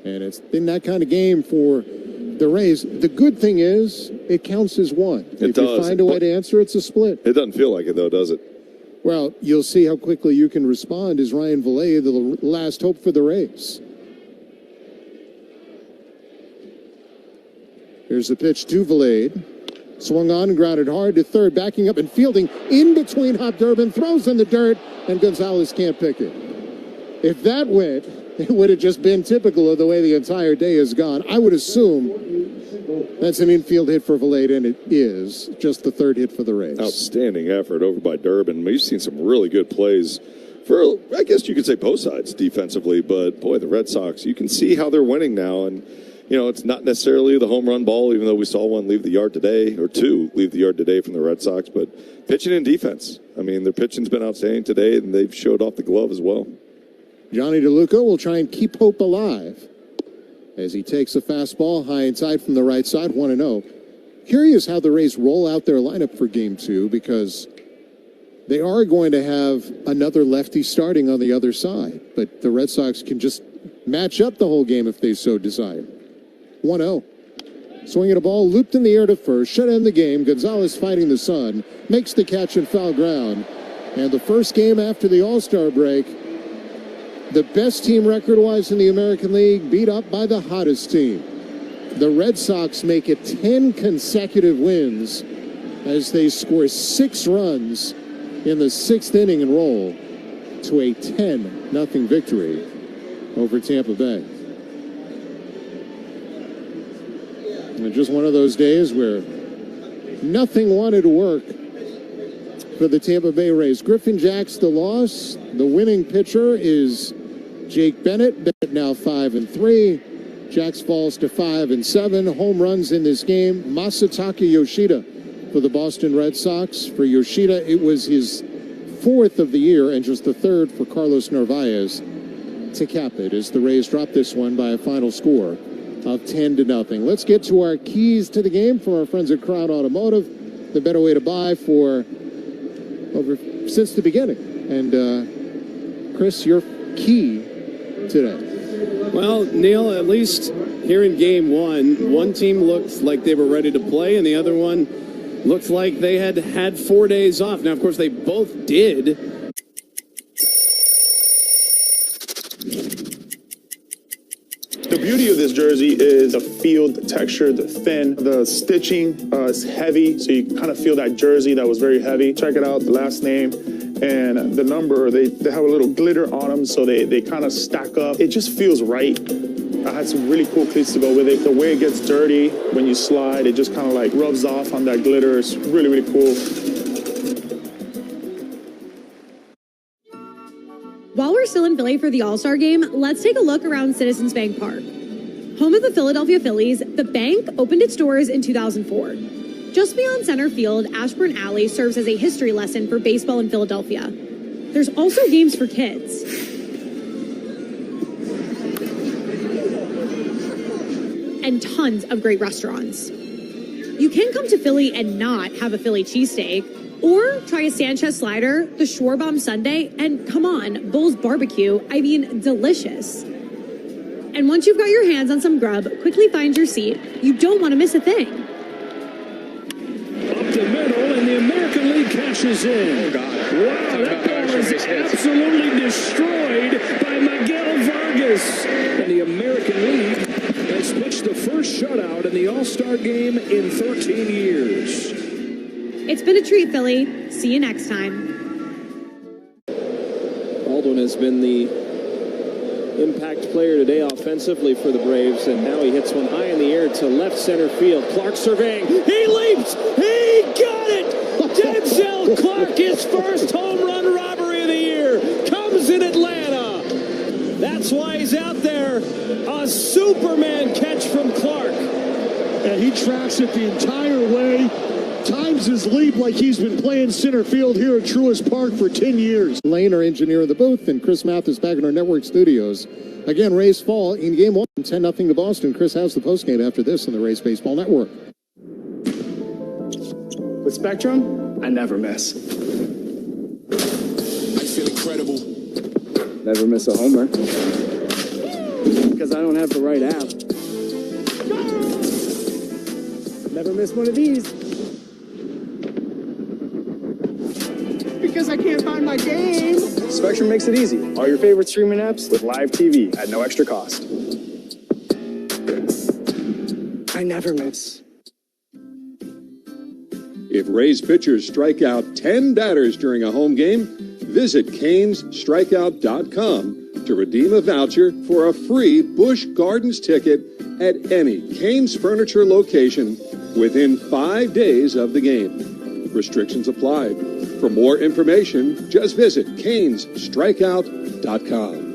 And it's been that kind of game for the Rays. The good thing is it counts as 1. If you find a way to answer, it's a split. It doesn't feel like it, though, does it? Well, you'll see how quickly you can respond as Ryan Vallee, the last hope for the Rays. Here's the pitch to Vallee. Swung on and grounded hard to third, backing up and fielding in between Hop Durbin, throws in the dirt, and Gonzalez can't pick it. If that went, it would have just been typical of the way the entire day has gone. I would assume that's an infield hit for Vallee, and it is just the 3rd hit for the Rays. Outstanding effort over by Durbin. We've seen some really good plays for, I guess you could say, both sides defensively, but boy, the Red Sox, you can see how they're winning now. And you know, it's not necessarily the home run ball, even though we saw one leave the yard today, or 2 leave the yard today from the Red Sox, but pitching and defense. I mean, their pitching's been outstanding today, and they've showed off the glove as well. Johnny DeLuca will try and keep hope alive as he takes a fastball high inside from the right side, 1-0. Curious how the Rays roll out their lineup for Game 2, because they are going to have another lefty starting on the other side, but the Red Sox can just match up the whole game if they so desire. 1-0. Swinging a ball looped in the air to first, shut in the game. Gonzalez fighting the sun, makes the catch in foul ground. And the first game after the All-Star break, the best team record-wise in the American League beat up by the hottest team. The Red Sox make it 10 consecutive wins as they score 6 runs in the 6th inning and roll to a 10-0 victory over Tampa Bay. And just one of those days where nothing wanted to work for the Tampa Bay Rays. Griffin Jack's the loss. The winning pitcher is Jake Bennett. Bennett now 5-3. Jax falls to 5-7. Home runs in this game. Masataka Yoshida for the Boston Red Sox. For Yoshida, it was his 4th of the year and just the 3rd for Carlos Narvaez to cap it as the Rays drop this one by a final score of 10-0. Let's get to our keys to the game from our friends at Crown Automotive. The better way to buy for since the beginning. And Chris, your key today. Well, Neil, at least here in game one team looked like they were ready to play, and the other one looked like they had 4 days off. Now, of course, they both did. The beauty of this jersey is the feel, the texture, the thin, the stitching is heavy, so you kind of feel that jersey that was very heavy. Check it out, the last name and the number, they have a little glitter on them, so they kind of stack up. It just feels right. I had some really cool cleats to go with it. The way it gets dirty when you slide, it just kind of like rubs off on that glitter. It's really, really cool. While we're still in Philly for the All-Star game, let's take a look around Citizens Bank Park. Home of the Philadelphia Phillies, the bank opened its doors in 2004. Just beyond center field, Ashburn Alley serves as a history lesson for baseball in Philadelphia. There's also games for kids. And tons of great restaurants. You can come to Philly and not have a Philly cheesesteak, or try a Sanchez slider, the Schwarbomb sundae, and come on, Bull's barbecue. I mean, delicious. And once you've got your hands on some grub, quickly find your seat. You don't want to miss a thing. Up the middle, and the American League cashes in. Oh, God. Wow, that ball is absolutely destroyed by Miguel Vargas. And the American League has pitched the first shutout in the All-Star game in 13 years. It's been a treat, Philly. See you next time. Baldwin has been the impact player today offensively for the Braves, and now he hits one high in the air to left center field. Clark surveying. He leaps. He got it. Denzel Clark, his first home run robbery of the year, comes in Atlanta. That's why he's out there. A Superman catch from Clark. And he tracks it the entire way. Times his leap like he's been playing center field here at Truist Park for 10 years. Lane, our engineer of the booth, and Chris Mathis back in our network studios. Again, Rays fall in game one, 10-0 to Boston. Chris has the postgame after this on the Rays Baseball Network. With Spectrum, I never miss. I feel incredible. Never miss a homer. Because I don't have the right app. Never miss one of these. Because I can't find my game. Spectrum makes it easy. All your favorite streaming apps with live TV at no extra cost. I never miss. If Rays pitchers strike out 10 batters during a home game, visit CanesStrikeout.com to redeem a voucher for a free Busch Gardens ticket at any Canes Furniture location within 5 days of the game. Restrictions apply. For more information, just visit CanesStrikeout.com.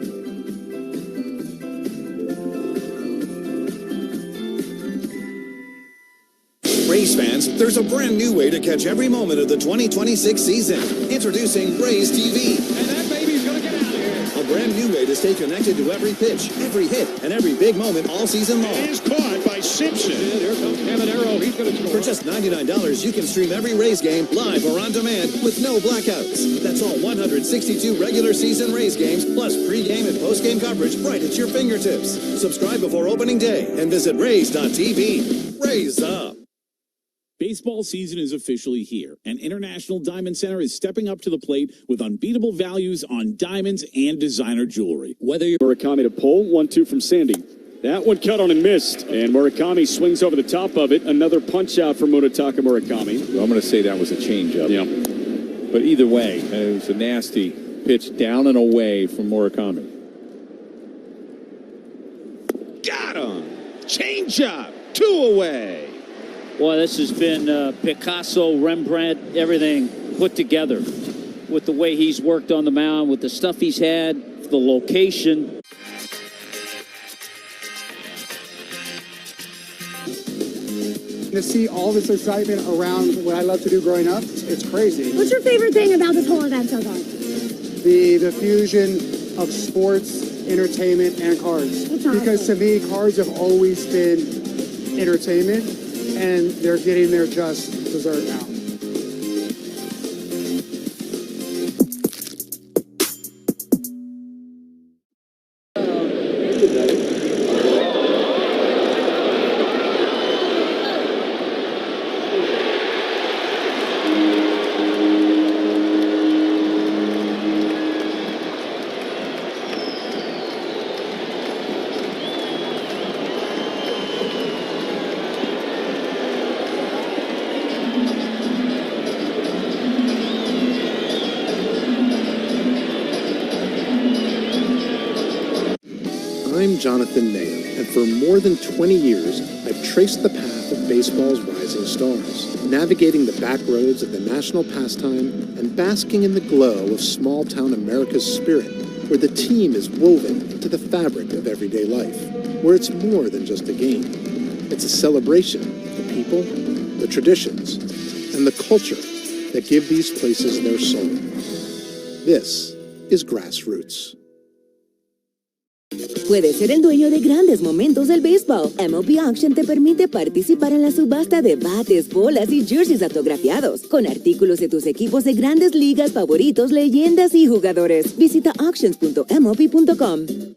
Rays fans, there's a brand new way to catch every moment of the 2026 season. Introducing Rays TV. And that baby's going to get out of here. A brand new way to stay connected to every pitch, every hit, and every big moment all season long. It is caught by Simpson. And here comes Caminero. He's going to score. For just $99, you can stream every Rays game live or on demand with no blackouts. That's all 162 regular season Rays games, plus pregame and postgame coverage right at your fingertips. Subscribe before opening day and visit Rays.tv. Rays up. Baseball season is officially here, and International Diamond Center is stepping up to the plate with unbeatable values on diamonds and designer jewelry. Whether you're Murakami to pull, 1-2 from Sandy. That one cut on and missed, and Murakami swings over the top of it. Another punch out for Munetaka Murakami. Well, I'm going to say that was a changeup. Yeah. But either way, it was a nasty pitch down and away from Murakami. Got him. Changeup. 2 away. Boy, this has been Picasso, Rembrandt, everything put together with the way he's worked on the mound, with the stuff he's had, the location. To see all this excitement around what I love to do growing up, it's crazy. What's your favorite thing about this whole event so far? The fusion of sports, entertainment, and cards. Because to me, cards have always been entertainment, and they're getting their just dessert now. I'm Jonathan Mayo, and for more than 20 years, I've traced the path of baseball's rising stars, navigating the back roads of the national pastime and basking in the glow of small-town America's spirit, where the team is woven into the fabric of everyday life, where it's more than just a game. It's a celebration of the people, the traditions, and the culture that give these places their soul. This is Grassroots. Puedes ser el dueño de grandes momentos del béisbol. MLB Auction te permite participar en la subasta de bates, bolas y jerseys autografiados, con artículos de tus equipos de grandes ligas favoritos, leyendas y jugadores. Visita auctions.mlb.com.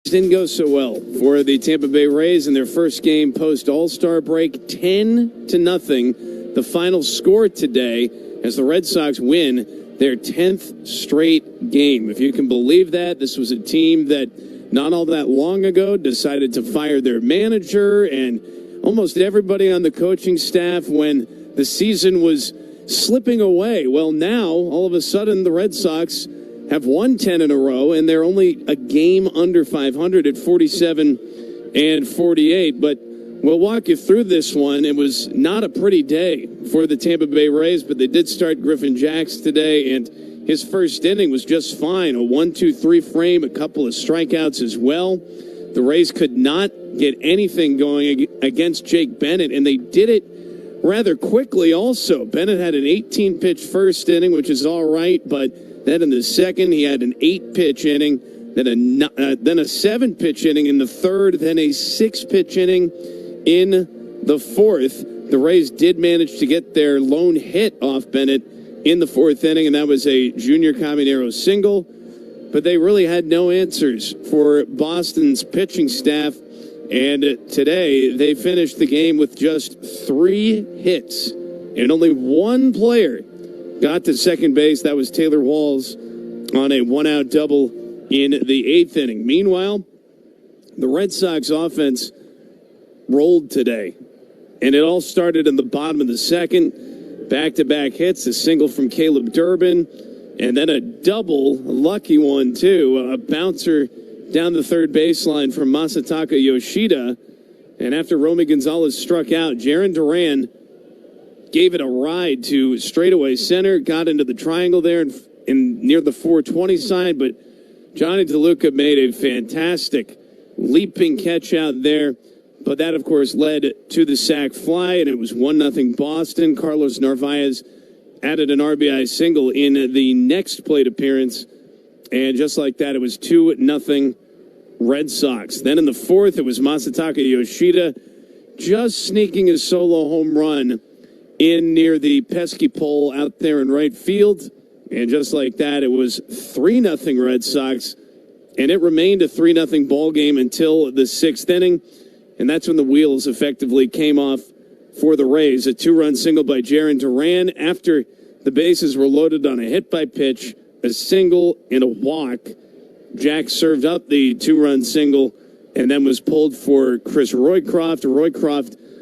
Didn't go so well for the Tampa Bay Rays in their first game post All-Star break, 10-0. The final score today as the Red Sox win their 10th straight game. If you can believe that, this was a team that not all that long ago decided to fire their manager and almost everybody on the coaching staff when the season was slipping away. Well, now, all of a sudden, the Red Sox have won 10 in a row, and they're only a game under 500 at 47-48. But we'll walk you through this one. It was not a pretty day for the Tampa Bay Rays, but they did start Griffin Jax today, and his first inning was just fine. A 1-2-3 frame, a couple of strikeouts as well. The Rays could not get anything going against Jake Bennett, and they did it rather quickly also. Bennett had an 18-pitch first inning, which is all right, but then in the second, he had an 8-pitch inning, then a 7-pitch inning in the third, then a 6-pitch inning in the fourth. The Rays did manage to get their lone hit off Bennett in the fourth inning, and that was a Junior Caminero single. But they really had no answers for Boston's pitching staff. And today, they finished the game with just 3 hits, and only one player got to second base. That was Taylor Walls on a 1-out double in the 8th inning. Meanwhile, the Red Sox offense rolled today, and it all started in the bottom of the second. Back-to-back hits, a single from Caleb Durbin, and then a double, a lucky one too, a bouncer down the third baseline from Masataka Yoshida. And after Romy Gonzalez struck out, Jarren Duran gave it a ride to straightaway center, got into the triangle there in near the 420 side, but Johnny DeLuca made a fantastic leaping catch out there. But that, of course, led to the sac fly, and it was 1-0 Boston. Carlos Narvaez added an RBI single in the next plate appearance, and just like that, it was 2-0 Red Sox. Then in the fourth, it was Masataka Yoshida just sneaking a solo home run in near the pesky pole out there in right field. And just like that, it was 3-0 Red Sox. And it remained a 3-0 ball game until the 6th inning. And that's when the wheels effectively came off for the Rays. A 2-run single by Jarren Duran after the bases were loaded on a hit by pitch, a single and a walk. Jack served up the 2-run single and then was pulled for Chris Roycroft. Roycroft